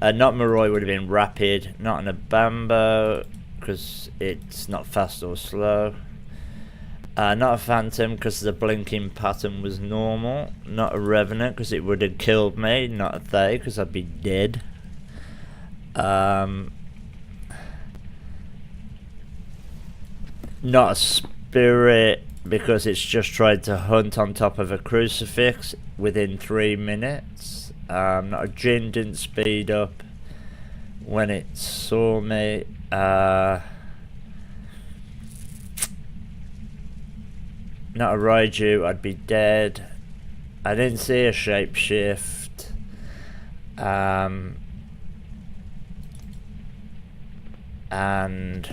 Not Moroi would have been rapid. Not an Obambo because it's not fast or slow. Not a Phantom because the blinking pattern was normal. Not a Revenant because it would have killed me. Not a Thay because I'd be dead. Not a Spirit because it's just tried to hunt on top of a crucifix within 3 minutes. Not a Jinn, didn't speed up when it saw me. Not a Raiju, I'd be dead. I didn't see a shapeshift. And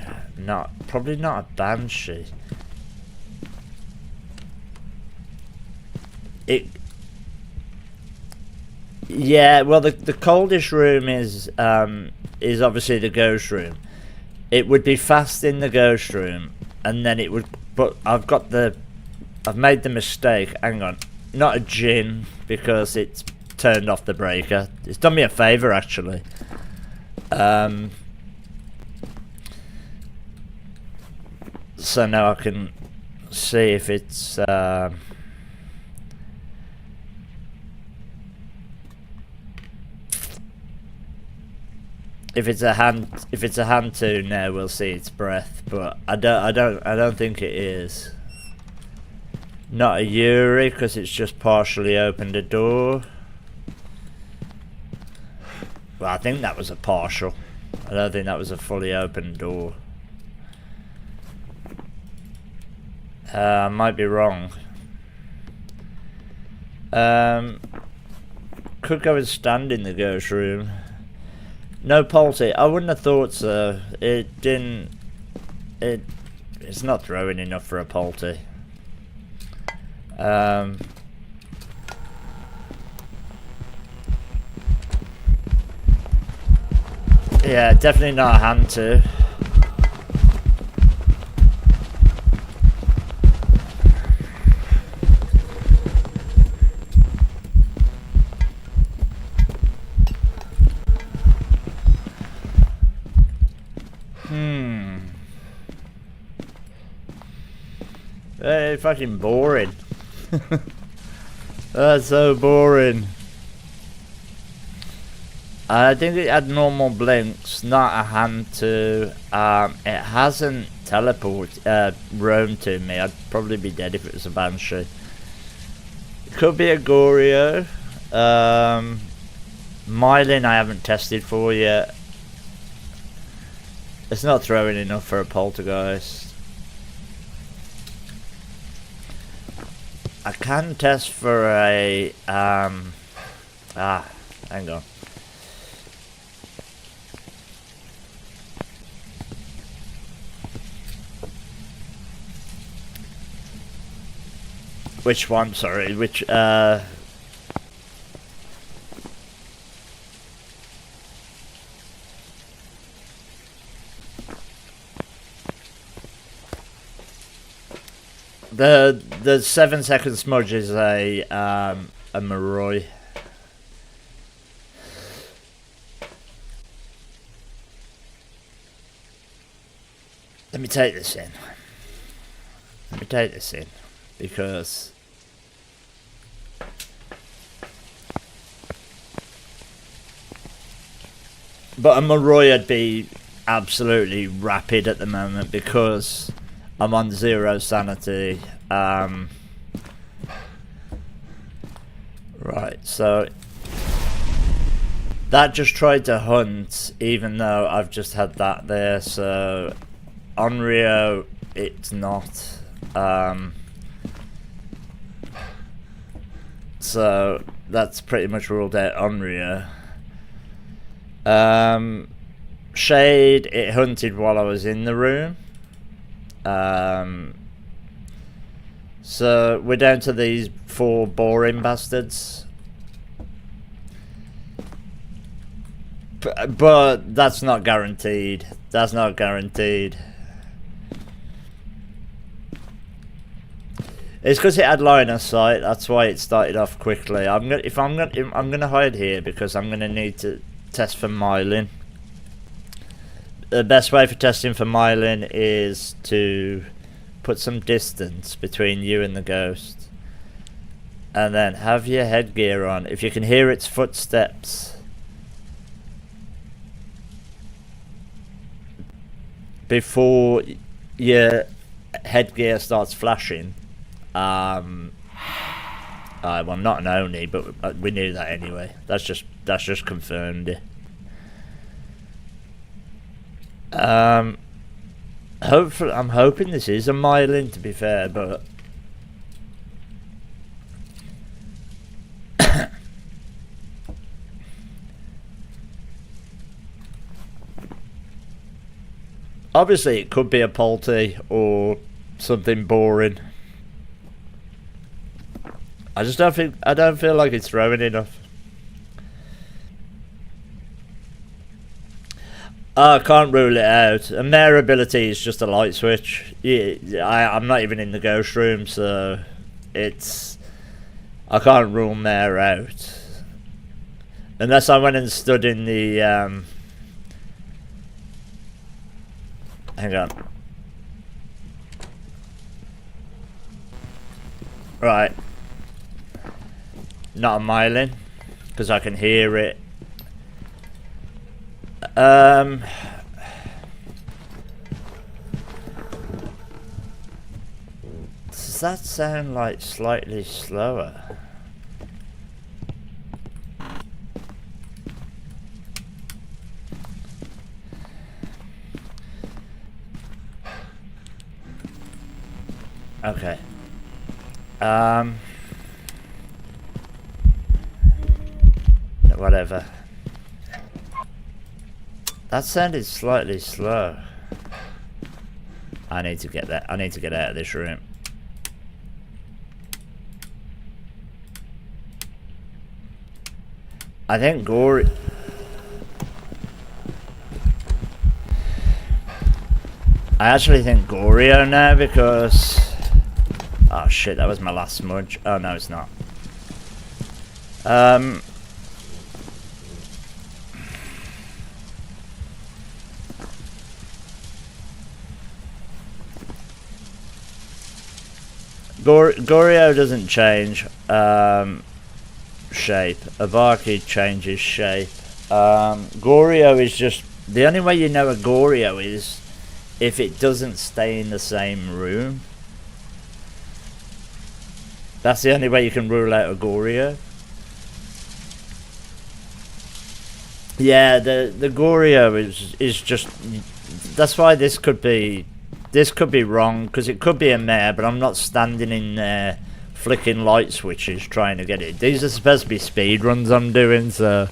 probably not a Banshee. Yeah, well, the coldest room is obviously the ghost room. It would be fast in the ghost room, and then it would. But I've made the mistake. Hang on, not a gin because it's turned off the breaker. It's done me a favour actually. So now I can see if it's. If it's a hand tune now, we'll see its breath, but I don't think it is. Not a Yuri because it's just partially opened a door. Well, I think that was a partial. I don't think that was a fully open door. I might be wrong. Could go and stand in the ghost room. No Polty. I wouldn't have thought so. It didn't. It's not throwing enough for a Polty. Yeah, definitely not a hand to. Very fucking boring. That's so boring. I think it had normal blinks, not a hand to. It hasn't roamed to me. I'd probably be dead if it was a Banshee. It could be a Goryo. Myelin I haven't tested for yet. It's not throwing enough for a poltergeist. I can test for a hang on. Which one? Sorry, which The 7 second smudge is a Maroi. Let me take this in. Because but a Maroi would be absolutely rapid at the moment because I'm on 0 sanity. Right, so that just tried to hunt, even though I've just had that there. So on Rio, it's not. So that's pretty much ruled out on Rio. Shade, it hunted while I was in the room. So we're down to these 4 boring bastards. But that's not guaranteed. That's not guaranteed. It's because it had line of sight. That's why it started off quickly. I'm gonna hide here because I'm gonna need to test for myelin. The best way for testing for myelin is to put some distance between you and the ghost, and then have your headgear on. If you can hear its footsteps before your headgear starts flashing, well, not an Oni, but we knew that anyway. That's just confirmed it. Hopefully, I'm hoping this is a myelin, to be fair, but obviously it could be a Polty or something boring. I don't feel like it's throwing enough. I can't rule it out. A mare ability is just a light switch. Yeah, I'm not even in the ghost room, so it's... I can't rule mare out. Unless I went and stood in the... hang on. Right. Not a mile in, because I can hear it. Does that sound like slightly slower? Okay. Whatever. That sounded slightly slow. I need to get that. I need to get out of this room. I think Gory... I actually think Goryo now because... Oh shit, that was my last smudge. Oh no, it's not. Goryo doesn't change shape. Abaki changes shape. Goryo is just... The only way you know a Goryo is if it doesn't stay in the same room. That's the only way you can rule out a Goryo. Yeah, the Goryo is just... That's why this could be wrong, because it could be a mare, but I'm not standing in there flicking light switches trying to get it. These are supposed to be speed runs I'm doing, so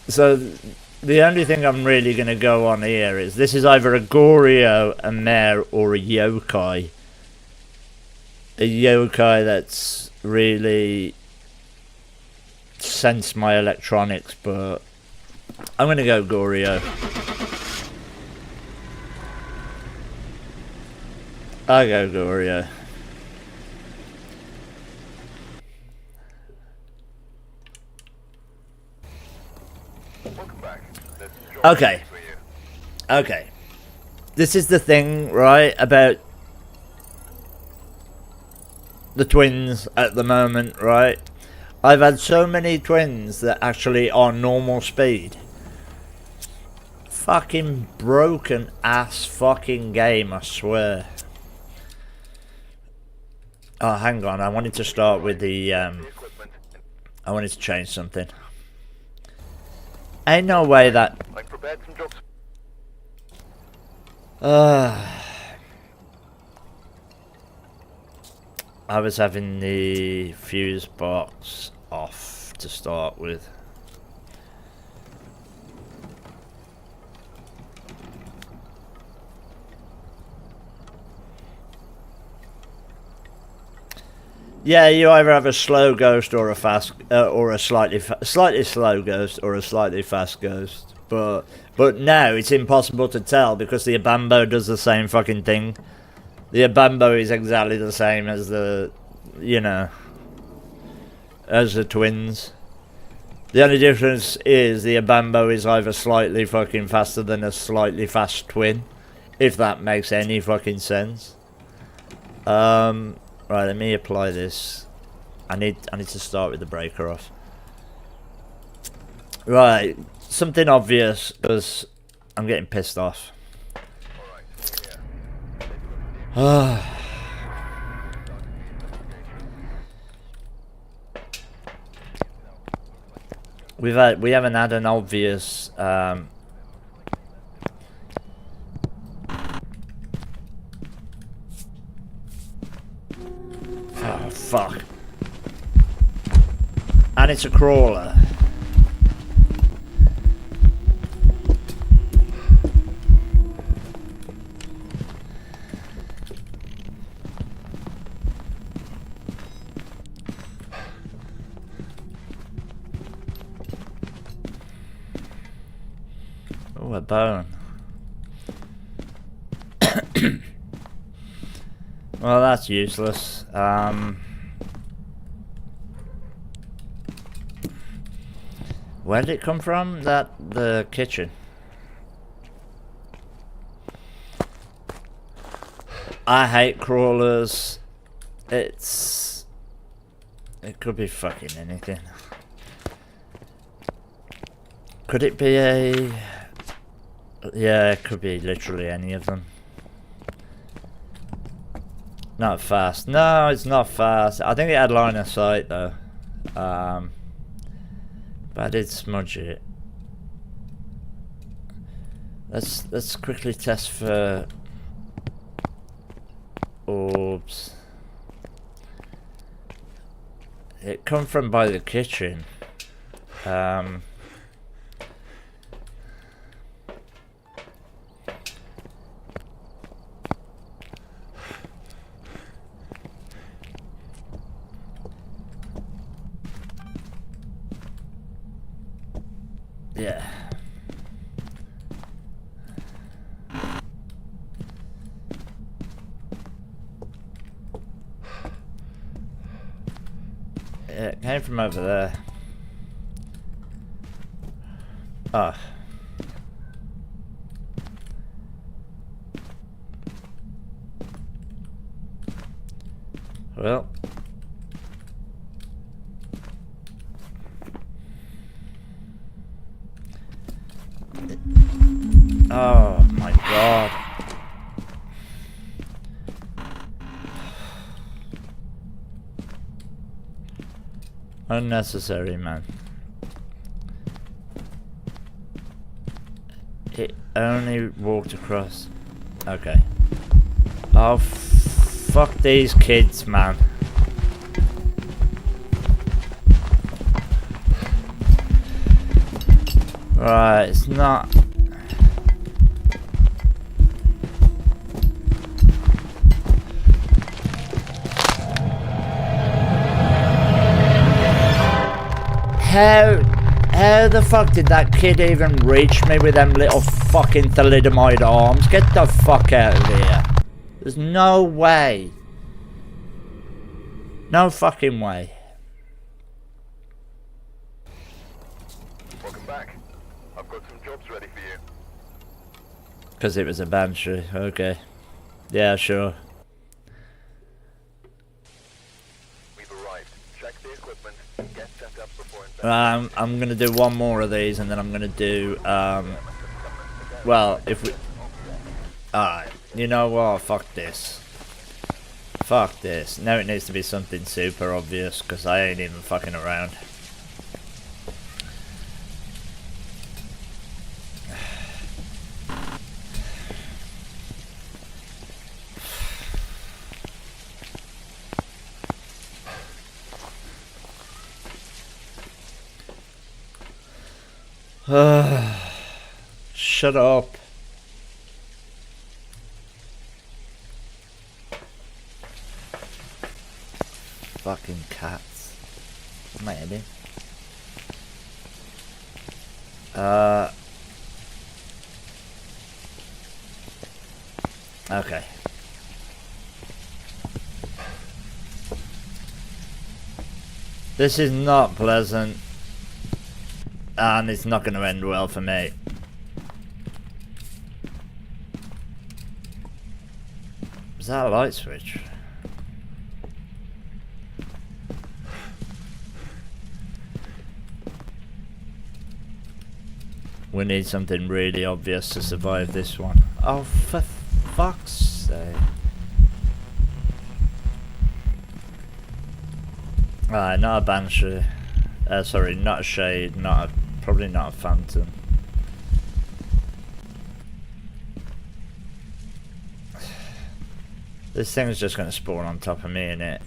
the only thing I'm really going to go on here is this is either a Goryo, a mare, or a yokai. A yokai that's really sensed my electronics, but I'm going to go Goryo. I go Goryo. Welcome back. Let's drop Okay. things for you. Okay. This is the thing, right, about the twins at the moment, right? I've had so many twins that actually are normal speed. Fucking broken ass fucking game, I swear. Oh, hang on, I wanted to start with the, I wanted to change something. Ain't no way that... I've prepared some jobs. I was having the fuse box off to start with. Yeah, you either have a slow ghost or a fast, or a slightly slow ghost or a slightly fast ghost. But now it's impossible to tell because the Obambo does the same fucking thing. The Obambo is exactly the same as the, you know, as the twins. The only difference is the Obambo is either slightly fucking faster than a slightly fast twin, if that makes any fucking sense. Right, let me apply this. I need to start with the breaker off. Right, something obvious because I'm getting pissed off. We haven't had an obvious oh fuck. And it's a crawler. Oh, a bone. Well, that's useless. Where did it come from? The kitchen. I hate crawlers. It could be fucking anything. Could it be a... Yeah, it could be literally any of them. Not fast. No, it's not fast. I think it had line of sight though. But I did smudge it. Let's quickly test for orbs. It come from by the kitchen. Yeah. It came from over there. Ah. Well. Oh my god. Unnecessary, man. It only walked across. Okay. Oh, fuck these kids, man. Right, it's not... How the fuck did that kid even reach me with them little fucking thalidomide arms? Get the fuck out of here. There's no way. No fucking way. Welcome back. I've got some jobs ready for you. Because it was a banshee. Okay. Yeah, sure. We've arrived. Check the equipment. Get set up before I'm gonna do one more of these and then I'm gonna do well, if we... Alright, you know what, fuck this. Fuck this. Now it needs to be something super obvious because I ain't even fucking around. Shut up. Fucking cats. Maybe. Okay. This is not pleasant. And it's not going to end well for me. Is that a light switch? We need something really obvious to survive this one. Oh, for fuck's sake. Alright, not a banshee. Sorry, not a shade, probably not a phantom. This thing's just gonna spawn on top of me, innit?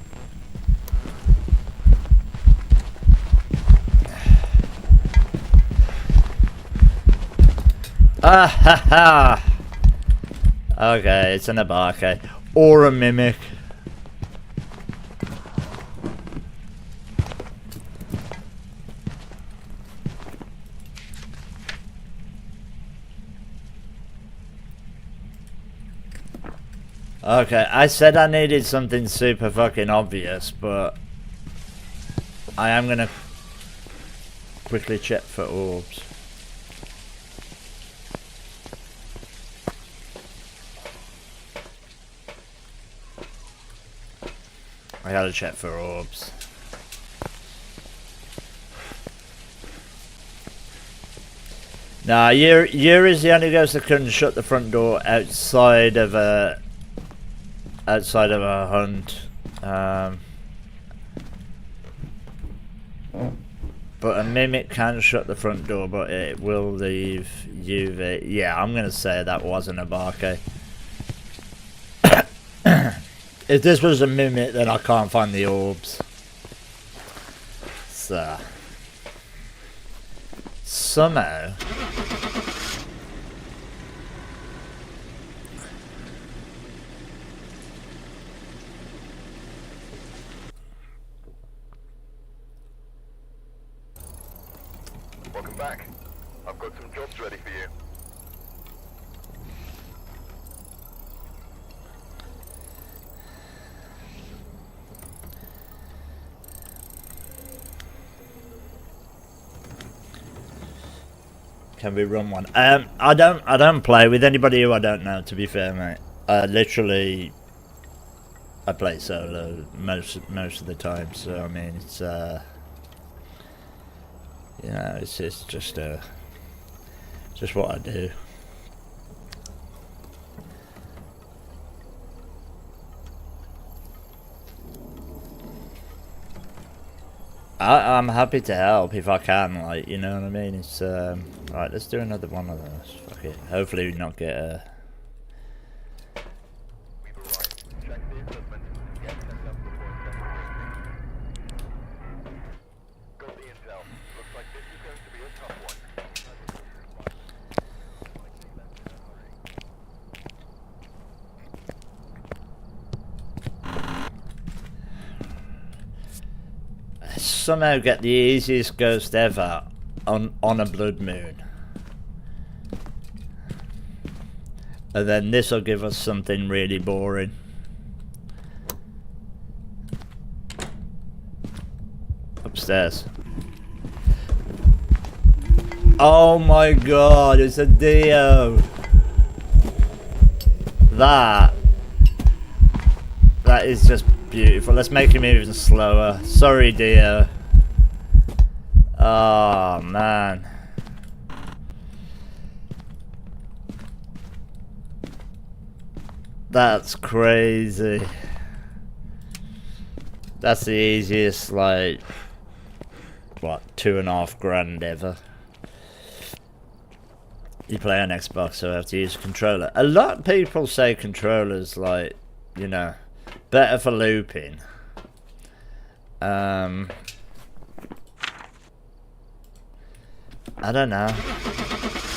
Ah ha ha! Okay, it's an abarca. Or a mimic. Okay, I said I needed something super fucking obvious, but I am gonna quickly check for orbs. I gotta check for orbs. Nah, Yuri's the only ghost that can shut the front door outside of a hunt. But a mimic can shut the front door, but it will leave UV. Yeah, I'm gonna say that wasn't a Barke. If this was a mimic, then I can't find the orbs. So somehow Welcome back. I've got some jobs ready for you. can we run one? I don't play with anybody who I don't know, to be fair, mate. I play solo most of the time, so I mean it's you know, it's just what I do. I'm happy to help if I can, like, you know what I mean? It's right, let's do another one of those. Fuck it. Hopefully we not get a We've arrived. Check the equipment. Get set up before investigation. Got the intel. Looks like this is going to be a tough one. somehow get the easiest ghost ever on a blood moon. And then this will give us something really boring. Upstairs. Oh my god, it's a Dio. That is just beautiful. Let's make him even slower. Sorry, Dio. Oh man. That's crazy. That's the easiest, like, what, $2.5 grand ever. You play on Xbox, so I have to use a controller. A lot of people say controllers, like, you know, better for looping. I don't know.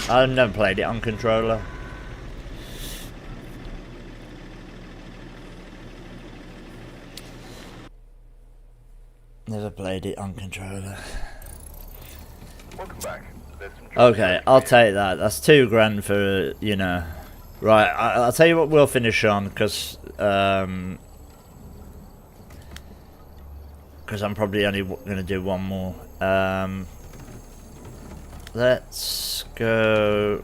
I've never played it on controller. Never played it on controller. Welcome back. There's some Okay, I'll take that. That's $2 grand for, you know. Right, I'll tell you what we'll finish on, because I'm probably only going to do one more. Let's go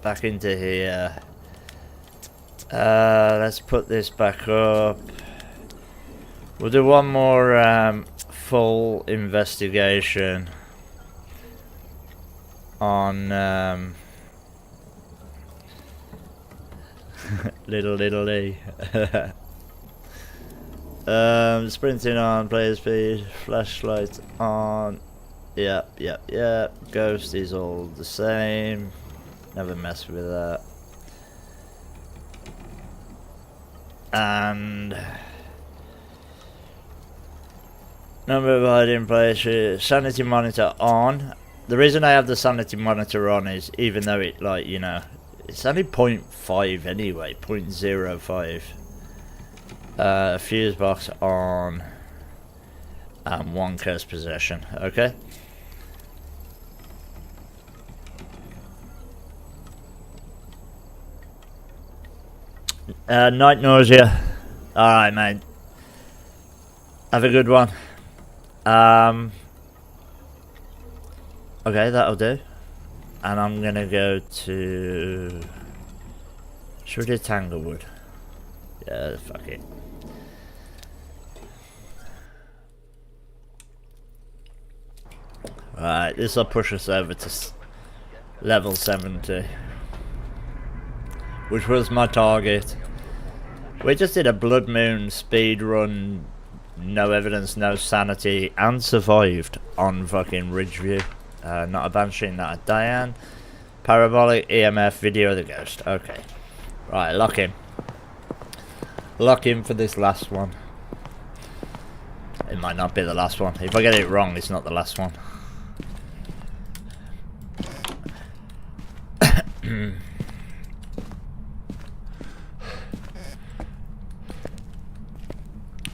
back into here. Let's put this back up. We'll do one more full investigation on little Lee. Sprinting on, player speed, flashlight on. Yep. Ghost is all the same. Never mess with that. And number of hiding places, sanity monitor on. The reason I have the sanity monitor on is, even though it, like, you know, it's only 0.5 anyway, 0.05. Fuse box on, and 1 curse possession. Okay. Night nausea. Alright, mate. Have a good one. Okay, that'll do. And I'm gonna go to... Should we do Tanglewood? Yeah, fuck it. Alright, this will push us over to level 70. Which was my target. We just did a Blood Moon speed run, no evidence, no sanity, and survived on fucking Ridgeview. Not a Banshee, not a Diane. Parabolic, EMF, video of the ghost. Okay. Right, lock him. Lock him for this last one. It might not be the last one. If I get it wrong, it's not the last one.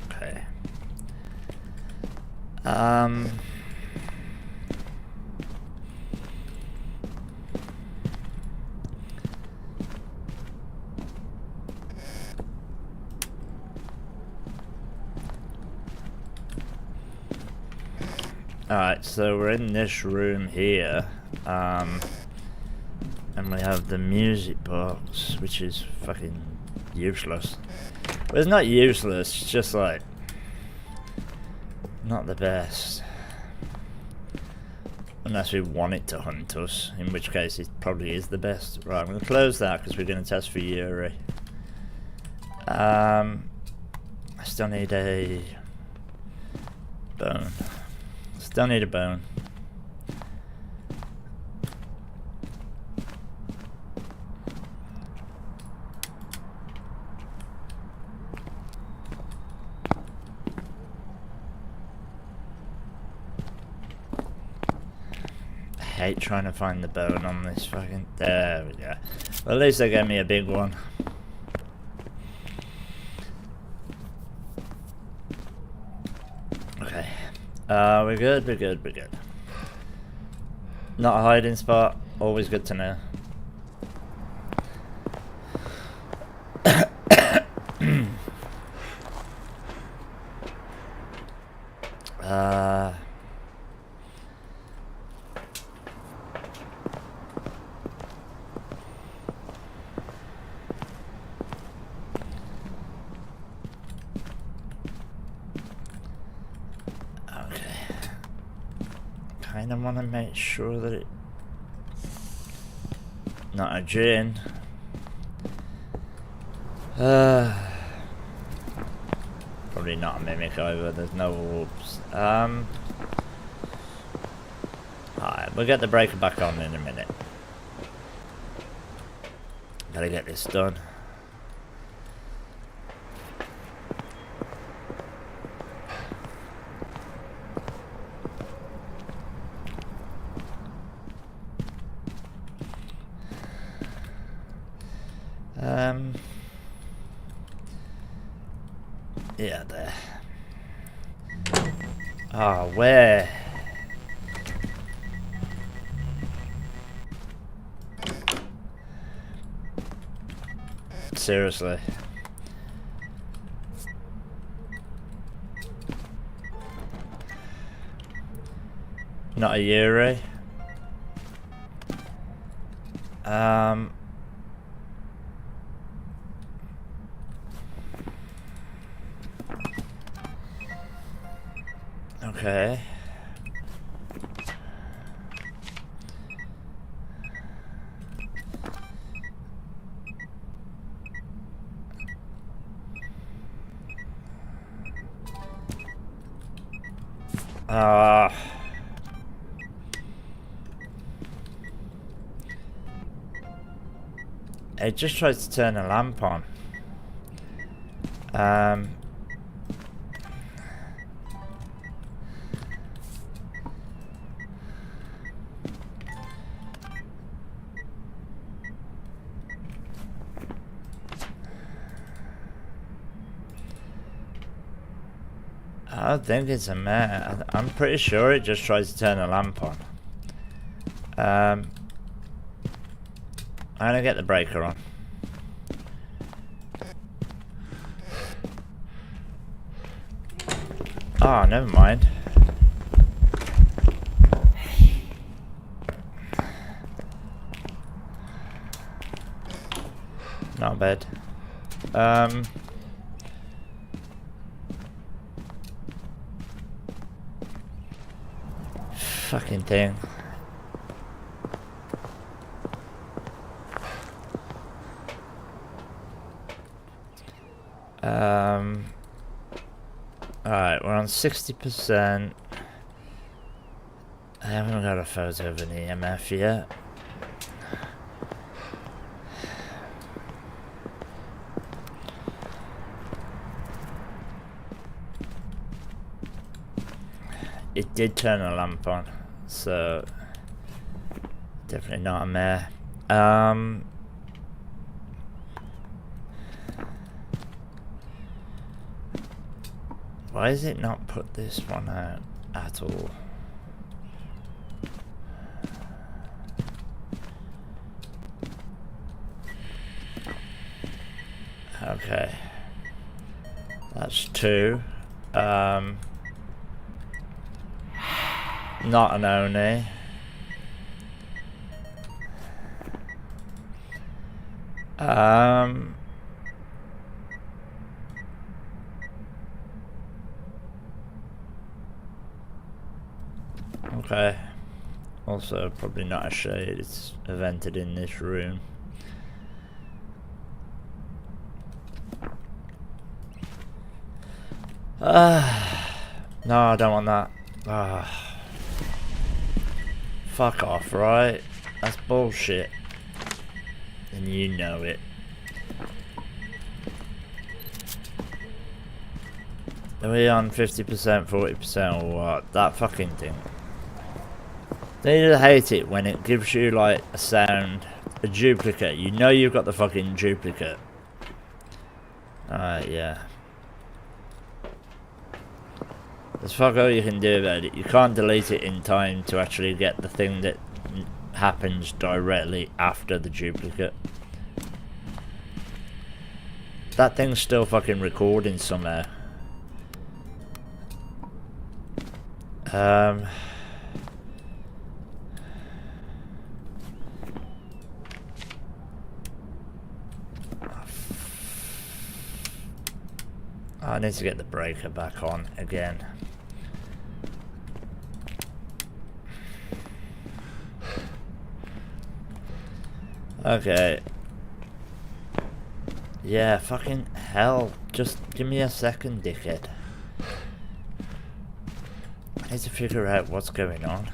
Okay. Alright, so we're in this room here, and we have the music box, which is fucking useless. Well, it's not useless, it's just like, not the best. Unless we want it to hunt us, in which case it probably is the best. Right, I'm going to close that because we're going to test for Yuri. I still need a bone. Still need a bone. I hate trying to find the bone on this fucking... There we go. Well, at least they gave me a big one. Okay. We're good, we're good, we're good. Not a hiding spot, always good to know. I want to make sure that it... Not a gin. Probably not a mimic either, there's no orbs. Alright, we'll get the breaker back on in a minute. Gotta get this done. Yeah, there. Ah, where? Seriously. Not a Yuri. Okay. It just tries to turn a lamp on. I don't think it's a mare. I'm pretty sure it just tries to turn a lamp on. I'm gonna get the breaker on. Oh, never mind. Not bad. Fucking thing. Alright, we're on 60%. I haven't got a photo of an EMF yet. It did turn a lamp on, so definitely not a mare. Why is it not put this one out at all? Okay, that's 2. Not an Oni. Okay. Also, probably not a shade. It's vented in this room. No, I don't want that. Fuck off, right? That's bullshit. And you know it. Are we on 50%, 40% or what? That fucking thing. They just hate it when it gives you like a sound, a duplicate. You know you've got the fucking duplicate. Alright, yeah. There's fuck all you can do about it. You can't delete it in time to actually get the thing that happens directly after the duplicate. That thing's still fucking recording somehow. I need to get the breaker back on again. Okay. Yeah, fucking hell. Just give me a second, dickhead. I need to figure out what's going on.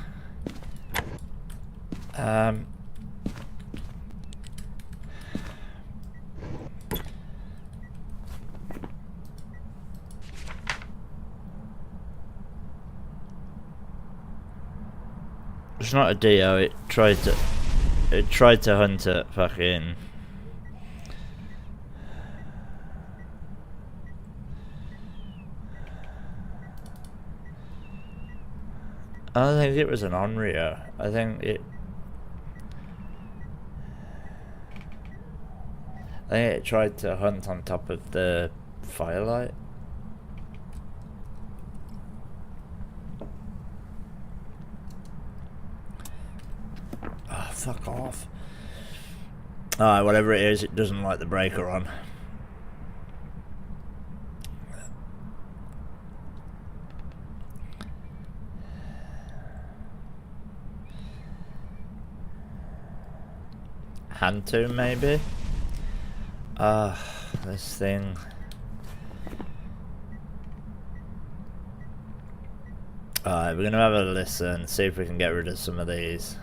It's not a Dio, it tried to hunt it fucking. I don't think it was an Onryo. I think it tried to hunt on top of the firelight. Oh, fuck off. Alright, whatever it is, it doesn't like the breaker on. Hand to maybe? This thing. Alright, we're gonna have a listen, see if we can get rid of some of these.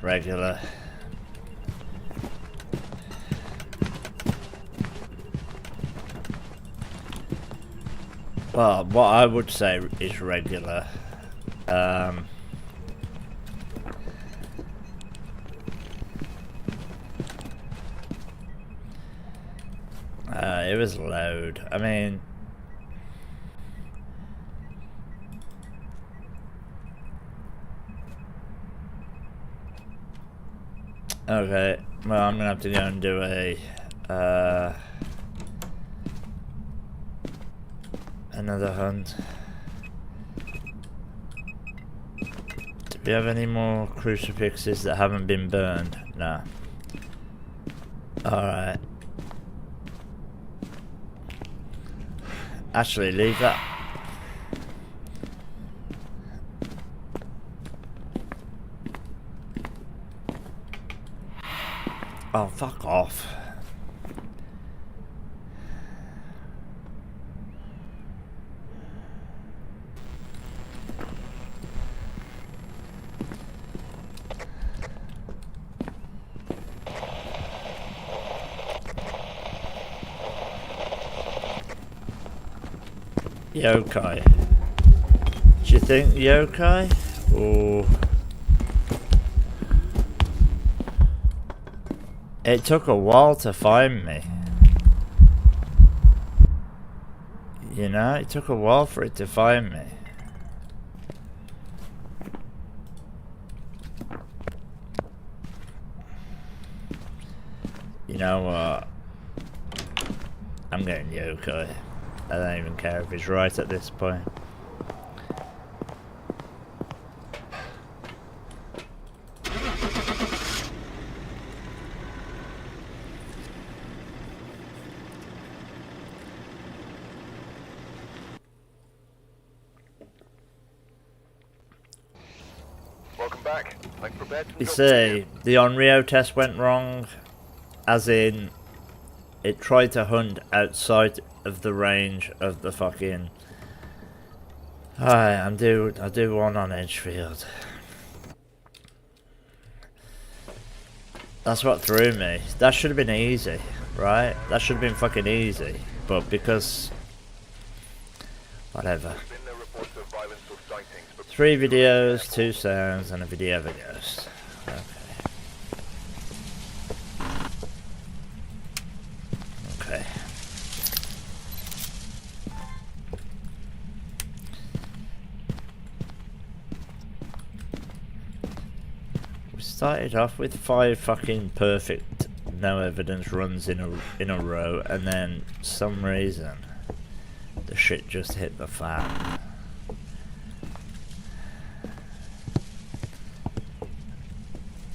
Regular. Well, what I would say is regular. It was loud. I mean, okay. Well, I'm gonna have to go and do a another hunt. Do we have any more crucifixes that haven't been burned? No. Alright. Actually, leave that. Oh, fuck off. Yokai. Do you think yokai? Or it took a while to find me. You know, it took a while for it to find me. You know what? I'm getting yokai. I don't even care if he's right at this point. Welcome back. Like prepared to You go. see, the Onryo test went wrong, as in, it tried to hunt outside of the range of the fucking. Alright, I'll do one on Edgefield. That's what threw me. That should have been easy, right? That should have been fucking easy. But because whatever. There's been no reports of violence or sightings, but 3 videos, 2 sounds, and a video of a ghost. Okay. Okay. We started off with 5 fucking perfect no evidence runs in a row, and then some reason the shit just hit the fan.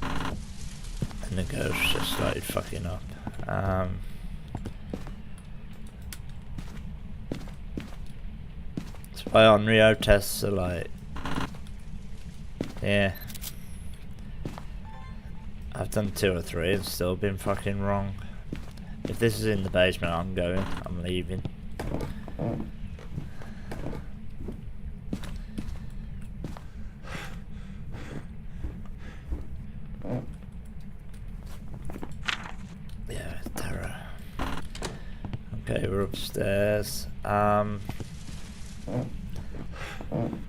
And the ghost just started fucking up. That's why Onryo tests are like, yeah. I've done 2 or 3 and still been fucking wrong. If this is in the basement, I'm going. I'm leaving. Yeah, terror. Okay, we're upstairs.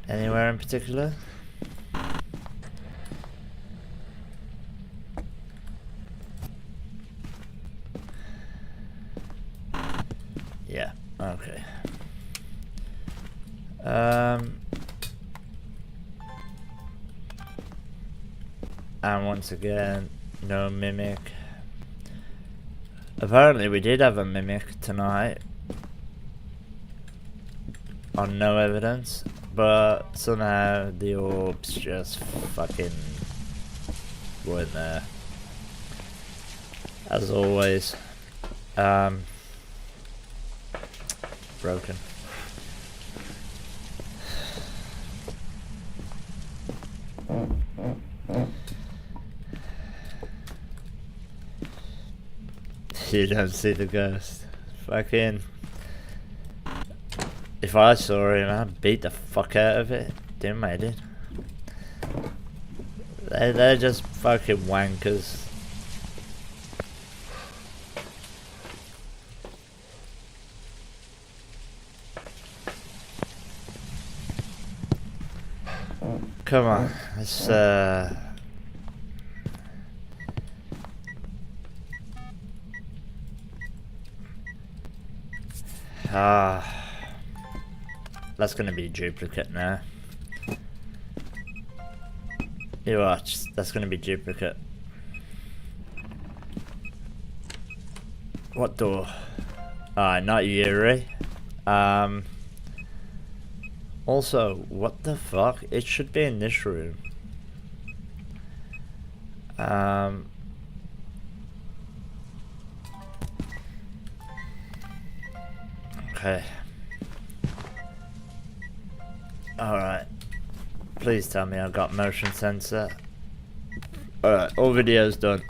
Anywhere in particular? Yeah, okay. And once again, no mimic. Apparently we did have a mimic tonight on no evidence, but somehow the orbs just fucking weren't there. As always. Broken. You don't see the ghost. Fucking. If I saw him, I'd beat the fuck out of it. Didn't I, did? They're just fucking wankers. Come on, let's that's gonna be a duplicate now. You watch, that's gonna be duplicate. What door? Not Yuri. Also, what the fuck? It should be in this room. Okay. Alright. Please tell me I've got motion sensor. Alright, all videos done.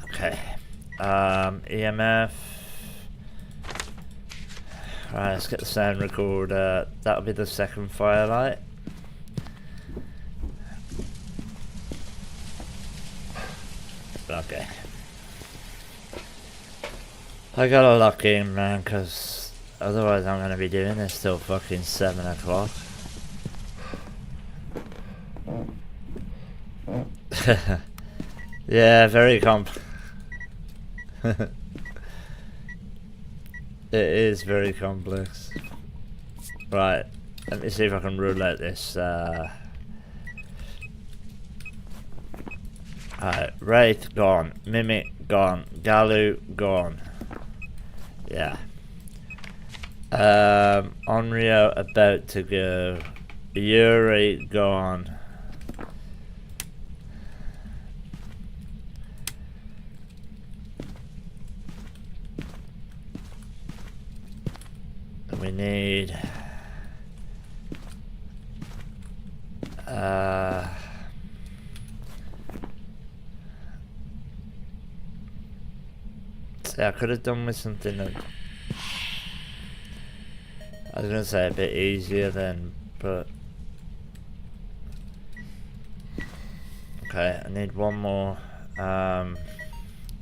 Okay. EMF. Alright, let's get the sound recorder. That'll be the second firelight. Okay. I gotta lock in, man, because otherwise I'm gonna be doing this till fucking 7 o'clock. Yeah, very it is very complex. Right, let me see if I can rule out this. Alright, Wraith gone, Mimic gone, Galu gone. Yeah. Onryo about to go. Yuri gone. We need see, I could have done with something that I was gonna say a bit easier then, but okay, I need one more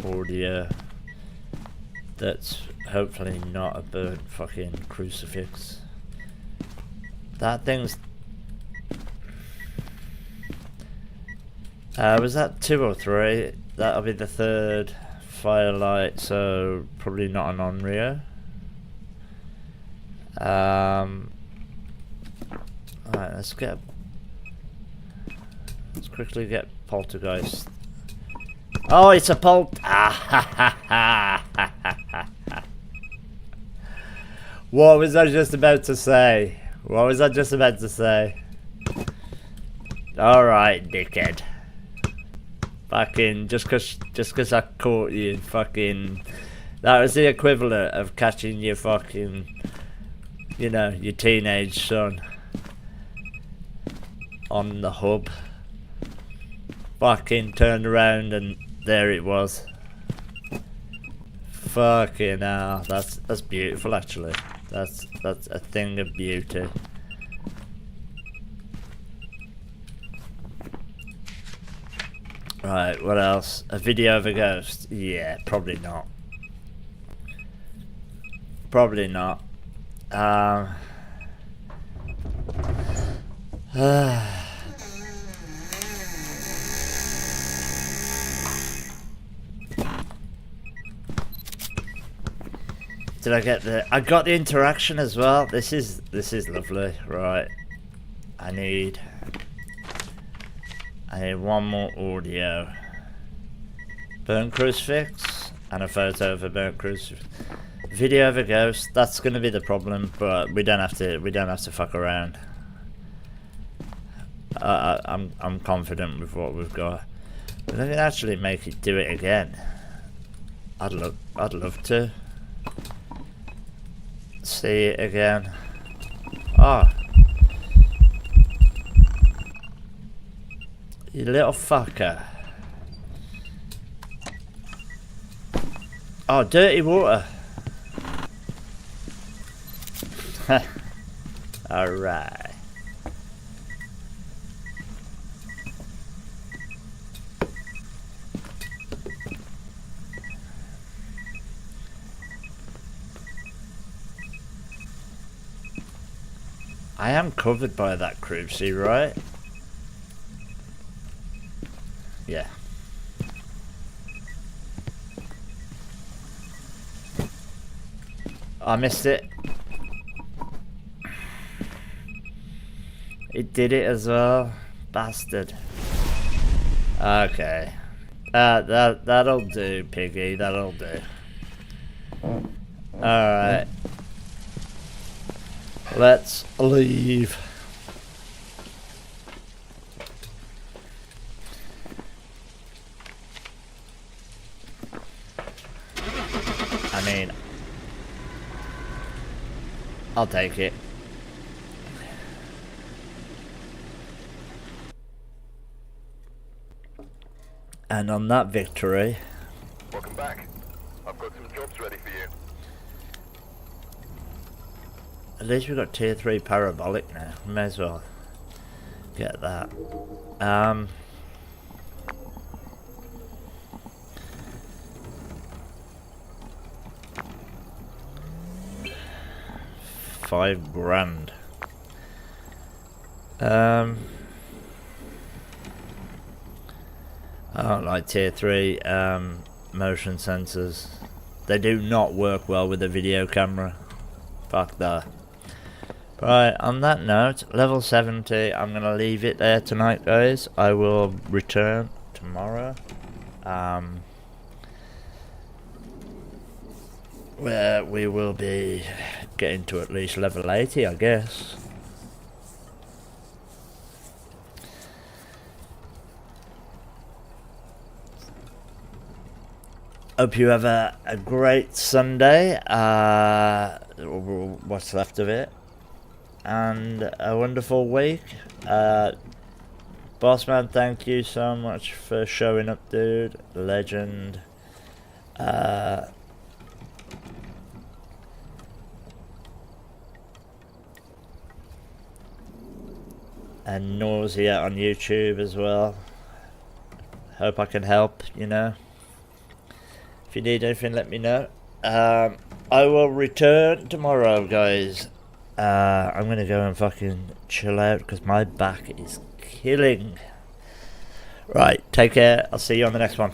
audio that's hopefully not a burnt fucking crucifix. That thing's was that 2 or 3? That'll be the third firelight, so probably not an Onryo. Alright, let's quickly get Poltergeist. Oh, it's a What was I just about to say? Alright, dickhead. Fucking, just cause I caught you, fucking... That was the equivalent of catching your fucking... You know, your teenage son. On the hub. Fucking turned around and there it was. Fucking hell, that's beautiful actually. That's a thing of beauty. Right, what else? A video of a ghost? Yeah, probably not. Probably not. Did I get I got the interaction as well. This is lovely. Right. I need one more audio. Burnt crucifix and a photo of a burnt crucifix. Video of a ghost. That's gonna be the problem, but we don't have to fuck around. I'm confident with what we've got. But if it actually make it do it again, I'd love to see it again. Oh, you little fucker. Oh, dirty water. Alright. I am covered by that cruci, right? Yeah. I missed it. It did it as well. Bastard. Okay. That'll do, Piggy. That'll do. Alright. Let's leave. I mean, I'll take it. And on that victory... Welcome back. I've got some jobs ready for you. At least we've got tier 3 parabolic now. May as well get that. 5 grand. I don't like tier 3 motion sensors. They do not work well with a video camera. Fuck that. Right, on that note, level 70, I'm going to leave it there tonight, guys. I will return tomorrow. Where we will be getting to at least level 80, I guess. Hope you have a great Sunday, what's left of it, and a wonderful week. Bossman, thank you so much for showing up, dude. Legend. And Nausea on YouTube as well. Hope I can help, you know. If you need anything, let me know. I will return tomorrow, guys. I'm gonna go and fucking chill out because my back is killing. Right, take care. I'll see you on the next one.